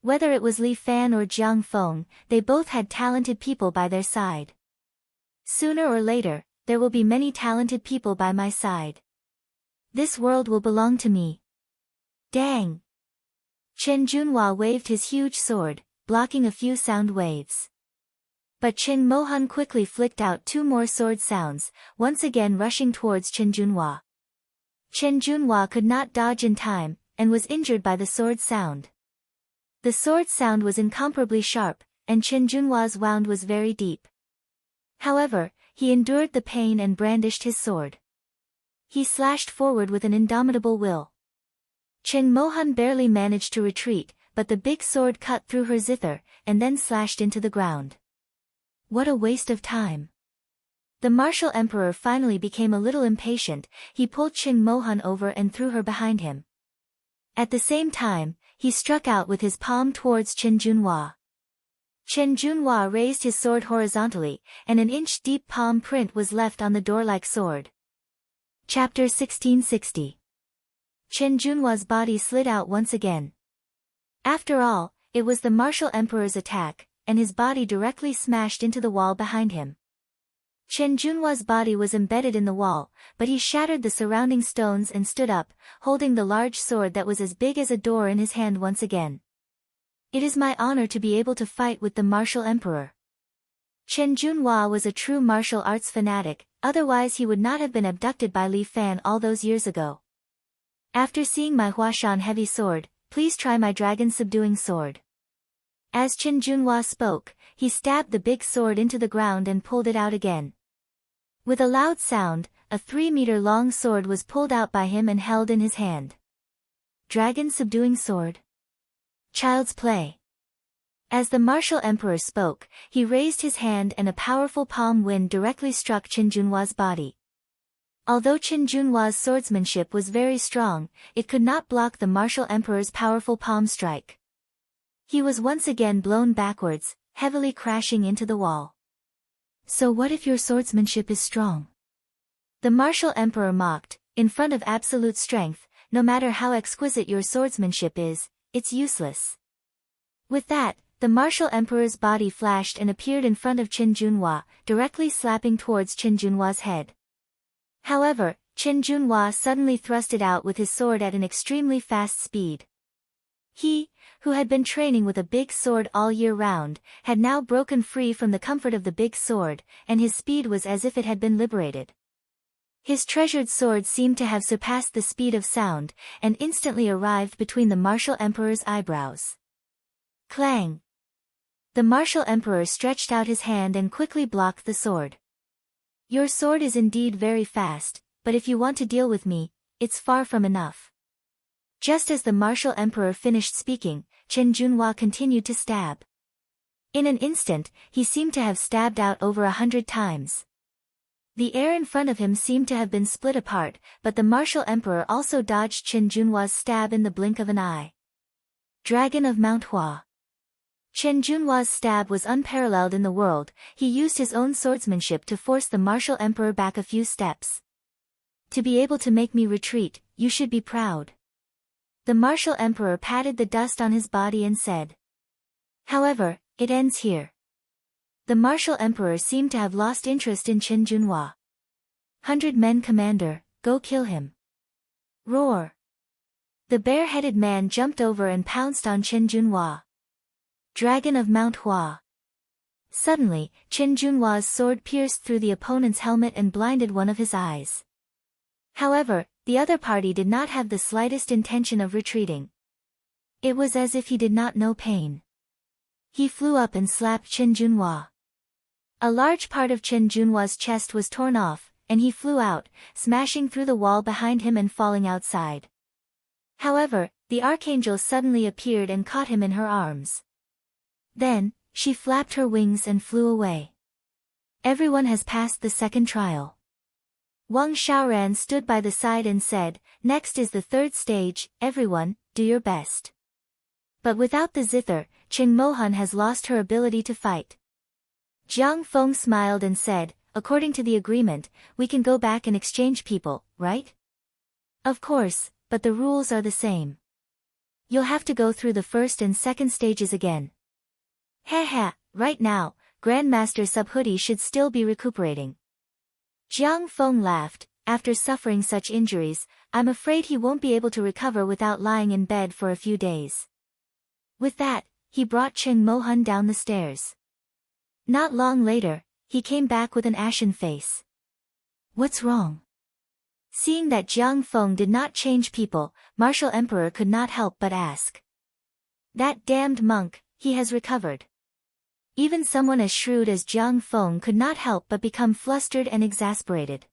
[SPEAKER 1] Whether it was Li Fan or Jiang Feng, they both had talented people by their side. Sooner or later, there will be many talented people by my side. This world will belong to me. Dang! Chen Junhua waved his huge sword, blocking a few sound waves. But Cheng Mohan quickly flicked out two more sword sounds, once again rushing towards Chen Junhua. Chen Junhua could not dodge in time, and was injured by the sword sound. The sword sound was incomparably sharp, and Chen Junhua's wound was very deep. However, he endured the pain and brandished his sword. He slashed forward with an indomitable will. Cheng Mohan barely managed to retreat, but the big sword cut through her zither, and then slashed into the ground. What a waste of time! The martial emperor finally became a little impatient. He pulled Cheng Mohan over and threw her behind him. At the same time, he struck out with his palm towards Chen Junhua. Chen Junhua raised his sword horizontally, and an inch-deep palm print was left on the door-like sword. Chapter 1660. Chen Junhua's body slid out once again. After all, it was the martial emperor's attack, and his body directly smashed into the wall behind him. Chen Junhua's body was embedded in the wall, but he shattered the surrounding stones and stood up, holding the large sword that was as big as a door in his hand once again. It is my honor to be able to fight with the martial emperor. Chen Junhua was a true martial arts fanatic, otherwise he would not have been abducted by Li Fan all those years ago. After seeing my Huashan heavy sword, please try my dragon subduing sword. As Chen Junhua spoke, he stabbed the big sword into the ground and pulled it out again. With a loud sound, a 3-meter-long sword was pulled out by him and held in his hand. Dragon subduing sword? Child's play. As the martial emperor spoke, he raised his hand and a powerful palm wind directly struck Chen Junhua's body. Although Chen Junhua's swordsmanship was very strong, it could not block the martial emperor's powerful palm strike. He was once again blown backwards, heavily crashing into the wall. So what if your swordsmanship is strong? The martial emperor mocked. In front of absolute strength, no matter how exquisite your swordsmanship is, it's useless. With that, the martial emperor's body flashed and appeared in front of Chen Junhua, directly slapping towards Chen Junhua's head. However, Chen Junhua suddenly thrust it out with his sword at an extremely fast speed. He, who had been training with a big sword all year round, had now broken free from the comfort of the big sword, and his speed was as if it had been liberated. His treasured sword seemed to have surpassed the speed of sound, and instantly arrived between the martial emperor's eyebrows. Clang! The martial emperor stretched out his hand and quickly blocked the sword. Your sword is indeed very fast, but if you want to deal with me, it's far from enough. Just as the martial emperor finished speaking, Chen Junhua continued to stab. In an instant, he seemed to have stabbed out over 100 times. The air in front of him seemed to have been split apart, but the martial emperor also dodged Chen Junhua's stab in the blink of an eye. Dragon of Mount Hua. Chen Junhua's stab was unparalleled in the world. He used his own swordsmanship to force the martial emperor back a few steps. To be able to make me retreat, you should be proud. The martial emperor patted the dust on his body and said. However, it ends here. The martial emperor seemed to have lost interest in Chen Junhua. 100 men commander, go kill him. Roar! The bare-headed man jumped over and pounced on Chen Junhua. Dragon of Mount Hua. Suddenly, Qin Junhua's sword pierced through the opponent's helmet and blinded one of his eyes. However, the other party did not have the slightest intention of retreating. It was as if he did not know pain. He flew up and slapped Qin Junhua. A large part of Qin Junhua's chest was torn off, and he flew out, smashing through the wall behind him and falling outside. However, the archangel suddenly appeared and caught him in her arms. Then, she flapped her wings and flew away. Everyone has passed the second trial. Wang Xiaoran stood by the side and said, "Next is the third stage, everyone, do your best." But without the zither, Qing Mohan has lost her ability to fight. Jiang Feng smiled and said, "According to the agreement, we can go back and exchange people, right?" "Of course, but the rules are the same. You'll have to go through the first and second stages again." "Haha, right now, Grandmaster Subhoodie should still be recuperating." Jiang Feng laughed. "After suffering such injuries, I'm afraid he won't be able to recover without lying in bed for a few days." With that, he brought Qing Mohan down the stairs. Not long later, he came back with an ashen face. "What's wrong?" Seeing that Jiang Feng did not change people, Martial Emperor could not help but ask. "That damned monk, he has recovered." Even someone as shrewd as Jiang Feng could not help but become flustered and exasperated.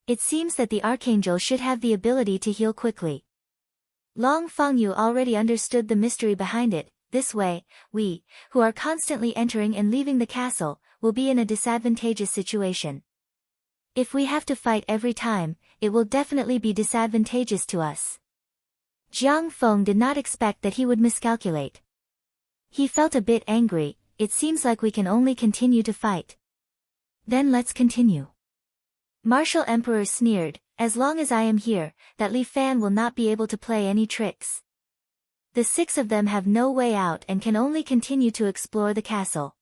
[SPEAKER 1] It seems that the archangel should have the ability to heal quickly. Long Fengyu already understood the mystery behind it. This way, we, who are constantly entering and leaving the castle, will be in a disadvantageous situation. If we have to fight every time, it will definitely be disadvantageous to us. Jiang Feng did not expect that he would miscalculate. He felt a bit angry. "It seems like we can only continue to fight." "Then let's continue." Martial Emperor sneered, "As long as I am here, that Li Fan will not be able to play any tricks. The 6 of them have no way out and can only continue to explore the castle."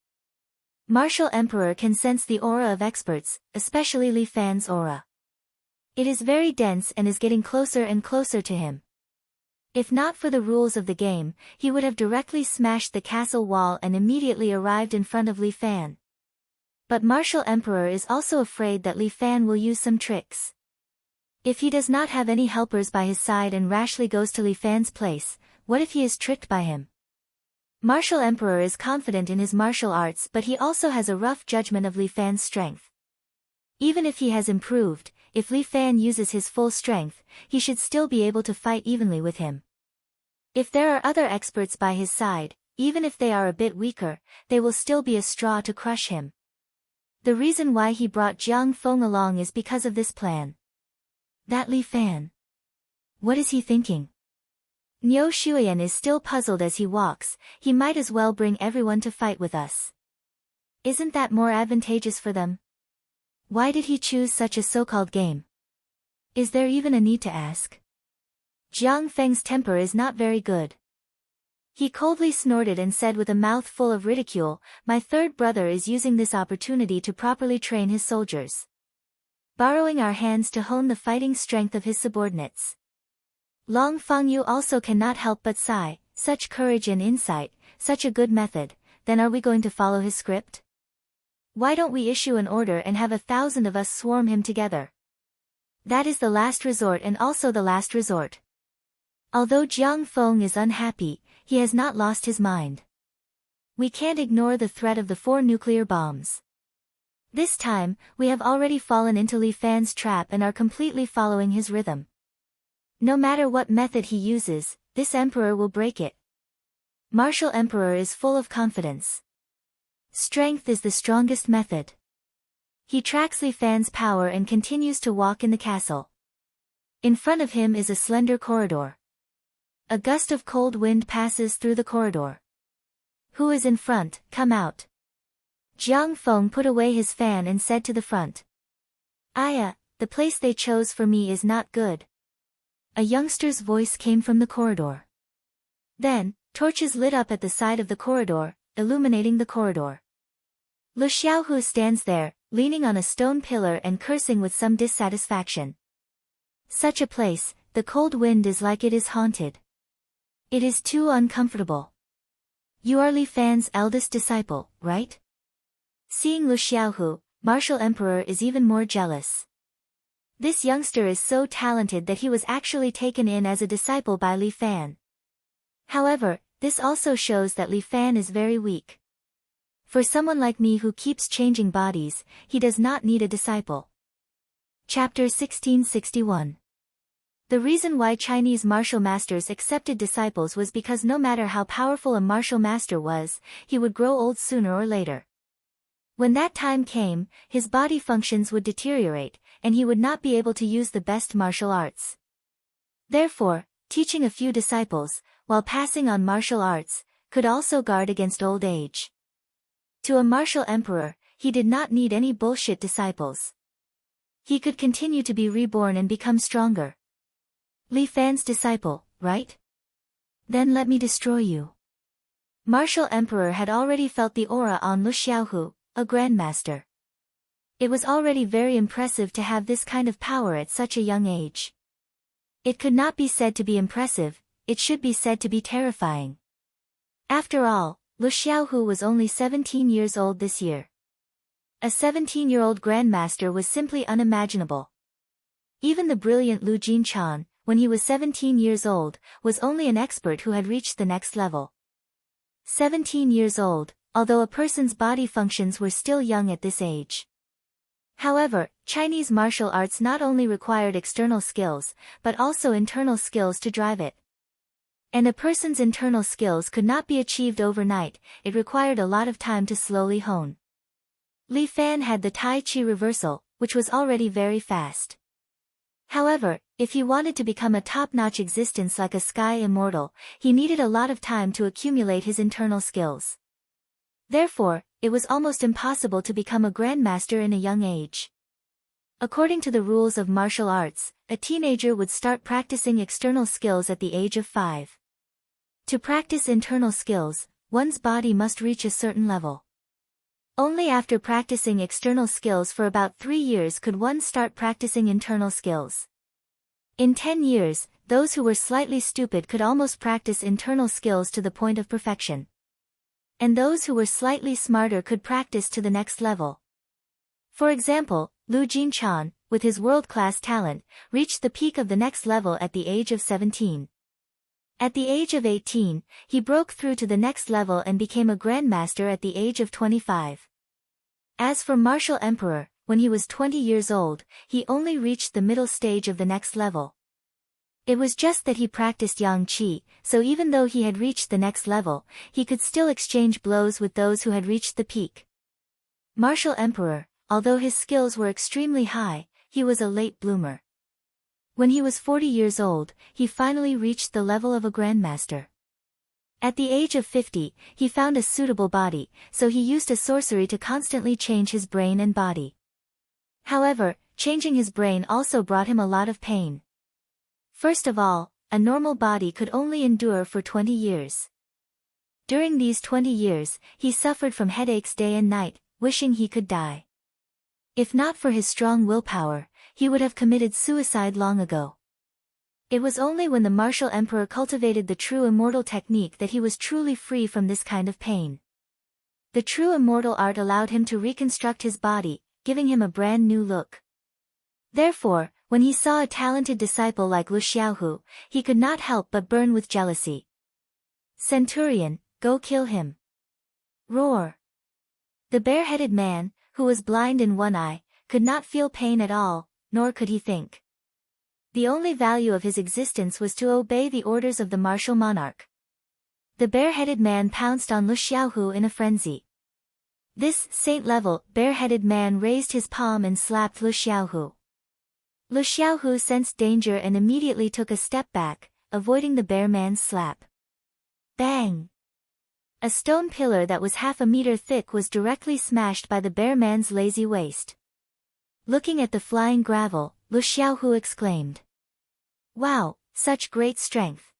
[SPEAKER 1] Martial Emperor can sense the aura of experts, especially Li Fan's aura. It is very dense and is getting closer and closer to him. If not for the rules of the game, he would have directly smashed the castle wall and immediately arrived in front of Li Fan. But Martial Emperor is also afraid that Li Fan will use some tricks. If he does not have any helpers by his side and rashly goes to Li Fan's place, what if he is tricked by him? Martial Emperor is confident in his martial arts, but he also has a rough judgment of Li Fan's strength. Even if he has improved, if Li Fan uses his full strength, he should still be able to fight evenly with him. If there are other experts by his side, even if they are a bit weaker, they will still be a straw to crush him. The reason why he brought Jiang Feng along is because of this plan. That Li Fan. What is he thinking? Niu Shuyan is still puzzled as he walks. He might as well bring everyone to fight with us. Isn't that more advantageous for them? Why did he choose such a so-called game? Is there even a need to ask? Jiang Feng's temper is not very good. He coldly snorted and said with a mouth full of ridicule, "My third brother is using this opportunity to properly train his soldiers. Borrowing our hands to hone the fighting strength of his subordinates." Long Fengyu also cannot help but sigh, "Such courage and insight, such a good method, then are we going to follow his script? Why don't we issue an order and have 1,000 of us swarm him together? That is the last resort and also the last resort." Although Jiang Feng is unhappy, he has not lost his mind. We can't ignore the threat of the 4 nuclear bombs. This time, we have already fallen into Li Fan's trap and are completely following his rhythm. No matter what method he uses, this emperor will break it. Martial Emperor is full of confidence. Strength is the strongest method. He tracks Li Fan's power and continues to walk in the castle. In front of him is a slender corridor. A gust of cold wind passes through the corridor. "Who is in front? Come out." Jiang Feng put away his fan and said to the front. "Aya, the place they chose for me is not good." A youngster's voice came from the corridor. Then, torches lit up at the side of the corridor, illuminating the corridor. Lu Xiaohu stands there, leaning on a stone pillar and cursing with some dissatisfaction. Such a place, the cold wind is like it is haunted. It is too uncomfortable. You are Li Fan's eldest disciple, right? Seeing Lu Xiaohu, Martial Emperor is even more jealous. This youngster is so talented that he was actually taken in as a disciple by Li Fan. However, this also shows that Li Fan is very weak. For someone like me who keeps changing bodies, he does not need a disciple. Chapter 1661. The reason why Chinese martial masters accepted disciples was because no matter how powerful a martial master was, he would grow old sooner or later. When that time came, his body functions would deteriorate, and he would not be able to use the best martial arts. Therefore, teaching a few disciples, while passing on martial arts, could also guard against old age. To a martial emperor, he did not need any bullshit disciples. He could continue to be reborn and become stronger. Li Fan's disciple, right? Then let me destroy you. Martial Emperor had already felt the aura on Lu Xiaohu, a grandmaster. It was already very impressive to have this kind of power at such a young age. It could not be said to be impressive, it should be said to be terrifying. After all, Lu Xiaohu was only 17 years old this year. A 17-year-old grandmaster was simply unimaginable. Even the brilliant Lu Jinchan, when he was 17 years old, was only an expert who had reached the next level. 17 years old, although a person's body functions were still young at this age. However, Chinese martial arts not only required external skills, but also internal skills to drive it. And a person's internal skills could not be achieved overnight, it required a lot of time to slowly hone. Li Fan had the Tai Chi reversal, which was already very fast. However, if he wanted to become a top-notch existence like a sky immortal, he needed a lot of time to accumulate his internal skills. Therefore, it was almost impossible to become a grandmaster in a young age. According to the rules of martial arts, a teenager would start practicing external skills at the age of 5. To practice internal skills, one's body must reach a certain level. Only after practicing external skills for about 3 years could one start practicing internal skills. In 10 years, those who were slightly stupid could almost practice internal skills to the point of perfection. And those who were slightly smarter could practice to the next level. For example, Lu Jinchan, with his world-class talent, reached the peak of the next level at the age of 17. At the age of 18, he broke through to the next level and became a grandmaster at the age of 25. As for Martial Emperor, when he was 20 years old, he only reached the middle stage of the next level. It was just that he practiced Yang Qi, so even though he had reached the next level, he could still exchange blows with those who had reached the peak. Martial Emperor, although his skills were extremely high, he was a late bloomer. When he was 40 years old, he finally reached the level of a grandmaster. At the age of 50, he found a suitable body, so he used a sorcery to constantly change his brain and body. However, changing his brain also brought him a lot of pain. First of all, a normal body could only endure for 20 years. During these 20 years, he suffered from headaches day and night, wishing he could die. If not for his strong willpower, he would have committed suicide long ago. It was only when the martial emperor cultivated the true immortal technique that he was truly free from this kind of pain. The true immortal art allowed him to reconstruct his body, giving him a brand new look. Therefore, when he saw a talented disciple like Lu Xiaohu, he could not help but burn with jealousy. Centurion, go kill him. Roar. The bare-headed man, who was blind in one eye, could not feel pain at all, nor could he think. The only value of his existence was to obey the orders of the martial monarch. The bare-headed man pounced on Lu Xiaohu in a frenzy. This saint-level, bare-headed man raised his palm and slapped Lu Xiaohu. Lu Xiaohu sensed danger and immediately took a step back, avoiding the bare man's slap. Bang! A stone pillar that was half a meter thick was directly smashed by the bare man's lazy waist. Looking at the flying gravel, Lu Xiaohu exclaimed. Wow, such great strength.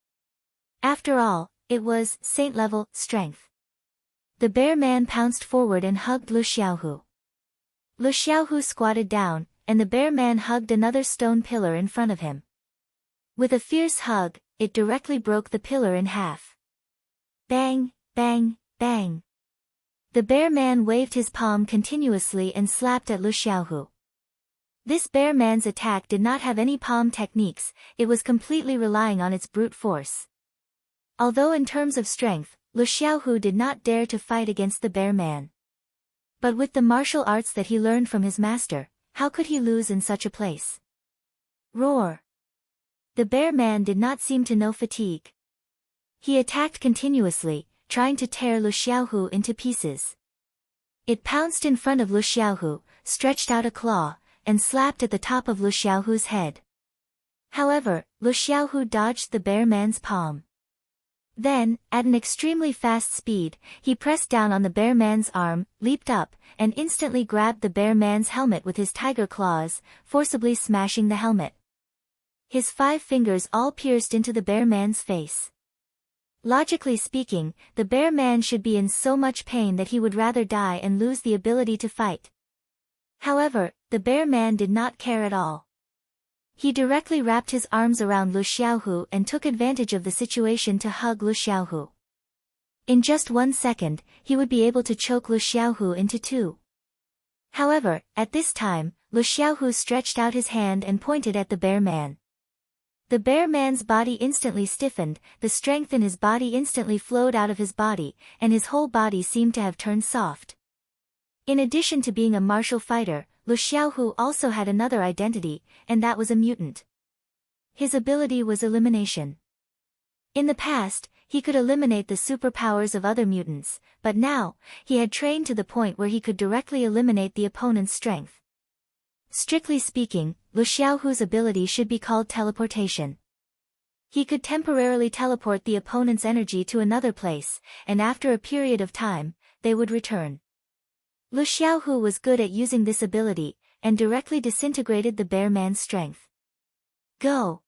[SPEAKER 1] After all, it was saint-level strength. The bare man pounced forward and hugged Lu Xiaohu. Lu Xiaohu squatted down, and the bare man hugged another stone pillar in front of him. With a fierce hug, it directly broke the pillar in half. Bang, bang, bang. The bear man waved his palm continuously and slapped at Lu Xiaohu. This bear man's attack did not have any palm techniques, it was completely relying on its brute force. Although in terms of strength, Lu Xiaohu did not dare to fight against the bear man. But with the martial arts that he learned from his master, how could he lose in such a place? Roar! The bear man did not seem to know fatigue. He attacked continuously, trying to tear Lu Xiaohu into pieces. It pounced in front of Lu Xiaohu, stretched out a claw, and slapped at the top of Lu Xiaohu's head. However, Lu Xiaohu dodged the bear man's palm. Then, at an extremely fast speed, he pressed down on the bear man's arm, leaped up, and instantly grabbed the bear man's helmet with his tiger claws, forcibly smashing the helmet. His 5 fingers all pierced into the bear man's face. Logically speaking, the bear man should be in so much pain that he would rather die and lose the ability to fight. However, the bear man did not care at all. He directly wrapped his arms around Lu Xiaohu and took advantage of the situation to hug Lu Xiaohu. In just 1 second, he would be able to choke Lu Xiaohu into 2. However, at this time, Lu Xiaohu stretched out his hand and pointed at the bear man. The bear man's body instantly stiffened, the strength in his body instantly flowed out of his body, and his whole body seemed to have turned soft. In addition to being a martial fighter, Lu Xiaohu also had another identity, and that was a mutant. His ability was elimination. In the past, he could eliminate the superpowers of other mutants, but now, he had trained to the point where he could directly eliminate the opponent's strength. Strictly speaking, Lu Xiaohu's ability should be called teleportation. He could temporarily teleport the opponent's energy to another place, and after a period of time, they would return. Lu Xiaohu was good at using this ability, and directly disintegrated the bear man's strength. Go!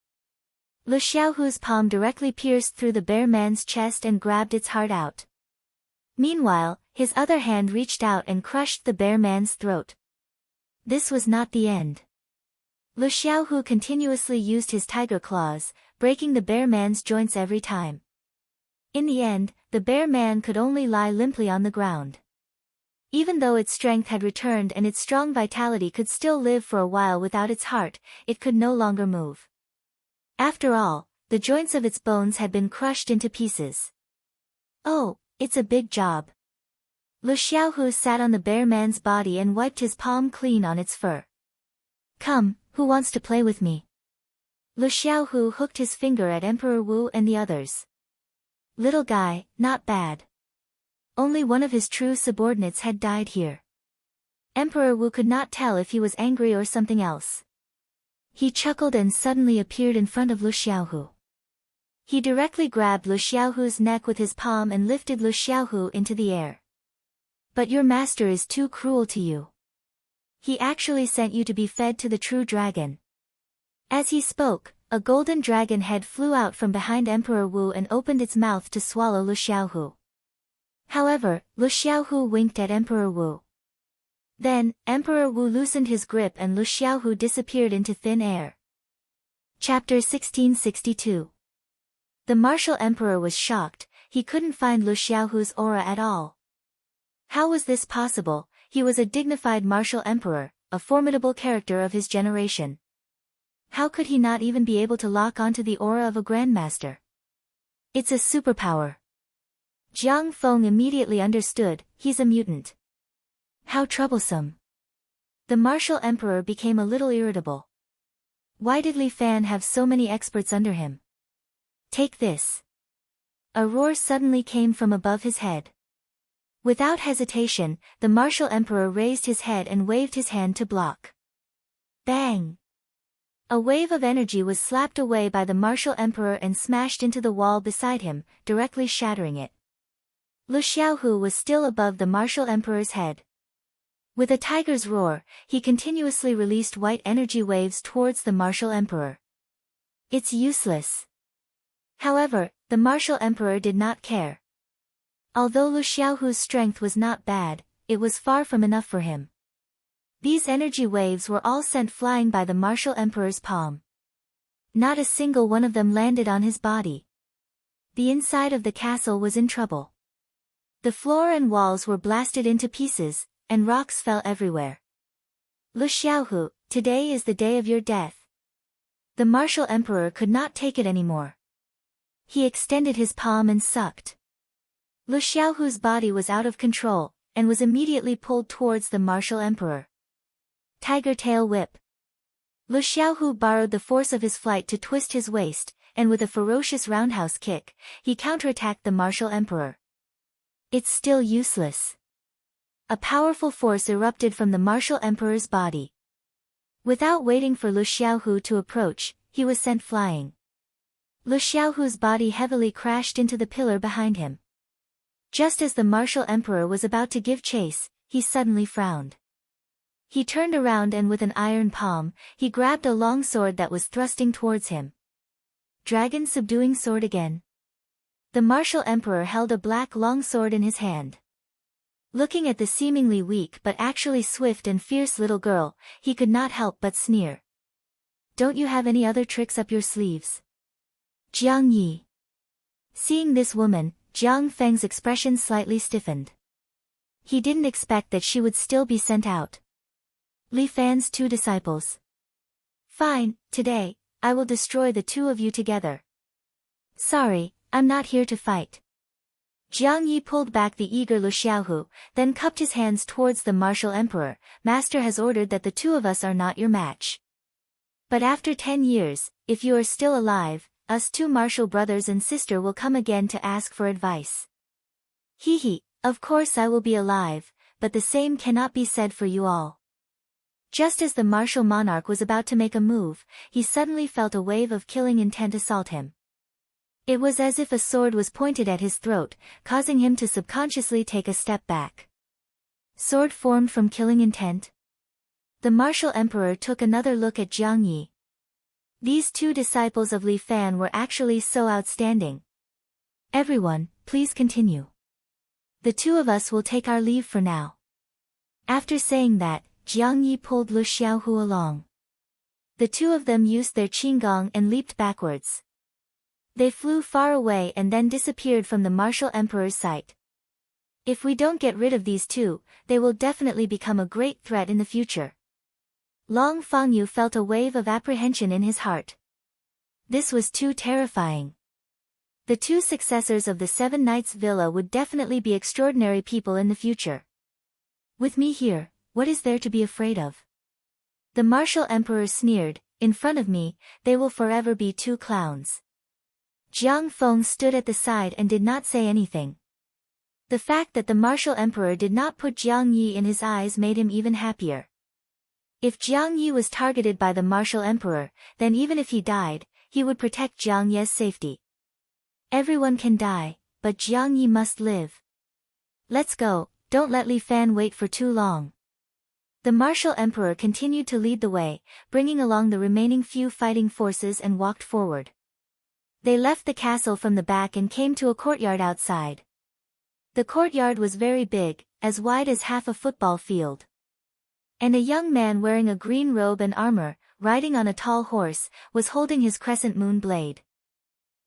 [SPEAKER 1] Lu Xiaohu's palm directly pierced through the bear man's chest and grabbed its heart out. Meanwhile, his other hand reached out and crushed the bear man's throat. This was not the end. Lu Xiaohu continuously used his tiger claws, breaking the bear man's joints every time. In the end, the bear man could only lie limply on the ground. Even though its strength had returned and its strong vitality could still live for a while without its heart, it could no longer move. After all, the joints of its bones had been crushed into pieces. Oh, it's a big job. Lu Xiaohu sat on the bear man's body and wiped his palm clean on its fur. Come, who wants to play with me? Lu Xiaohu hooked his finger at Emperor Wu and the others. Little guy, not bad. Only one of his true subordinates had died here. Emperor Wu could not tell if he was angry or something else. He chuckled and suddenly appeared in front of Lu Xiaohu. He directly grabbed Lu Xiaohu's neck with his palm and lifted Lu Xiaohu into the air. But your master is too cruel to you. He actually sent you to be fed to the true dragon. As he spoke, a golden dragon head flew out from behind Emperor Wu and opened its mouth to swallow Lu Xiaohu. However, Lu Xiaohu winked at Emperor Wu. Then, Emperor Wu loosened his grip and Lu Xiaohu disappeared into thin air. Chapter 1662. The martial emperor was shocked, he couldn't find Lu Xiaohu's aura at all. How was this possible? He was a dignified martial emperor, a formidable character of his generation. How could he not even be able to lock onto the aura of a grandmaster? It's a superpower. Jiang Feng immediately understood, he's a mutant. How troublesome. The martial emperor became a little irritable. Why did Li Fan have so many experts under him? Take this. A roar suddenly came from above his head. Without hesitation, the martial emperor raised his head and waved his hand to block. Bang! A wave of energy was slapped away by the martial emperor and smashed into the wall beside him, directly shattering it. Lu Xiaohu was still above the martial emperor's head. With a tiger's roar, he continuously released white energy waves towards the martial emperor. It's useless. However, the martial emperor did not care. Although Lu Xiaohu's strength was not bad, it was far from enough for him. These energy waves were all sent flying by the martial emperor's palm. Not a single one of them landed on his body. The inside of the castle was in trouble. The floor and walls were blasted into pieces, and rocks fell everywhere. Lu Xiaohu, today is the day of your death. The martial emperor could not take it anymore. He extended his palm and sucked. Lu Xiaohu's body was out of control, and was immediately pulled towards the martial emperor. Tiger tail whip. Lu Xiaohu borrowed the force of his flight to twist his waist, and with a ferocious roundhouse kick, he counterattacked the martial emperor. It's still useless. A powerful force erupted from the martial emperor's body. Without waiting for Lu Xiaohu to approach, he was sent flying. Lu Xiaohu's body heavily crashed into the pillar behind him. Just as the martial emperor was about to give chase, he suddenly frowned. He turned around and with an iron palm, he grabbed a long sword that was thrusting towards him. Dragon subduing sword again. The martial emperor held a black long sword in his hand. Looking at the seemingly weak but actually swift and fierce little girl, he could not help but sneer. Don't you have any other tricks up your sleeves? Jiang Yi. Seeing this woman, Jiang Feng's expression slightly stiffened. He didn't expect that she would still be sent out. Li Fan's 2 disciples. Fine, today, I will destroy the 2 of you together. Sorry, I'm not here to fight. Jiang Yi pulled back the eager Lu Xiaohu, then cupped his hands towards the martial emperor. Master has ordered that the 2 of us are not your match. But after 10 years, if you are still alive, us 2 martial brothers and sister will come again to ask for advice. Hee, of course I will be alive, but the same cannot be said for you all. Just as the martial monarch was about to make a move, he suddenly felt a wave of killing intent assault him. It was as if a sword was pointed at his throat, causing him to subconsciously take a step back. Sword formed from killing intent? The martial emperor took another look at Jiang Yi. These 2 disciples of Li Fan were actually so outstanding. Everyone, please continue. The 2 of us will take our leave for now. After saying that, Jiang Yi pulled Lu Xiaohu along. The 2 of them used their qinggong and leaped backwards. They flew far away and then disappeared from the martial emperor's sight. If we don't get rid of these 2, they will definitely become a great threat in the future. Long Fangyu felt a wave of apprehension in his heart. This was too terrifying. The 2 successors of the 7 Knights Villa would definitely be extraordinary people in the future. With me here, what is there to be afraid of? The martial emperor sneered, in front of me, they will forever be 2 clowns. Jiang Feng stood at the side and did not say anything. The fact that the martial emperor did not put Jiang Yi in his eyes made him even happier. If Jiang Yi was targeted by the martial emperor, then even if he died, he would protect Jiang Ye's safety. Everyone can die, but Jiang Yi must live. Let's go, don't let Li Fan wait for too long. The martial emperor continued to lead the way, bringing along the remaining few fighting forces and walked forward. They left the castle from the back and came to a courtyard outside. The courtyard was very big, as wide as half a football field. And a young man wearing a green robe and armor, riding on a tall horse, was holding his crescent moon blade.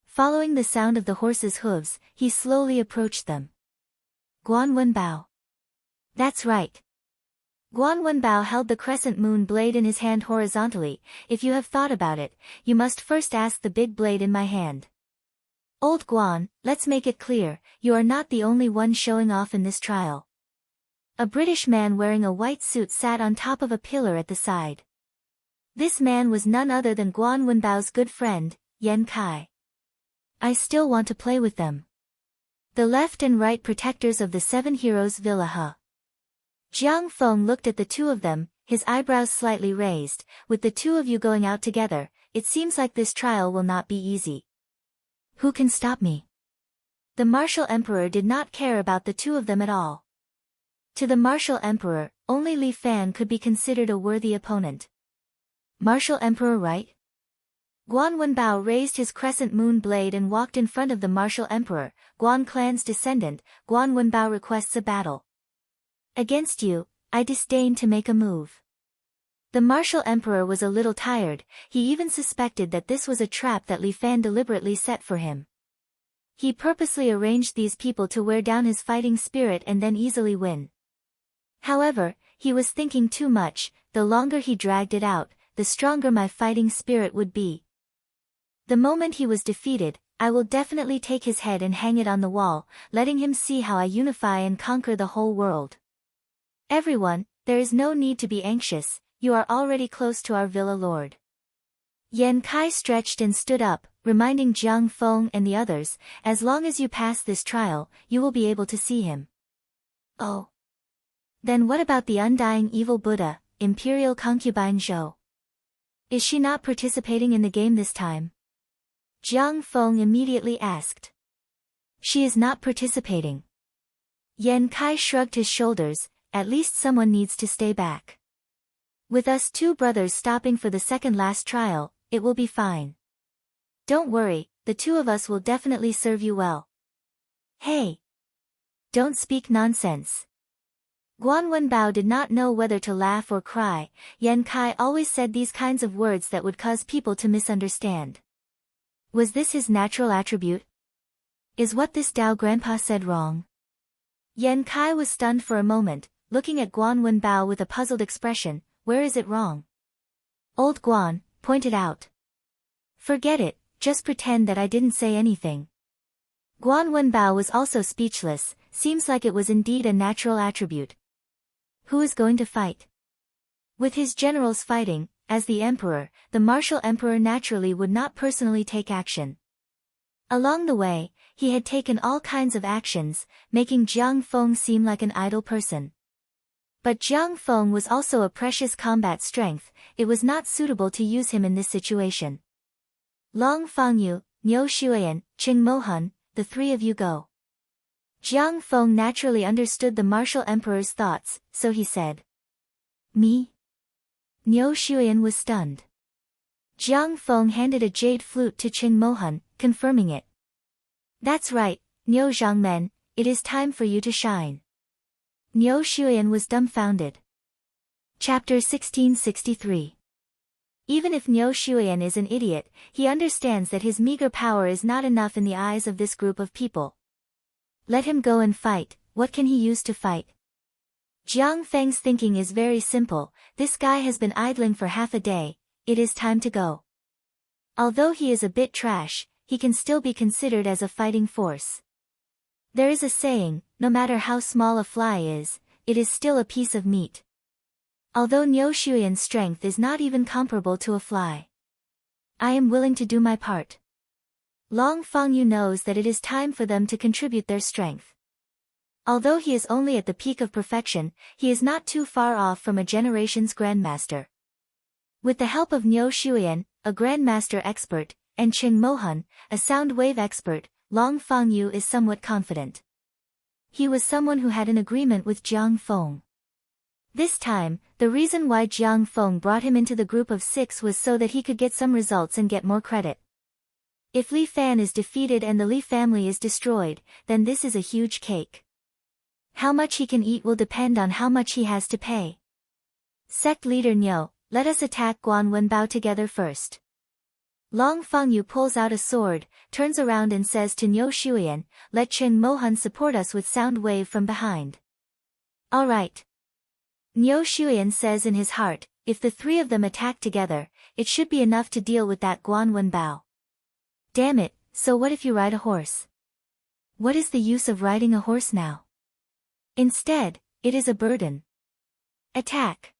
[SPEAKER 1] Following the sound of the horse's hooves, he slowly approached them. Guan Wenbao. That's right. Guan Wenbao held the crescent moon blade in his hand horizontally. If you have thought about it, you must first ask the big blade in my hand. Old Guan, let's make it clear, you are not the only one showing off in this trial. A British man wearing a white suit sat on top of a pillar at the side. This man was none other than Guan Wenbao's good friend, Yan Kai. I still want to play with them. The left and right protectors of the 7 heroes Villa He. Jiang Feng looked at the 2 of them, his eyebrows slightly raised. With the 2 of you going out together, it seems like this trial will not be easy. Who can stop me? The martial emperor did not care about the 2 of them at all. To the martial emperor, only Li Fan could be considered a worthy opponent. Martial emperor, right? Guan Wenbao raised his crescent moon blade and walked in front of the martial emperor. Guan clan's descendant, Guan Wenbao requests a battle. Against you, I disdain to make a move. The martial emperor was a little tired, he even suspected that this was a trap that Li Fan deliberately set for him. He purposely arranged these people to wear down his fighting spirit and then easily win. However, he was thinking too much. The longer he dragged it out, the stronger my fighting spirit would be. The moment he was defeated, I will definitely take his head and hang it on the wall, letting him see how I unify and conquer the whole world. Everyone, there is no need to be anxious, you are already close to our villa lord. Yan Kai stretched and stood up, reminding Jiang Feng and the others, as long as you pass this trial, you will be able to see him. Oh. Then what about the undying evil Buddha, Imperial concubine Zhou? Is she not participating in the game this time? Jiang Feng immediately asked. She is not participating. Yan Kai shrugged his shoulders, at least someone needs to stay back. With us two brothers stopping for the second last trial, it will be fine. Don't worry, the two of us will definitely serve you well. Hey! Don't speak nonsense. Guan Wenbao did not know whether to laugh or cry. Yan Kai always said these kinds of words that would cause people to misunderstand. Was this his natural attribute? Is what this Dao grandpa said wrong? Yan Kai was stunned for a moment, looking at Guan Wenbao with a puzzled expression. Where is it wrong? Old Guan pointed out. Forget it, just pretend that I didn't say anything. Guan Wenbao was also speechless. Seems like it was indeed a natural attribute. Who is going to fight? With his generals fighting, as the emperor, the martial emperor naturally would not personally take action. Along the way, he had taken all kinds of actions, making Jiang Feng seem like an idle person. But Jiang Feng was also a precious combat strength, it was not suitable to use him in this situation. Long Fangyu, Niu Xuan, Qing Mohan, the three of you go. Jiang Feng naturally understood the martial emperor's thoughts, so he said. Me? Niu Xuan was stunned. Jiang Feng handed a jade flute to Qing Mohan, confirming it. That's right, Niu Zhangmen, it is time for you to shine. Niu Xuan was dumbfounded. Chapter 1663. Even if Niu Xuan is an idiot, he understands that his meager power is not enough in the eyes of this group of people. Let him go and fight, what can he use to fight? Jiang Feng's thinking is very simple, this guy has been idling for half a day, it is time to go. Although he is a bit trash, he can still be considered as a fighting force. There is a saying, no matter how small a fly is, it is still a piece of meat. Although Niu Xuan's strength is not even comparable to a fly. I am willing to do my part. Long Fangyu knows that it is time for them to contribute their strength. Although he is only at the peak of perfection, he is not too far off from a generation's grandmaster. With the help of Niu Xuan, a grandmaster expert, and Qing Mohan, a sound wave expert, Long Fangyu is somewhat confident. He was someone who had an agreement with Jiang Feng. This time, the reason why Jiang Feng brought him into the group of 6 was so that he could get some results and get more credit. If Li Fan is defeated and the Li family is destroyed, then this is a huge cake. How much he can eat will depend on how much he has to pay. Sect leader Niu, let us attack Guan Wenbao together first. Long Fangyu pulls out a sword, turns around and says to Niu Xuan, let Qing Mohan support us with sound wave from behind. All right. Niu Xuan says in his heart, if the three of them attack together, it should be enough to deal with that Guan Wenbao. Damn it, so what if you ride a horse? What is the use of riding a horse now? Instead, it is a burden. Attack.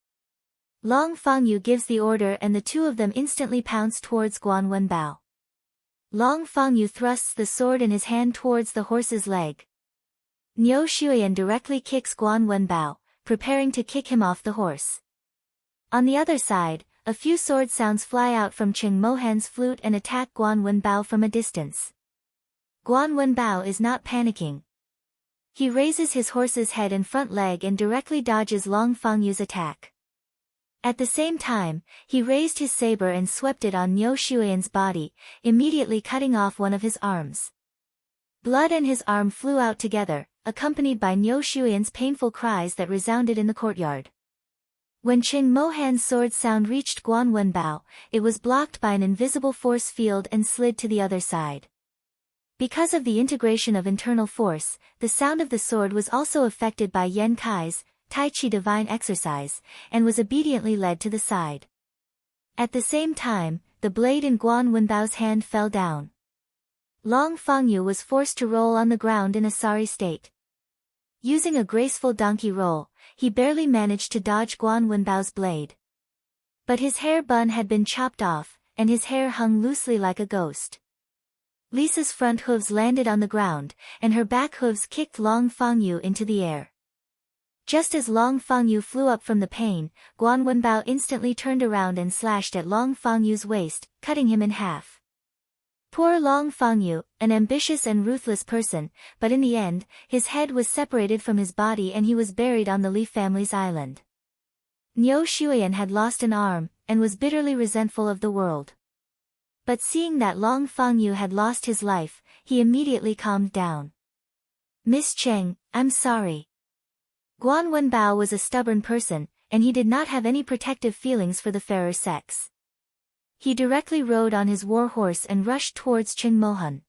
[SPEAKER 1] Long Fangyu gives the order and the two of them instantly pounce towards Guan Wenbao. Long Fangyu thrusts the sword in his hand towards the horse's leg. Niu Xuan directly kicks Guan Wenbao, preparing to kick him off the horse. On the other side, a few sword sounds fly out from Qing Mohan's flute and attack Guan Wenbao from a distance. Guan Wenbao is not panicking. He raises his horse's head and front leg and directly dodges Long Fangyu's attack. At the same time, he raised his saber and swept it on Niu Xuan's body, immediately cutting off one of his arms. Blood and his arm flew out together, accompanied by Niu Xuan's painful cries that resounded in the courtyard. When Qing Mohan's sword sound reached Guan Wenbao, it was blocked by an invisible force field and slid to the other side. Because of the integration of internal force, the sound of the sword was also affected by Yan Kai's Tai Chi divine exercise, and was obediently led to the side. At the same time, the blade in Guan Wenbao's hand fell down. Long Fangyu was forced to roll on the ground in a sorry state. Using a graceful donkey roll, he barely managed to dodge Guan Wenbao's blade. But his hair bun had been chopped off, and his hair hung loosely like a ghost. Lisa's front hooves landed on the ground, and her back hooves kicked Long Fangyu into the air. Just as Long Fangyu flew up from the pain, Guan Wenbao instantly turned around and slashed at Long Fangyu's waist, cutting him in half. Poor Long Fangyu, an ambitious and ruthless person, but in the end, his head was separated from his body and he was buried on the Li family's island. Niu Shuyan had lost an arm, and was bitterly resentful of the world. But seeing that Long Fangyu had lost his life, he immediately calmed down. "Miss Cheng, I'm sorry." Guan Wenbao was a stubborn person, and he did not have any protective feelings for the fairer sex. He directly rode on his war horse and rushed towards Cheng Mohan.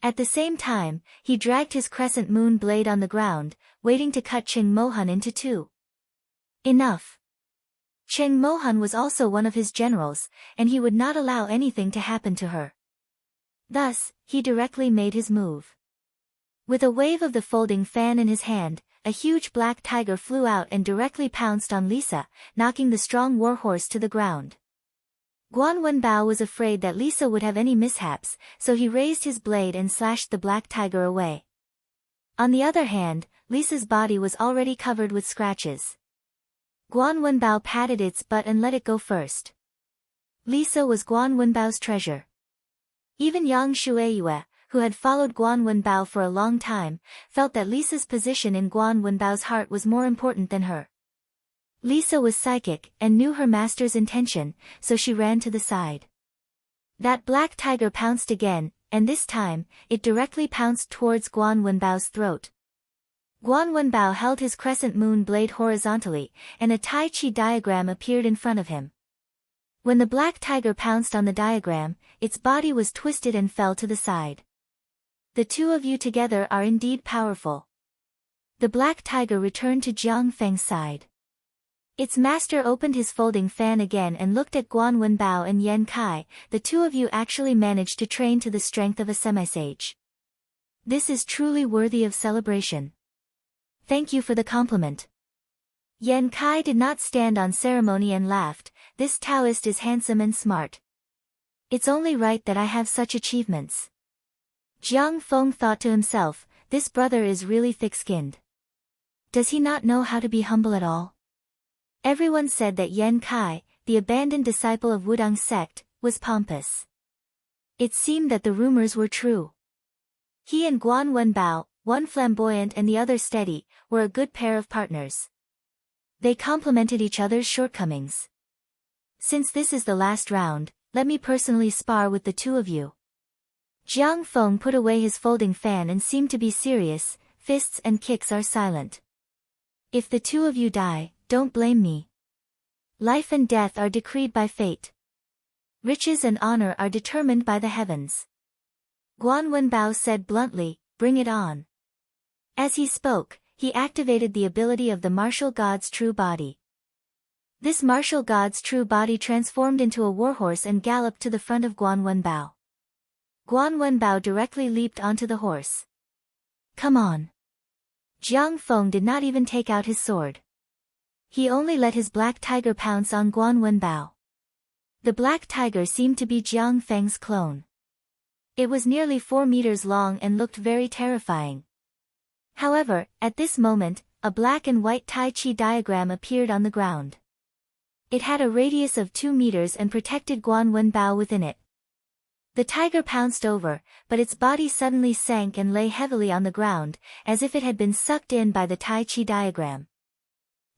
[SPEAKER 1] At the same time, he dragged his crescent moon blade on the ground, waiting to cut Cheng Mohan into two. Enough. Cheng Mohan was also one of his generals, and he would not allow anything to happen to her. Thus, he directly made his move. With a wave of the folding fan in his hand, a huge black tiger flew out and directly pounced on Lisa, knocking the strong warhorse to the ground. Guan Wenbao was afraid that Lisa would have any mishaps, so he raised his blade and slashed the black tiger away. On the other hand, Lisa's body was already covered with scratches. Guan Wenbao patted its butt and let it go first. Lisa was Guan Wenbao's treasure. Even Yang Shueyue, who had followed Guan Wenbao for a long time, felt that Lisa's position in Guan Wenbao's heart was more important than her. Lisa was psychic and knew her master's intention, so she ran to the side. That black tiger pounced again, and this time, it directly pounced towards Guan Wenbao's throat. Guan Wenbao held his crescent moon blade horizontally, and a Tai Chi diagram appeared in front of him. When the black tiger pounced on the diagram, its body was twisted and fell to the side. "The two of you together are indeed powerful." The black tiger returned to Jiang Feng's side. Its master opened his folding fan again and looked at Guan Wenbao and Yan Kai. "The two of you actually managed to train to the strength of a semisage. This is truly worthy of celebration. Thank you for the compliment." Yan Kai did not stand on ceremony and laughed. "This Taoist is handsome and smart. It's only right that I have such achievements." Jiang Feng thought to himself, this brother is really thick-skinned. Does he not know how to be humble at all? Everyone said that Yan Kai, the abandoned disciple of Wudang's sect, was pompous. It seemed that the rumors were true. He and Guan Wenbao, one flamboyant and the other steady, were a good pair of partners. They complemented each other's shortcomings. "Since this is the last round, let me personally spar with the two of you." Jiang Feng put away his folding fan and seemed to be serious. "Fists and kicks are silent. If the two of you die, don't blame me. Life and death are decreed by fate. Riches and honor are determined by the heavens." Guan Wenbao said bluntly, "Bring it on." As he spoke, he activated the ability of the martial god's true body. This martial god's true body transformed into a warhorse and galloped to the front of Guan Wenbao. Guan Wenbao directly leaped onto the horse. "Come on." Jiang Feng did not even take out his sword. He only let his black tiger pounce on Guan Wenbao. The black tiger seemed to be Jiang Feng's clone. It was nearly 4 meters long and looked very terrifying. However, at this moment, a black and white Tai Chi diagram appeared on the ground. It had a radius of 2 meters and protected Guan Wenbao within it. The tiger pounced over, but its body suddenly sank and lay heavily on the ground, as if it had been sucked in by the Tai Chi diagram.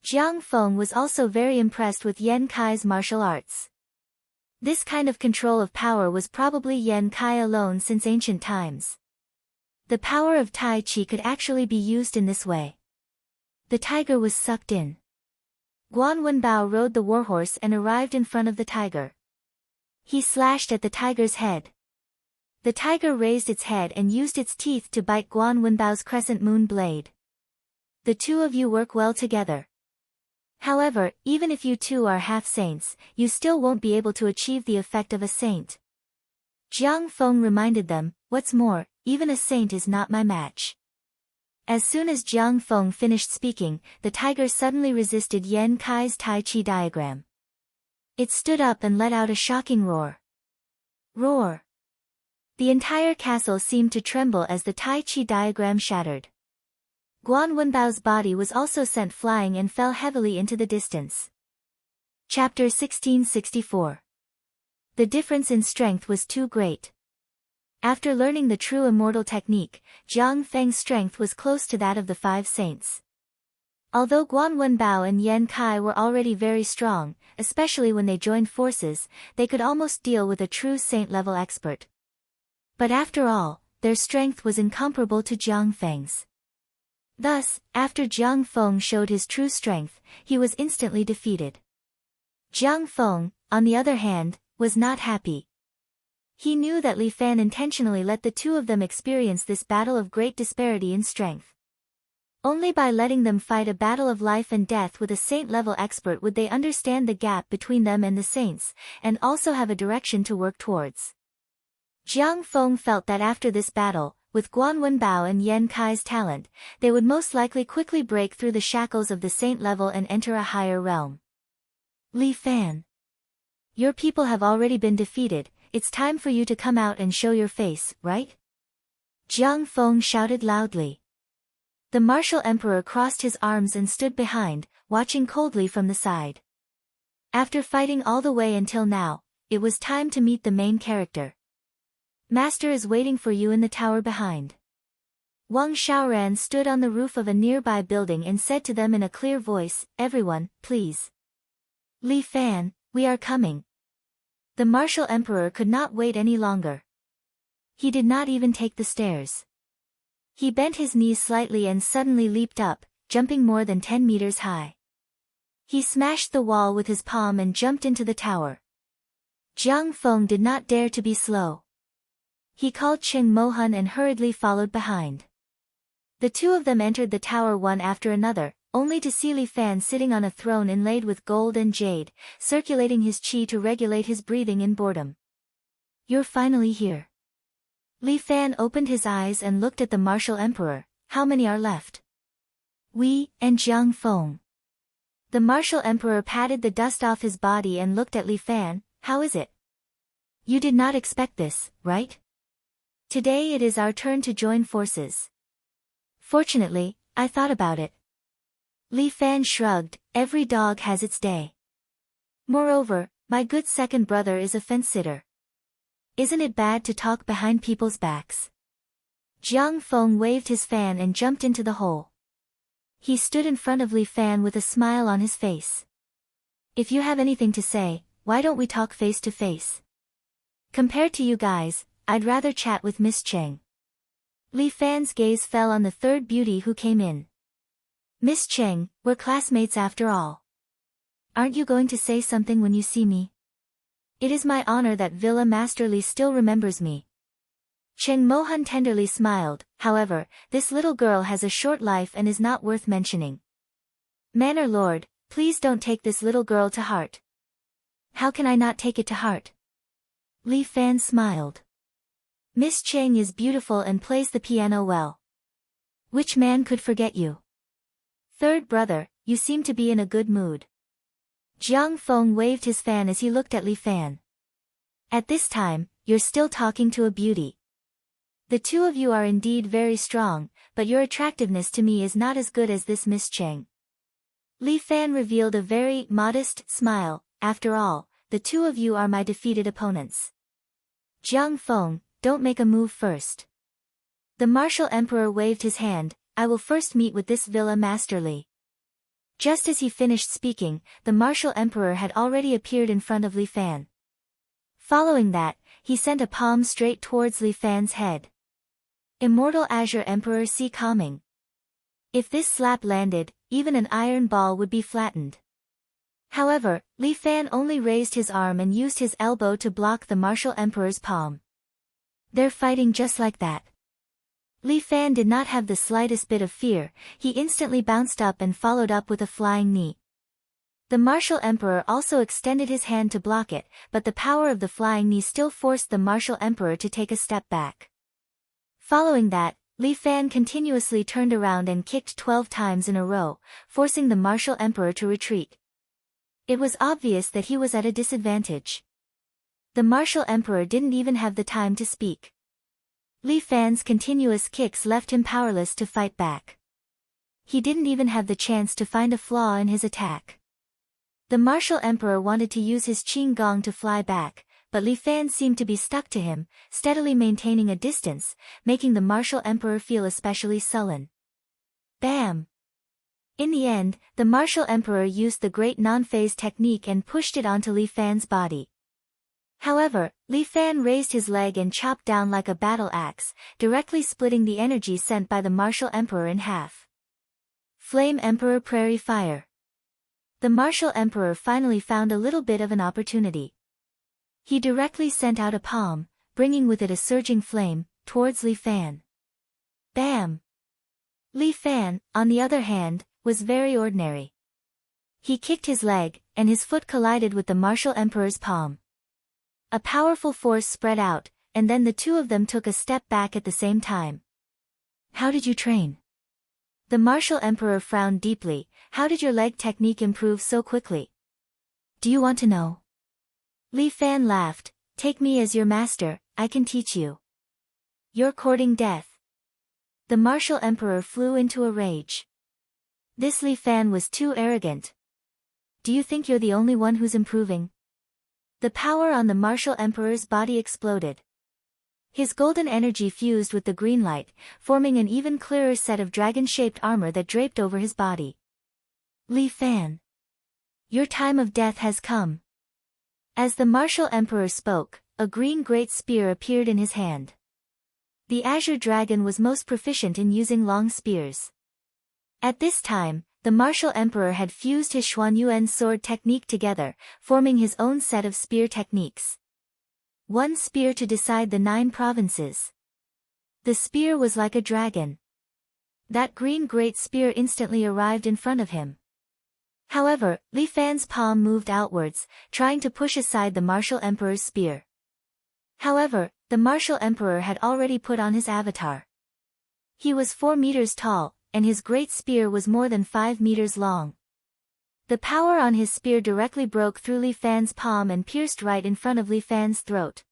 [SPEAKER 1] Jiang Feng was also very impressed with Yan Kai's martial arts. This kind of control of power was probably Yan Kai alone since ancient times. The power of Tai Chi could actually be used in this way. The tiger was sucked in. Guan Wenbao rode the warhorse and arrived in front of the tiger. He slashed at the tiger's head. The tiger raised its head and used its teeth to bite Guan Wenbao's crescent moon blade. The two of you work well together. However, even if you two are half saints, you still won't be able to achieve the effect of a saint. Jiang Feng reminded them, what's more, even a saint is not my match. As soon as Jiang Feng finished speaking, the tiger suddenly resisted Yan Kai's Tai Chi diagram. It stood up and let out a shocking roar. Roar! The entire castle seemed to tremble as the Tai Chi diagram shattered. Guan Wenbao's body was also sent flying and fell heavily into the distance. Chapter 1664. The difference in strength was too great. After learning the true immortal technique, Jiang Feng's strength was close to that of the 5 saints. Although Guan Wenbao and Yan Kai were already very strong, especially when they joined forces, they could almost deal with a true saint-level expert. But after all, their strength was incomparable to Jiang Feng's. Thus, after Jiang Feng showed his true strength, he was instantly defeated. Jiang Feng, on the other hand, was not happy. He knew that Li Fan intentionally let the two of them experience this battle of great disparity in strength. Only by letting them fight a battle of life and death with a saint-level expert would they understand the gap between them and the saints, and also have a direction to work towards. Jiang Feng felt that after this battle, with Guan Wenbao and Yan Kai's talent, they would most likely quickly break through the shackles of the saint level and enter a higher realm. Li Fan. Your people have already been defeated, it's time for you to come out and show your face, right? Jiang Feng shouted loudly. The martial emperor crossed his arms and stood behind, watching coldly from the side. After fighting all the way until now, it was time to meet the main character. Master is waiting for you in the tower behind. Wang Xiaoran stood on the roof of a nearby building and said to them in a clear voice, everyone, please. Li Fan, we are coming. The martial emperor could not wait any longer. He did not even take the stairs. He bent his knees slightly and suddenly leaped up, jumping more than 10 meters high. He smashed the wall with his palm and jumped into the tower. Jiang Feng did not dare to be slow. He called Cheng Mohan and hurriedly followed behind. The two of them entered the tower one after another, only to see Li Fan sitting on a throne inlaid with gold and jade, circulating his qi to regulate his breathing in boredom. You're finally here. Li Fan opened his eyes and looked at the martial emperor. How many are left? We, and Jiang Feng. The martial emperor patted the dust off his body and looked at Li Fan. How is it? You did not expect this, right? Today it is our turn to join forces. Fortunately, I thought about it. Li Fan shrugged, every dog has its day. Moreover, my good second brother is a fence-sitter. Isn't it bad to talk behind people's backs? Jiang Feng waved his fan and jumped into the hole. He stood in front of Li Fan with a smile on his face. If you have anything to say, why don't we talk face to face? Compared to you guys, I'd rather chat with Miss Cheng. Li Fan's gaze fell on the third beauty who came in. Miss Cheng, we're classmates after all. Aren't you going to say something when you see me? It is my honor that Villa Master Li still remembers me. Cheng Mohan tenderly smiled, however, this little girl has a short life and is not worth mentioning. Manor Lord, please don't take this little girl to heart. How can I not take it to heart? Li Fan smiled. Miss Cheng is beautiful and plays the piano well. Which man could forget you? Third brother, you seem to be in a good mood. Jiang Feng waved his fan as he looked at Li Fan. At this time, you're still talking to a beauty. The two of you are indeed very strong, but your attractiveness to me is not as good as this Miss Cheng. Li Fan revealed a very modest smile. After all, the two of you are my defeated opponents. Jiang Feng, don't make a move first. The martial emperor waved his hand. I will first meet with this Villa Master Li. Just as he finished speaking, the martial emperor had already appeared in front of Li Fan. Following that, he sent a palm straight towards Li Fan's head. Immortal Azure Emperor see calming. If this slap landed, even an iron ball would be flattened. However, Li Fan only raised his arm and used his elbow to block the martial emperor's palm. They're fighting just like that. Li Fan did not have the slightest bit of fear, he instantly bounced up and followed up with a flying knee. The martial emperor also extended his hand to block it, but the power of the flying knee still forced the martial emperor to take a step back. Following that, Li Fan continuously turned around and kicked 12 times in a row, forcing the martial emperor to retreat. It was obvious that he was at a disadvantage. The martial emperor didn't even have the time to speak. Li Fan's continuous kicks left him powerless to fight back. He didn't even have the chance to find a flaw in his attack. The martial emperor wanted to use his qing gong to fly back, but Li Fan seemed to be stuck to him, steadily maintaining a distance, making the martial emperor feel especially sullen. Bam! In the end, the martial emperor used the great non-phase technique and pushed it onto Li Fan's body. However, Li Fan raised his leg and chopped down like a battle axe, directly splitting the energy sent by the martial emperor in half. Flame Emperor Prairie Fire. The martial emperor finally found a little bit of an opportunity. He directly sent out a palm, bringing with it a surging flame, towards Li Fan. Bam! Li Fan, on the other hand, was very ordinary. He kicked his leg, and his foot collided with the martial emperor's palm. A powerful force spread out, and then the two of them took a step back at the same time. How did you train? The martial emperor frowned deeply. How did your leg technique improve so quickly? Do you want to know? Li Fan laughed. Take me as your master, I can teach you. You're courting death. The martial emperor flew into a rage. This Li Fan was too arrogant. Do you think you're the only one who's improving? The power on the martial emperor's body exploded. His golden energy fused with the green light, forming an even clearer set of dragon-shaped armor that draped over his body. Li Fan. Your time of death has come. As the martial emperor spoke, a green great spear appeared in his hand. The azure dragon was most proficient in using long spears. At this time, the martial emperor had fused his Xuanyuan sword technique together, forming his own set of spear techniques. One spear to decide the 9 provinces. The spear was like a dragon. That green great spear instantly arrived in front of him. However, Li Fan's palm moved outwards, trying to push aside the martial emperor's spear. However, the martial emperor had already put on his avatar. He was 4 meters tall, and his great spear was more than 5 meters long. The power on his spear directly broke through Li Fan's palm and pierced right in front of Li Fan's throat.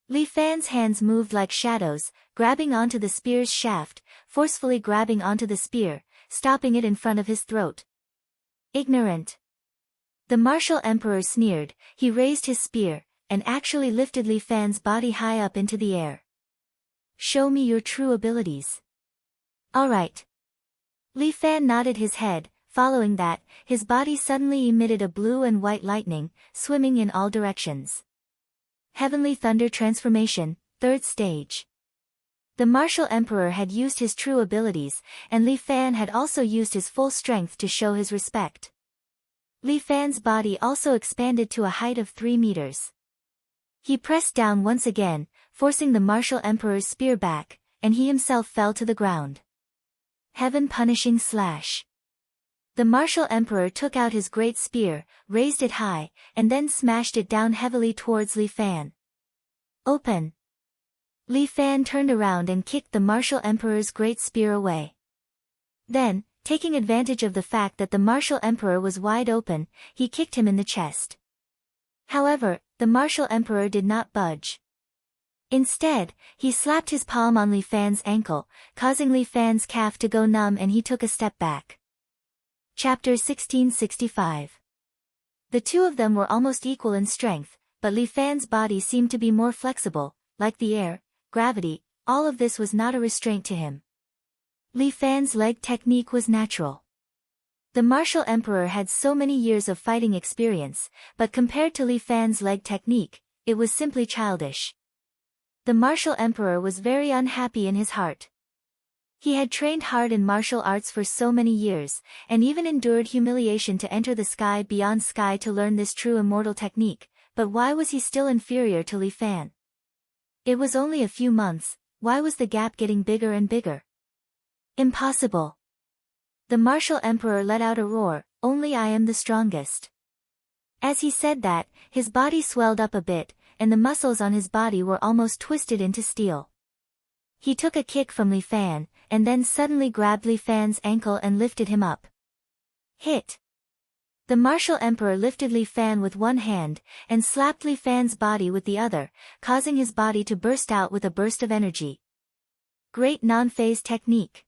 [SPEAKER 1] Li Fan's hands moved like shadows, grabbing onto the spear's shaft, forcefully grabbing onto the spear, stopping it in front of his throat. Ignorant. The martial emperor sneered. He raised his spear, and actually lifted Li Fan's body high up into the air. Show me your true abilities. All right. Li Fan nodded his head. Following that, his body suddenly emitted a blue and white lightning, swimming in all directions. Heavenly Thunder Transformation, 3rd stage. The martial emperor had used his true abilities, and Li Fan had also used his full strength to show his respect. Li Fan's body also expanded to a height of 3 meters. He pressed down once again, forcing the martial emperor's spear back, and he himself fell to the ground. Heaven Punishing Slash. The martial emperor took out his great spear, raised it high, and then smashed it down heavily towards Li Fan. Open. Li Fan turned around and kicked the martial emperor's great spear away. Then, taking advantage of the fact that the martial emperor was wide open, he kicked him in the chest. However, the martial emperor did not budge. Instead, he slapped his palm on Li Fan's ankle, causing Li Fan's calf to go numb, and he took a step back. Chapter 1665. The two of them were almost equal in strength, but Li Fan's body seemed to be more flexible, like the air, gravity. All of this was not a restraint to him. Li Fan's leg technique was natural. The martial emperor had so many years of fighting experience, but compared to Li Fan's leg technique, it was simply childish. The martial emperor was very unhappy in his heart. He had trained hard in martial arts for so many years, and even endured humiliation to enter the sky beyond sky to learn this true immortal technique, but why was he still inferior to Li Fan? It was only a few months, why was the gap getting bigger and bigger? Impossible. The martial emperor let out a roar, only I am the strongest. As he said that, his body swelled up a bit, and the muscles on his body were almost twisted into steel. He took a kick from Li Fan, and then suddenly grabbed Li Fan's ankle and lifted him up. Hit! The martial emperor lifted Li Fan with one hand, and slapped Li Fan's body with the other, causing his body to burst out with a burst of energy. Great non-phase technique.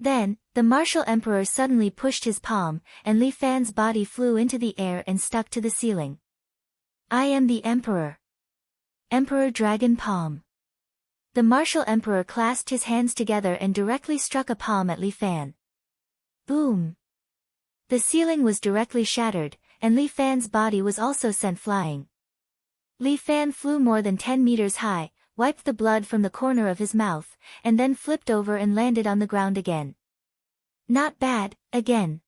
[SPEAKER 1] Then, the martial emperor suddenly pushed his palm, and Li Fan's body flew into the air and stuck to the ceiling. I am the emperor. Emperor Dragon Palm. The martial emperor clasped his hands together and directly struck a palm at Li Fan. Boom! The ceiling was directly shattered, and Li Fan's body was also sent flying. Li Fan flew more than 10 meters high, wiped the blood from the corner of his mouth, and then flipped over and landed on the ground again. Not bad, again.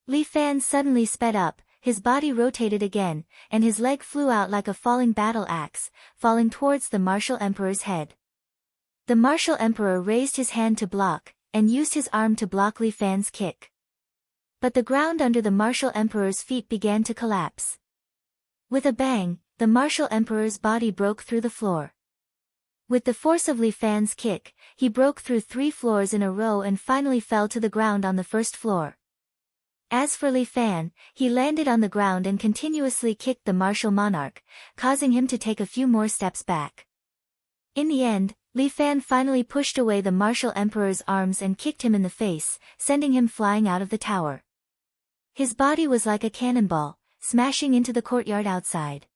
[SPEAKER 1] Li Fan suddenly sped up, his body rotated again, and his leg flew out like a falling battle axe, falling towards the martial emperor's head. The martial emperor raised his hand to block, and used his arm to block Li Fan's kick. But the ground under the martial emperor's feet began to collapse. With a bang, the martial emperor's body broke through the floor. With the force of Li Fan's kick, he broke through 3 floors in a row and finally fell to the ground on the first floor. As for Li Fan, he landed on the ground and continuously kicked the martial monarch, causing him to take a few more steps back. In the end, Li Fan finally pushed away the martial emperor's arms and kicked him in the face, sending him flying out of the tower. His body was like a cannonball, smashing into the courtyard outside.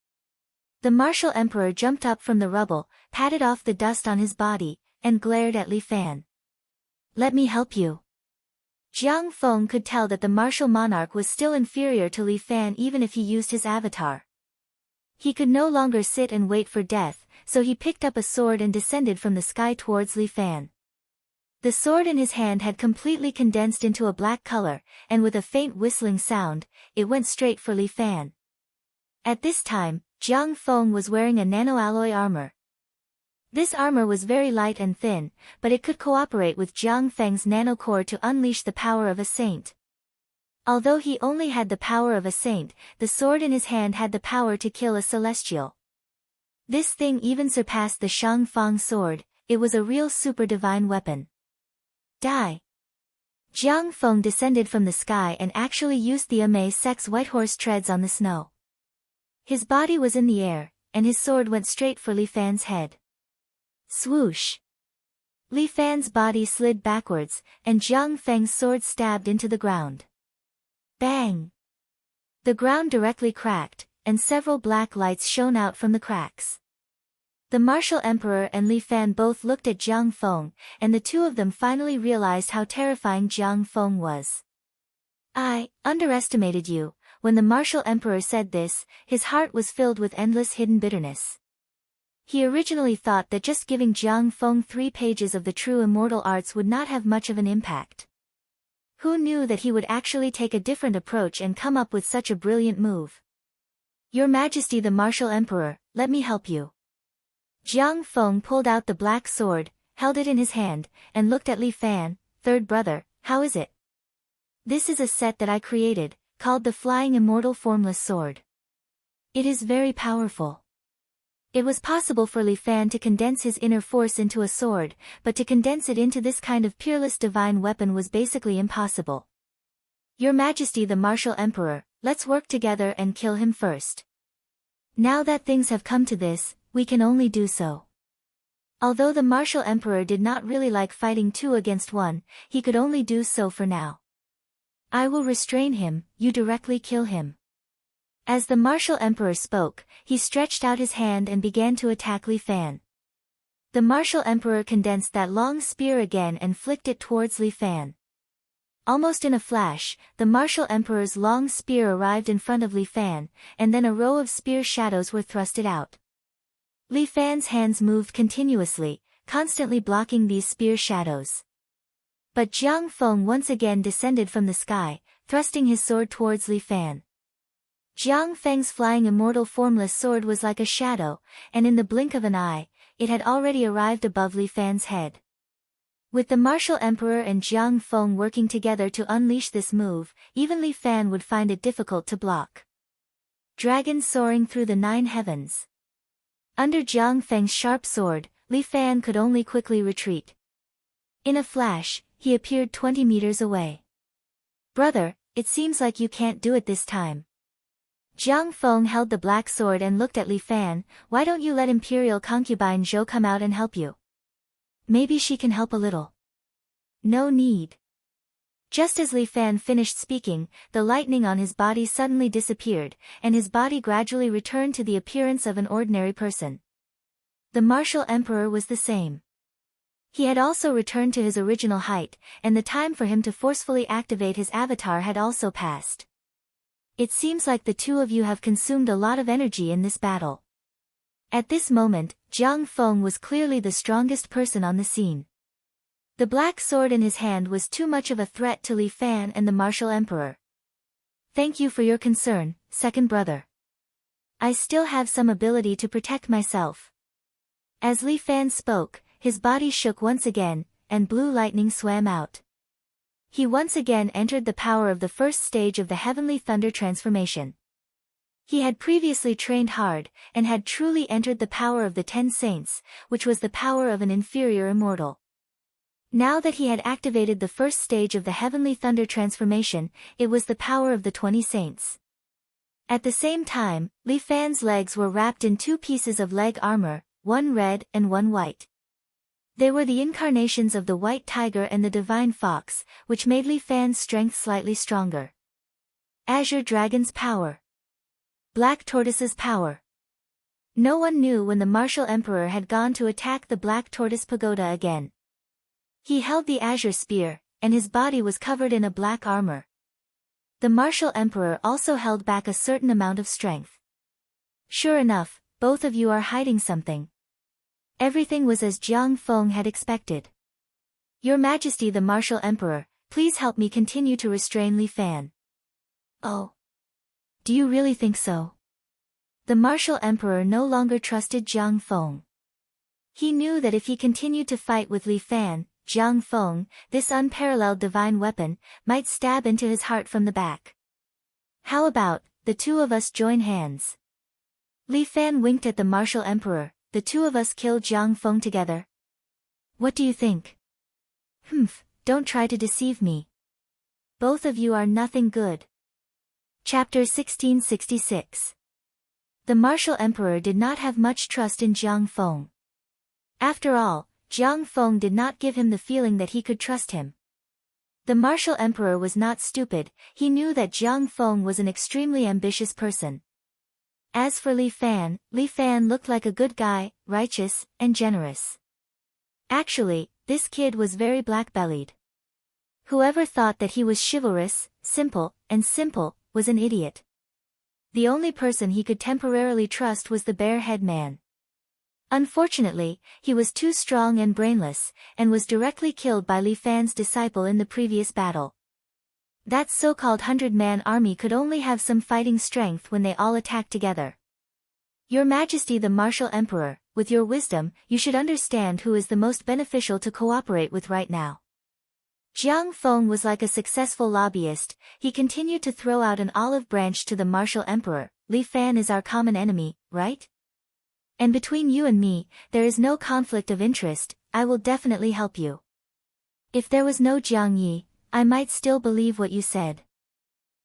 [SPEAKER 1] The martial emperor jumped up from the rubble, patted off the dust on his body, and glared at Li Fan. Let me help you. Jiang Feng could tell that the martial monarch was still inferior to Li Fan even if he used his avatar. He could no longer sit and wait for death, so he picked up a sword and descended from the sky towards Li Fan. The sword in his hand had completely condensed into a black color, and with a faint whistling sound, it went straight for Li Fan. At this time, Jiang Feng was wearing a nanoalloy armor. This armor was very light and thin, but it could cooperate with Jiang Feng's nanocore to unleash the power of a saint. Although he only had the power of a saint, the sword in his hand had the power to kill a celestial. This thing even surpassed the Shang Fang sword, it was a real super divine weapon. Die! Jiang Feng descended from the sky and actually used the Amei Sex Whitehorse treads on the snow. His body was in the air, and his sword went straight for Li Fan's head. Swoosh! Li Fan's body slid backwards, and Jiang Feng's sword stabbed into the ground. Bang! The ground directly cracked, and several black lights shone out from the cracks. The martial emperor and Li Fan both looked at Jiang Feng, and the two of them finally realized how terrifying Jiang Feng was. I underestimated you. When the martial emperor said this, his heart was filled with endless hidden bitterness. He originally thought that just giving Jiang Feng 3 pages of the true immortal arts would not have much of an impact. Who knew that he would actually take a different approach and come up with such a brilliant move? Your Majesty the martial emperor, let me help you. Jiang Feng pulled out the black sword, held it in his hand, and looked at Li Fan. Third brother, how is it? This is a set that I created, called the Flying Immortal Formless Sword. It is very powerful. It was possible for Li Fan to condense his inner force into a sword, but to condense it into this kind of peerless divine weapon was basically impossible. Your Majesty the martial emperor, let's work together and kill him first. Now that things have come to this, we can only do so. Although the martial emperor did not really like fighting 2 against 1, he could only do so for now. I will restrain him, you directly kill him. As the martial emperor spoke, he stretched out his hand and began to attack Li Fan. The martial emperor condensed that long spear again and flicked it towards Li Fan. Almost in a flash, the martial emperor's long spear arrived in front of Li Fan, and then a row of spear shadows were thrusted out. Li Fan's hands moved continuously, constantly blocking these spear shadows. But Jiang Feng once again descended from the sky, thrusting his sword towards Li Fan. Jiang Feng's flying immortal formless sword was like a shadow, and in the blink of an eye, it had already arrived above Li Fan's head. With the martial emperor and Jiang Feng working together to unleash this move, even Li Fan would find it difficult to block. Dragon soaring through the 9 heavens. Under Jiang Feng's sharp sword, Li Fan could only quickly retreat. In a flash, he appeared 20 meters away. "Brother, it seems like you can't do it this time." Jiang Feng held the black sword and looked at Li Fan. "Why don't you let Imperial concubine Zhou come out and help you? Maybe she can help a little." "No need." Just as Li Fan finished speaking, the lightning on his body suddenly disappeared, and his body gradually returned to the appearance of an ordinary person. The martial emperor was the same. He had also returned to his original height, and the time for him to forcefully activate his avatar had also passed. "It seems like the two of you have consumed a lot of energy in this battle." At this moment, Jiang Feng was clearly the strongest person on the scene. The black sword in his hand was too much of a threat to Li Fan and the martial emperor. "Thank you for your concern, second brother. I still have some ability to protect myself." As Li Fan spoke, his body shook once again, and blue lightning swam out. He once again entered the power of the first stage of the heavenly thunder transformation. He had previously trained hard, and had truly entered the power of the 10 saints, which was the power of an inferior immortal. Now that he had activated the first stage of the heavenly thunder transformation, it was the power of the 20 saints. At the same time, Li Fan's legs were wrapped in 2 pieces of leg armor, one red and one white. They were the incarnations of the white tiger and the divine fox, which made Li Fan's strength slightly stronger. Azure Dragon's power. Black Tortoise's power. No one knew when the martial emperor had gone to attack the Black Tortoise Pagoda again. He held the azure spear, and his body was covered in a black armor. The martial emperor also held back a certain amount of strength. "Sure enough, both of you are hiding something." Everything was as Jiang Feng had expected. "Your Majesty the martial emperor, please help me continue to restrain Li Fan." "Oh. Do you really think so?" The martial emperor no longer trusted Jiang Feng. He knew that if he continued to fight with Li Fan, Jiang Feng, this unparalleled divine weapon, might stab into his heart from the back. "How about, the two of us join hands?" Li Fan winked at the martial emperor. "The two of us kill Jiang Feng together? What do you think?" "Humph, don't try to deceive me. Both of you are nothing good." Chapter 1666. The martial emperor did not have much trust in Jiang Feng. After all, Jiang Feng did not give him the feeling that he could trust him. The martial emperor was not stupid, he knew that Jiang Feng was an extremely ambitious person. As for Li Fan looked like a good guy, righteous, and generous. Actually, this kid was very black-bellied. Whoever thought that he was chivalrous, simple, was an idiot. The only person he could temporarily trust was the bare-head man. Unfortunately, he was too strong and brainless, and was directly killed by Li Fan's disciple in the previous battle. That so-called 100-man army could only have some fighting strength when they all attacked together. "Your Majesty the martial emperor, with your wisdom, you should understand who is the most beneficial to cooperate with right now." Jiang Feng was like a successful lobbyist, he continued to throw out an olive branch to the martial emperor. "Li Fan is our common enemy, right? And between you and me, there is no conflict of interest, I will definitely help you. If there was no Jiang Yi, I might still believe what you said."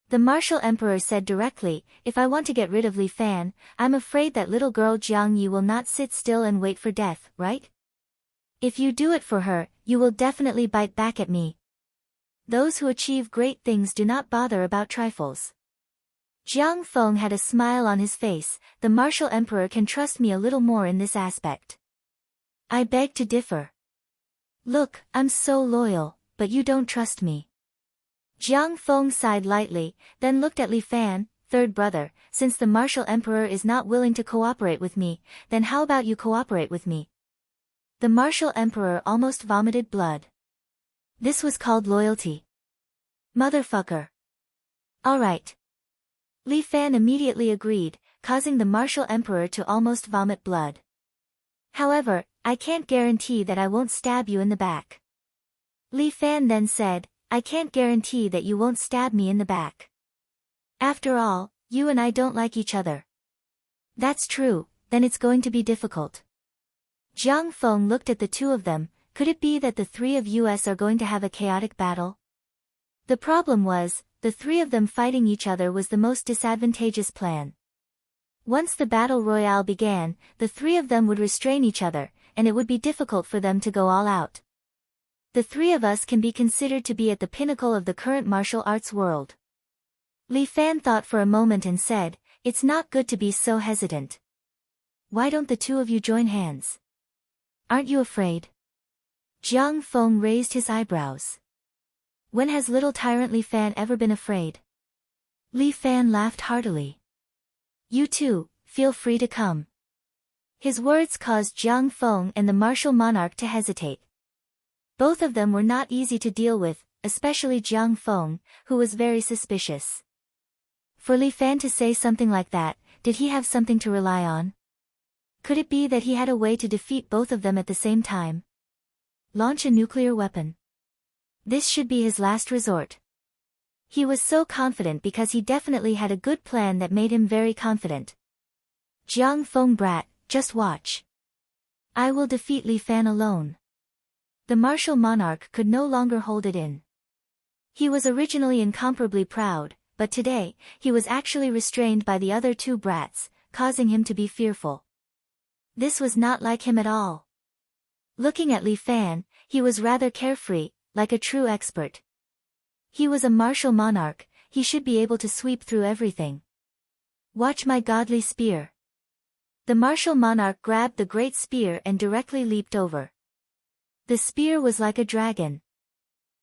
[SPEAKER 1] The martial emperor said directly, "If I want to get rid of Li Fan, I'm afraid that little girl Jiang Yi will not sit still and wait for death, right? If you do it for her, you will definitely bite back at me. Those who achieve great things do not bother about trifles." Jiang Feng had a smile on his face. "The martial emperor can trust me a little more in this aspect." "I beg to differ. Look, I'm so loyal, but you don't trust me." Jiang Feng sighed lightly, then looked at Li Fan. "Third brother, since the martial emperor is not willing to cooperate with me, then how about you cooperate with me?" The martial emperor almost vomited blood. This was called loyalty. Motherfucker. Alright. Li Fan immediately agreed, causing the martial emperor to almost vomit blood. However, I can't guarantee that I won't stab you in the back. Li Fan then said, I can't guarantee that you won't stab me in the back. After all, you and I don't like each other. That's true, then it's going to be difficult. Jiang Feng looked at the two of them. Could it be that the three of us are going to have a chaotic battle? The problem was, the three of them fighting each other was the most disadvantageous plan. Once the battle royale began, the three of them would restrain each other, and it would be difficult for them to go all out. The three of us can be considered to be at the pinnacle of the current martial arts world. Li Fan thought for a moment and said, it's not good to be so hesitant. Why don't the two of you join hands? Aren't you afraid? Jiang Feng raised his eyebrows. When has little tyrant Li Fan ever been afraid? Li Fan laughed heartily. You too, feel free to come. His words caused Jiang Feng and the martial monarch to hesitate. Both of them were not easy to deal with, especially Jiang Feng, who was very suspicious. For Li Fan to say something like that, did he have something to rely on? Could it be that he had a way to defeat both of them at the same time? Launch a nuclear weapon. This should be his last resort. He was so confident because he definitely had a good plan that made him very confident. Jiang Feng brat, just watch. I will defeat Li Fan alone. The martial monarch could no longer hold it in. He was originally incomparably proud, but today, he was actually restrained by the other two brats, causing him to be fearful. This was not like him at all. Looking at Li Fan, he was rather carefree, like a true expert. He was a martial monarch, he should be able to sweep through everything. Watch my godly spear. The martial monarch grabbed the great spear and directly leaped over. The spear was like a dragon.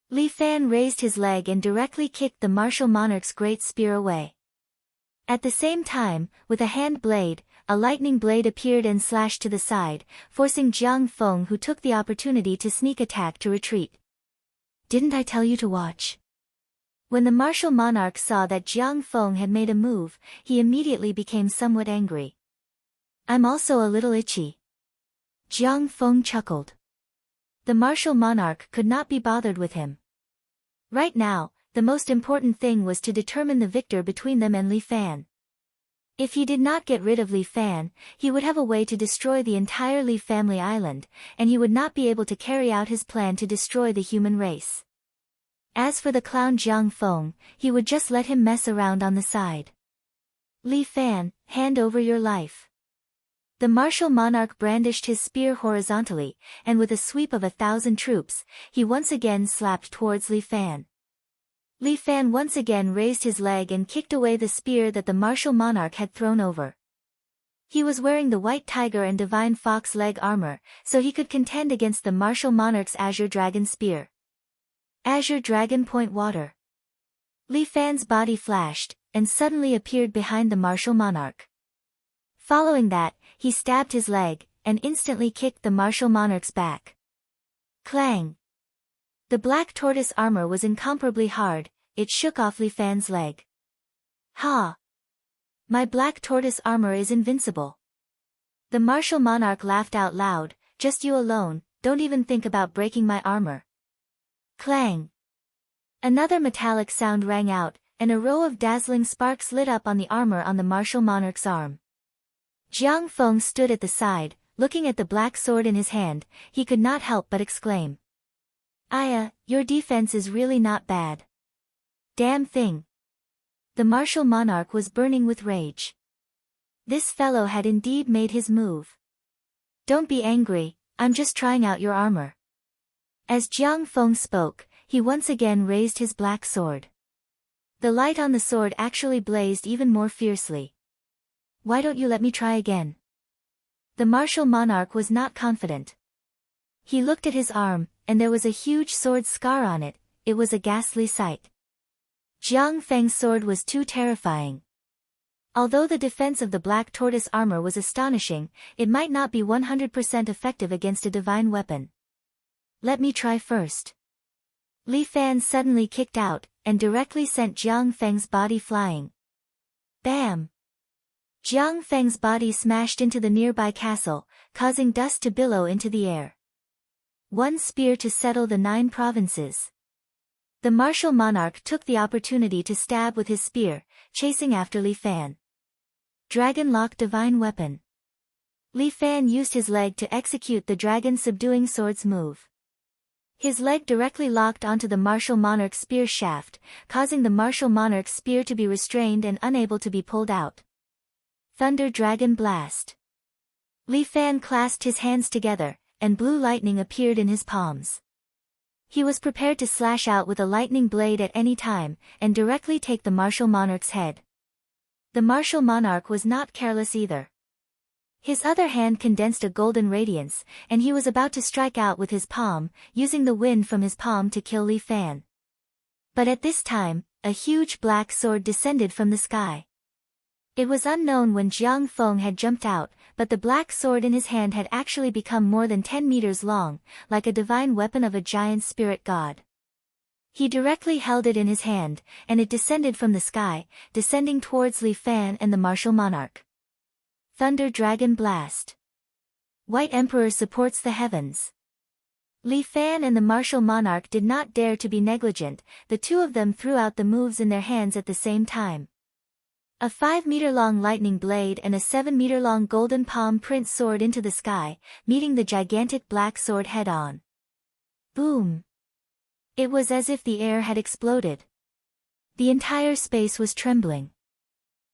[SPEAKER 1] Li Fan raised his leg and directly kicked the martial monarch's great spear away. At the same time, with a hand blade, a lightning blade appeared and slashed to the side, forcing Jiang Feng, who took the opportunity to sneak attack, to retreat. Didn't I tell you to watch? When the martial monarch saw that Jiang Feng had made a move, he immediately became somewhat angry. I'm also a little itchy. Jiang Feng chuckled. The martial monarch could not be bothered with him. Right now, the most important thing was to determine the victor between them and Li Fan. If he did not get rid of Li Fan, he would have a way to destroy the entire Li family island, and he would not be able to carry out his plan to destroy the human race. As for the clown Jiang Feng, he would just let him mess around on the side. Li Fan, hand over your life. The martial monarch brandished his spear horizontally, and with a sweep of 1,000 troops, he once again slapped towards Li Fan. Li Fan once again raised his leg and kicked away the spear that the martial monarch had thrown over. He was wearing the white tiger and divine fox leg armor, so he could contend against the martial monarch's azure dragon spear. Azure dragon point water. Li Fan's body flashed, and suddenly appeared behind the martial monarch. Following that, he stabbed his leg, and instantly kicked the martial monarch's back. Clang! The black tortoise armor was incomparably hard, it shook off Li Fan's leg. Ha! My black tortoise armor is invincible. The martial monarch laughed out loud, just you alone, don't even think about breaking my armor. Clang! Another metallic sound rang out, and a row of dazzling sparks lit up on the armor on the martial monarch's arm. Jiang Feng stood at the side, looking at the black sword in his hand, he could not help but exclaim. Aya, your defense is really not bad. Damn thing. The martial monarch was burning with rage. This fellow had indeed made his move. Don't be angry, I'm just trying out your armor. As Jiang Feng spoke, he once again raised his black sword. The light on the sword actually blazed even more fiercely. Why don't you let me try again? The martial monarch was not confident. He looked at his arm, and there was a huge sword scar on it, it was a ghastly sight. Jiang Feng's sword was too terrifying. Although the defense of the black tortoise armor was astonishing, it might not be 100% effective against a divine weapon. Let me try first. Li Fan suddenly kicked out, and directly sent Jiang Feng's body flying. Bam! Jiang Feng's body smashed into the nearby castle, causing dust to billow into the air. One spear to settle the 9 provinces. The martial monarch took the opportunity to stab with his spear, chasing after Li Fan. Dragon Lock Divine Weapon. Li Fan used his leg to execute the dragon subduing swords move. His leg directly locked onto the martial monarch's spear shaft, causing the martial monarch's spear to be restrained and unable to be pulled out. Thunder Dragon Blast. Li Fan clasped his hands together, and blue lightning appeared in his palms. He was prepared to slash out with a lightning blade at any time, and directly take the martial monarch's head. The martial monarch was not careless either. His other hand condensed a golden radiance, and he was about to strike out with his palm, using the wind from his palm to kill Li Fan. But at this time, a huge black sword descended from the sky. It was unknown when Jiang Feng had jumped out, but the black sword in his hand had actually become more than 10 meters long, like a divine weapon of a giant spirit god. He directly held it in his hand, and it descended from the sky, descending towards Li Fan and the martial monarch. Thunder Dragon Blast. White Emperor supports the heavens. Li Fan and the martial monarch did not dare to be negligent, the two of them threw out the moves in their hands at the same time. A 5-meter-long lightning blade and a 7-meter-long golden palm print sword into the sky, meeting the gigantic black sword head-on. Boom! It was as if the air had exploded. The entire space was trembling.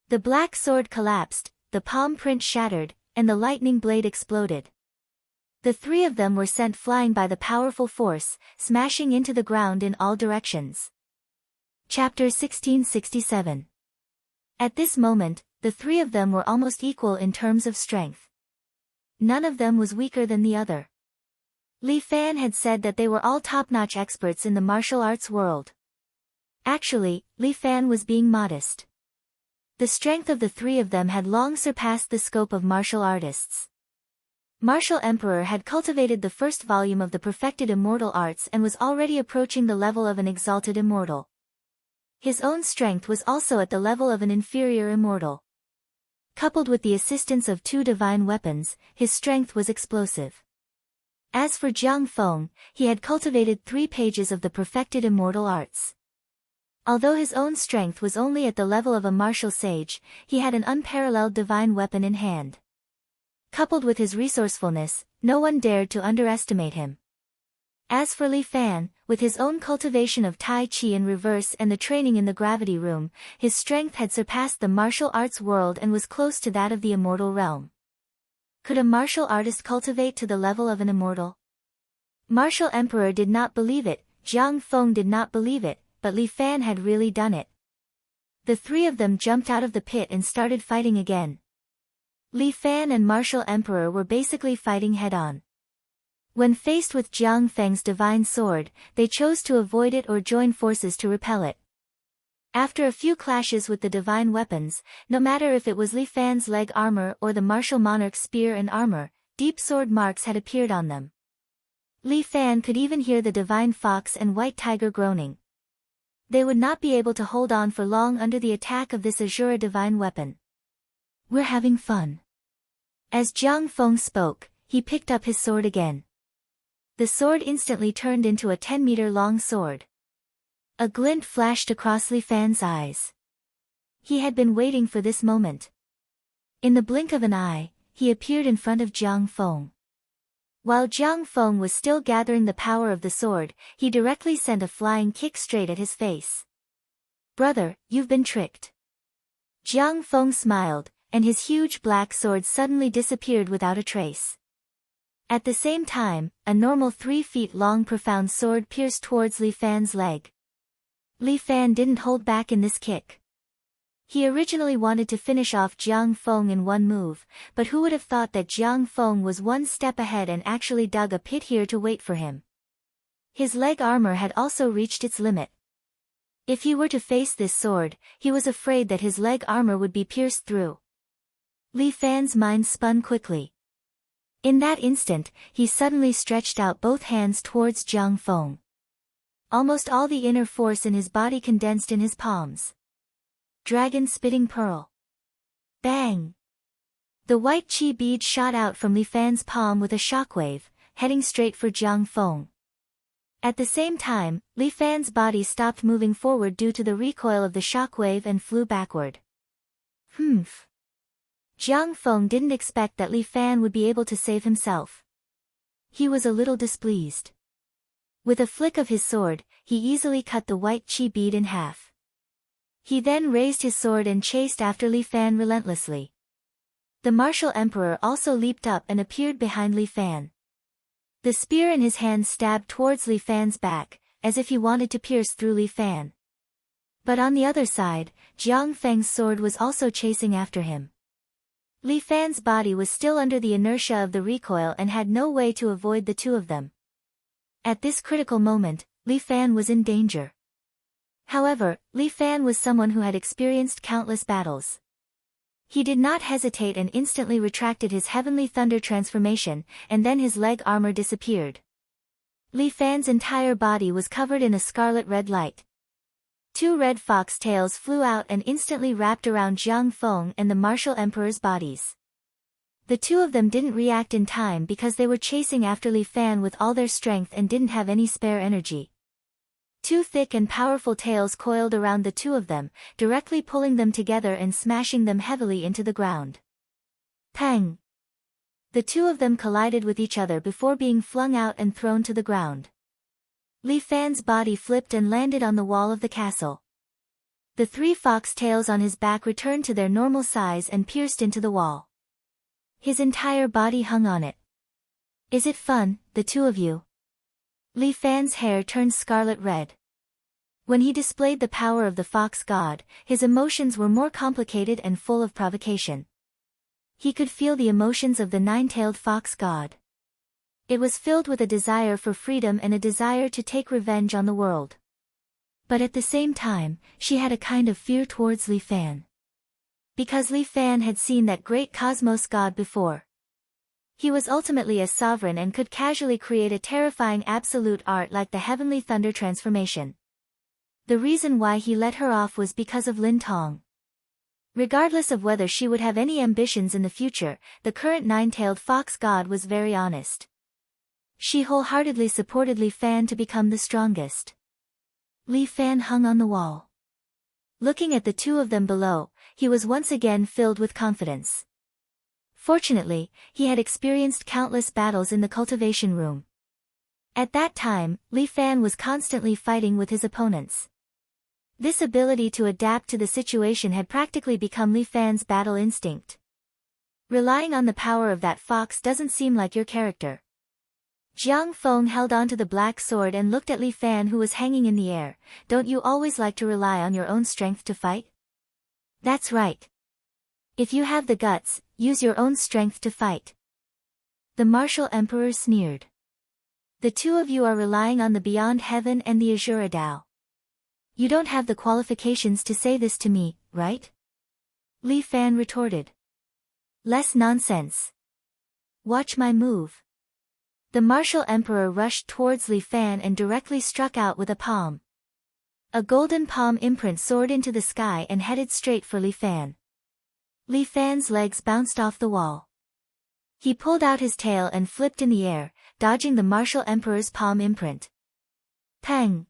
[SPEAKER 1] The black sword collapsed, the palm print shattered, and the lightning blade exploded. The three of them were sent flying by the powerful force, smashing into the ground in all directions. Chapter 1667. At this moment, the three of them were almost equal in terms of strength. None of them was weaker than the other. Li Fan had said that they were all top-notch experts in the martial arts world. Actually, Li Fan was being modest. The strength of the three of them had long surpassed the scope of martial artists. Martial Emperor had cultivated the first volume of the perfected immortal arts and was already approaching the level of an exalted immortal. His own strength was also at the level of an inferior immortal. Coupled with the assistance of 2 divine weapons, his strength was explosive. As for Jiang Feng, he had cultivated 3 pages of the perfected immortal arts. Although his own strength was only at the level of a martial sage, he had an unparalleled divine weapon in hand. Coupled with his resourcefulness, no one dared to underestimate him. As for Li Fan, with his own cultivation of Tai Chi in reverse and the training in the gravity room, his strength had surpassed the martial arts world and was close to that of the immortal realm. Could a martial artist cultivate to the level of an immortal? Martial Emperor did not believe it, Jiang Feng did not believe it, but Li Fan had really done it. The three of them jumped out of the pit and started fighting again. Li Fan and Martial Emperor were basically fighting head-on. When faced with Jiang Feng's divine sword, they chose to avoid it or join forces to repel it. After a few clashes with the divine weapons, no matter if it was Li Fan's leg armor or the martial monarch's spear and armor, deep sword marks had appeared on them. Li Fan could even hear the divine fox and white tiger groaning. They would not be able to hold on for long under the attack of this Azura divine weapon. We're having fun. As Jiang Feng spoke, he picked up his sword again. The sword instantly turned into a 10-meter-long sword. A glint flashed across Li Fan's eyes. He had been waiting for this moment. In the blink of an eye, he appeared in front of Jiang Feng. While Jiang Feng was still gathering the power of the sword, he directly sent a flying kick straight at his face. Brother, you've been tricked. Jiang Feng smiled, and his huge black sword suddenly disappeared without a trace. At the same time, a normal 3 feet long profound sword pierced towards Li Fan's leg. Li Fan didn't hold back in this kick. He originally wanted to finish off Jiang Feng in one move, but who would have thought that Jiang Feng was one step ahead and actually dug a pit here to wait for him. His leg armor had also reached its limit. If he were to face this sword, he was afraid that his leg armor would be pierced through. Li Fan's mind spun quickly. In that instant, he suddenly stretched out both hands towards Jiang Feng. Almost all the inner force in his body condensed in his palms. Dragon Spitting Pearl. Bang! The white chi bead shot out from Li Fan's palm with a shockwave, heading straight for Jiang Feng. At the same time, Li Fan's body stopped moving forward due to the recoil of the shockwave and flew backward. Humph. Jiang Feng didn't expect that Li Fan would be able to save himself. He was a little displeased. With a flick of his sword, he easily cut the white chi bead in half. He then raised his sword and chased after Li Fan relentlessly. The martial emperor also leaped up and appeared behind Li Fan. The spear in his hand stabbed towards Li Fan's back, as if he wanted to pierce through Li Fan. But on the other side, Jiang Feng's sword was also chasing after him. Li Fan's body was still under the inertia of the recoil and had no way to avoid the two of them. At this critical moment, Li Fan was in danger. However, Li Fan was someone who had experienced countless battles. He did not hesitate and instantly retracted his heavenly thunder transformation, and then his leg armor disappeared. Li Fan's entire body was covered in a scarlet red light. Two red fox tails flew out and instantly wrapped around Jiang Feng and the martial emperor's bodies. The two of them didn't react in time because they were chasing after Li Fan with all their strength and didn't have any spare energy. Two thick and powerful tails coiled around the two of them, directly pulling them together and smashing them heavily into the ground. Pang! The two of them collided with each other before being flung out and thrown to the ground. Li Fan's body flipped and landed on the wall of the castle. The three fox tails on his back returned to their normal size and pierced into the wall. His entire body hung on it. Is it fun, the two of you? Li Fan's hair turned scarlet red. When he displayed the power of the fox god, his emotions were more complicated and full of provocation. He could feel the emotions of the nine-tailed fox god. It was filled with a desire for freedom and a desire to take revenge on the world. But at the same time, she had a kind of fear towards Li Fan. Because Li Fan had seen that great cosmos god before. He was ultimately a sovereign and could casually create a terrifying absolute art like the heavenly thunder transformation. The reason why he let her off was because of Lin Tong. Regardless of whether she would have any ambitions in the future, the current nine-tailed fox god was very honest. She wholeheartedly supported Li Fan to become the strongest. Li Fan hung on the wall. Looking at the two of them below, he was once again filled with confidence. Fortunately, he had experienced countless battles in the cultivation room. At that time, Li Fan was constantly fighting with his opponents. This ability to adapt to the situation had practically become Li Fan's battle instinct. Relying on the power of that fox doesn't seem like your character. Jiang Feng held onto the black sword and looked at Li Fan, who was hanging in the air. Don't you always like to rely on your own strength to fight? That's right. If you have the guts, use your own strength to fight. The martial emperor sneered. The two of you are relying on the beyond heaven and the Azura Dao. You don't have the qualifications to say this to me, right? Li Fan retorted. Less nonsense. Watch my move. The martial emperor rushed towards Li Fan and directly struck out with a palm. A golden palm imprint soared into the sky and headed straight for Li Fan. Li Fan's legs bounced off the wall. He pulled out his tail and flipped in the air, dodging the martial emperor's palm imprint. Pang!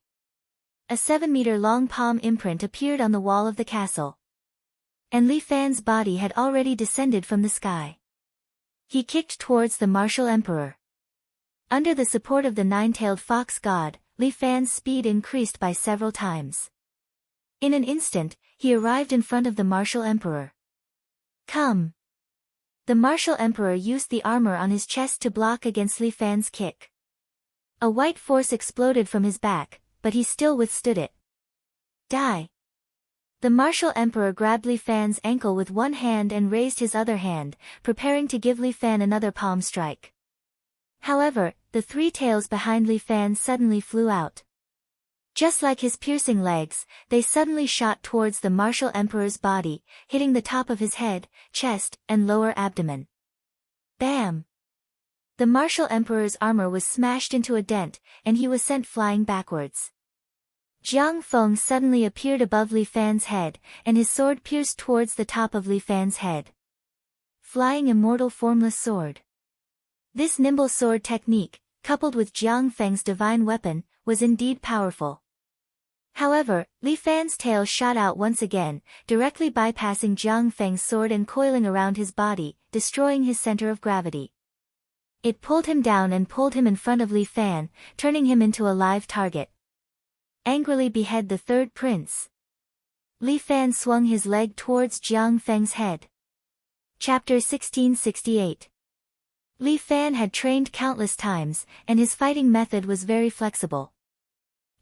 [SPEAKER 1] A 7-meter-long palm imprint appeared on the wall of the castle. And Li Fan's body had already descended from the sky. He kicked towards the martial emperor. Under the support of the nine-tailed fox god, Li Fan's speed increased by several times. In an instant, he arrived in front of the martial emperor. Come! The martial emperor used the armor on his chest to block against Li Fan's kick. A white force exploded from his back, but he still withstood it. Die! The martial emperor grabbed Li Fan's ankle with one hand and raised his other hand, preparing to give Li Fan another palm strike. However, the three tails behind Li Fan suddenly flew out. Just like his piercing legs, they suddenly shot towards the martial emperor's body, hitting the top of his head, chest, and lower abdomen. Bam! The martial emperor's armor was smashed into a dent, and he was sent flying backwards. Jiang Feng suddenly appeared above Li Fan's head, and his sword pierced towards the top of Li Fan's head. flying immortal formless sword. This nimble sword technique, coupled with Jiang Feng's divine weapon, was indeed powerful. However, Li Fan's tail shot out once again, directly bypassing Jiang Feng's sword and coiling around his body, destroying his center of gravity. It pulled him down and pulled him in front of Li Fan, turning him into a live target. Angrily behead the third prince. Li Fan swung his leg towards Jiang Feng's head. Chapter 1668. Li Fan had trained countless times, and his fighting method was very flexible.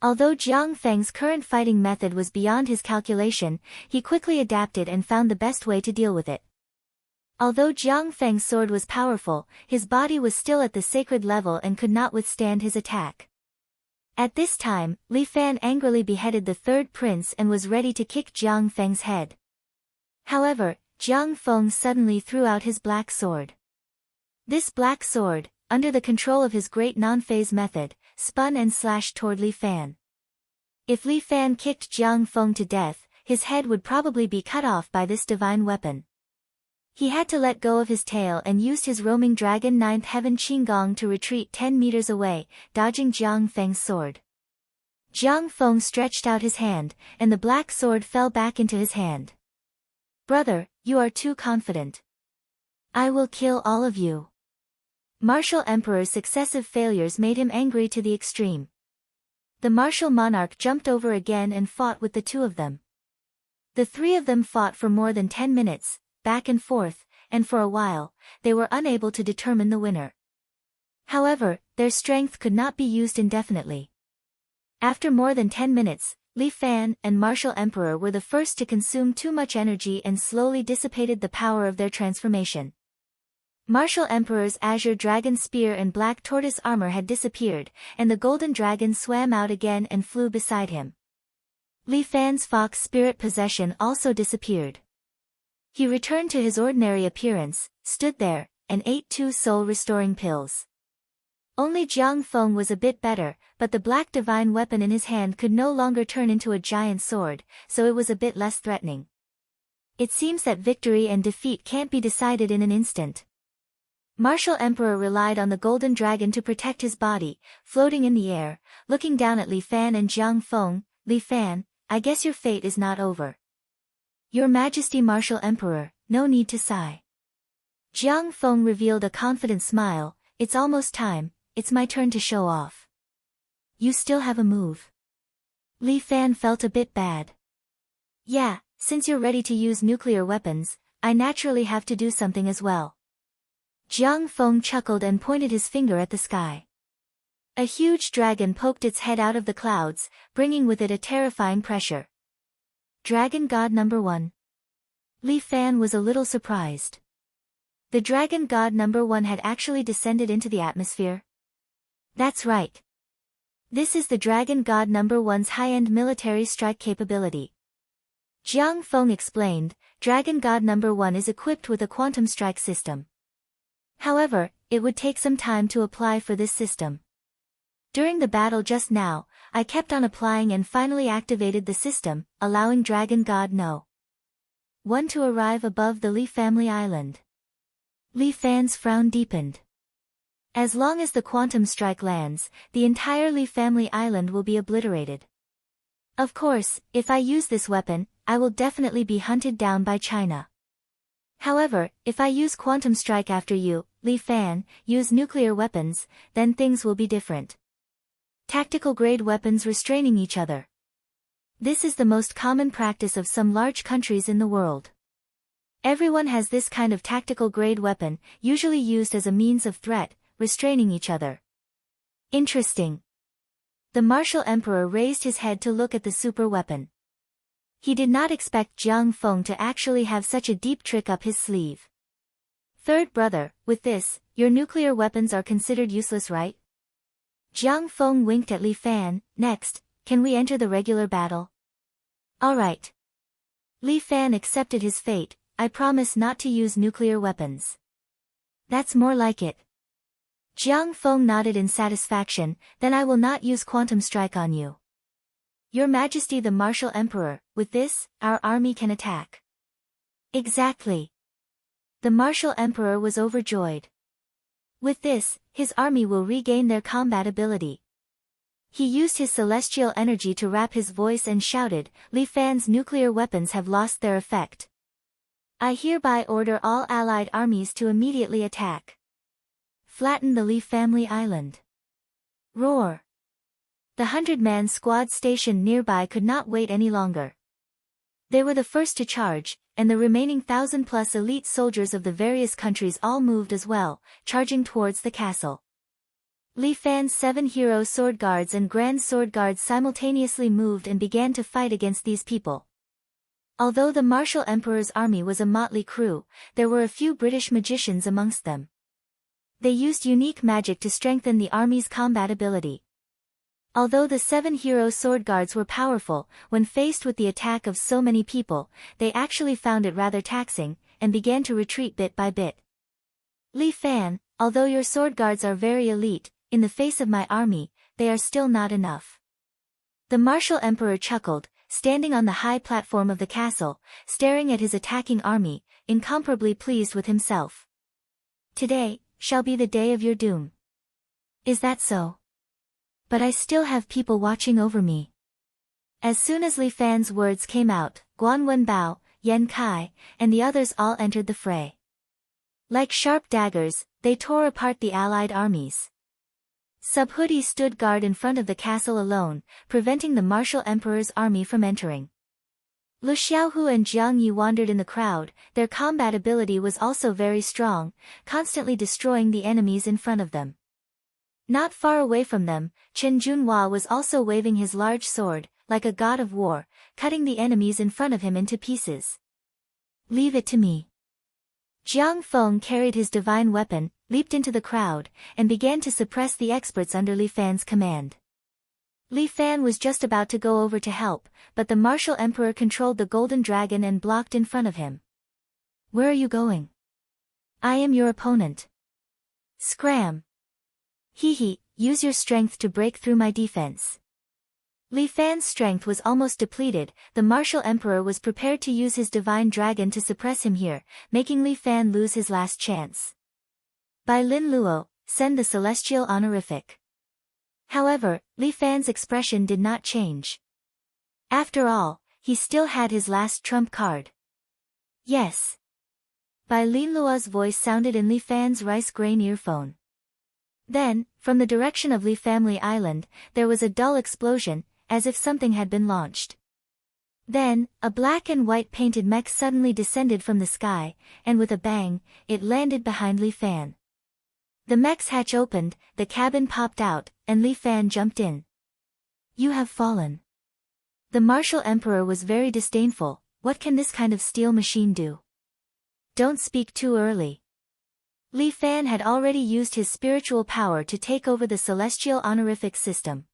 [SPEAKER 1] Although Jiang Feng's current fighting method was beyond his calculation, he quickly adapted and found the best way to deal with it. Although Jiang Feng's sword was powerful, his body was still at the sacred level and could not withstand his attack. At this time, Li Fan angrily beheaded the third prince and was ready to kick Jiang Feng's head. However, Jiang Feng suddenly threw out his black sword. This black sword, under the control of his great non-phase method, spun and slashed toward Li Fan. If Li Fan kicked Jiang Feng to death, his head would probably be cut off by this divine weapon. He had to let go of his tail and used his roaming dragon ninth heaven Qinggong to retreat 10 meters away, dodging Jiang Feng's sword. Jiang Feng stretched out his hand, and the black sword fell back into his hand. "Brother, you are too confident. I will kill all of you." Martial Emperor's successive failures made him angry to the extreme. The martial monarch jumped over again and fought with the two of them. The three of them fought for more than 10 minutes, back and forth, and for a while, they were unable to determine the winner. However, their strength could not be used indefinitely. After more than 10 minutes, Li Fan and Martial Emperor were the first to consume too much energy and slowly dissipated the power of their transformation. Martial Emperor's azure dragon spear and black tortoise armor had disappeared, and the golden dragon swam out again and flew beside him. Li Fan's fox spirit possession also disappeared. He returned to his ordinary appearance, stood there, and ate 2 soul-restoring pills. Only Jiang Feng was a bit better, but the black divine weapon in his hand could no longer turn into a giant sword, so it was a bit less threatening. It seems that victory and defeat can't be decided in an instant. Martial Emperor relied on the golden dragon to protect his body, floating in the air, looking down at Li Fan and Jiang Feng. "Li Fan, I guess your fate is not over." "Your Majesty Martial Emperor, no need to sigh." Jiang Feng revealed a confident smile. "It's almost time, it's my turn to show off." "You still have a move." Li Fan felt a bit bad. "Yeah, since you're ready to use nuclear weapons, I naturally have to do something as well." Jiang Feng chuckled and pointed his finger at the sky. A huge dragon poked its head out of the clouds, bringing with it a terrifying pressure. Dragon God number 1. Li Fan was a little surprised. The Dragon God number 1 had actually descended into the atmosphere. That's right. This is the Dragon God number 1's high-end military strike capability. Jiang Feng explained, Dragon God number 1 is equipped with a quantum strike system. However, it would take some time to apply for this system. During the battle just now, I kept on applying and finally activated the system, allowing Dragon God No. 1 to arrive above the Li family island. Li Fan's frown deepened. As long as the quantum strike lands, the entire Li family island will be obliterated. Of course, if I use this weapon, I will definitely be hunted down by China. However, if I use quantum strike after you, Li Fan, use nuclear weapons, then things will be different. Tactical grade weapons restraining each other. This is the most common practice of some large countries in the world. Everyone has this kind of tactical grade weapon, usually used as a means of threat, restraining each other. Interesting. The Martial Emperor raised his head to look at the super weapon. He did not expect Jiang Feng to actually have such a deep trick up his sleeve. Third brother, with this, your nuclear weapons are considered useless, right? Jiang Feng winked at Li Fan. Next, can we enter the regular battle? Alright. Li Fan accepted his fate. I promise not to use nuclear weapons. That's more like it. Jiang Feng nodded in satisfaction. Then I will not use quantum strike on you. Your Majesty the Martial Emperor, with this, our army can attack. Exactly. The martial emperor was overjoyed. With this, his army will regain their combat ability. He used his celestial energy to wrap his voice and shouted, Li Fan's nuclear weapons have lost their effect. I hereby order all allied armies to immediately attack. Flatten the Li family island. Roar. The 100-man squad stationed nearby could not wait any longer. They were the first to charge, and the remaining 1,000+ elite soldiers of the various countries all moved as well, charging towards the castle. Li Fan's 7 hero sword guards and grand sword guards simultaneously moved and began to fight against these people. Although the martial emperor's army was a motley crew, there were a few British magicians amongst them. They used unique magic to strengthen the army's combat ability. Although the 7 hero sword guards were powerful, when faced with the attack of so many people, they actually found it rather taxing, and began to retreat bit by bit. Li Fan, although your sword guards are very elite, in the face of my army, they are still not enough. The martial emperor chuckled, standing on the high platform of the castle, staring at his attacking army, incomparably pleased with himself. Today shall be the day of your doom. Is that so? But I still have people watching over me. As soon as Li Fan's words came out, Guan Wenbao, Yan Kai, and the others all entered the fray. Like sharp daggers, they tore apart the allied armies. Subhuti stood guard in front of the castle alone, preventing the martial emperor's army from entering. Lu Xiaohu and Jiang Yi wandered in the crowd. Their combat ability was also very strong, constantly destroying the enemies in front of them. Not far away from them, Chen Junhua was also waving his large sword, like a god of war, cutting the enemies in front of him into pieces. Leave it to me. Jiang Feng carried his divine weapon, leaped into the crowd, and began to suppress the experts under Li Fan's command. Li Fan was just about to go over to help, but the martial emperor controlled the golden dragon and blocked in front of him. Where are you going? I am your opponent. Scram. Hee, use your strength to break through my defense. Li Fan's strength was almost depleted. The martial emperor was prepared to use his divine dragon to suppress him here, making Li Fan lose his last chance. By Lin Luo, send the celestial honorific. However, Li Fan's expression did not change. After all, he still had his last trump card. Yes. By Lin Luo's voice sounded in Li Fan's rice grain earphone. Then, from the direction of Li Family Island, there was a dull explosion, as if something had been launched. Then, a black and white painted mech suddenly descended from the sky, and with a bang, it landed behind Li Fan. The mech's hatch opened, the cabin popped out, and Li Fan jumped in. You have fallen. The martial emperor was very disdainful. What can this kind of steel machine do? Don't speak too early. Li Fan had already used his spiritual power to take over the celestial honorific system.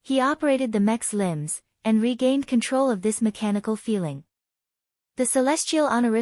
[SPEAKER 1] He operated the mech's limbs, and regained control of this mechanical feeling. The celestial honorific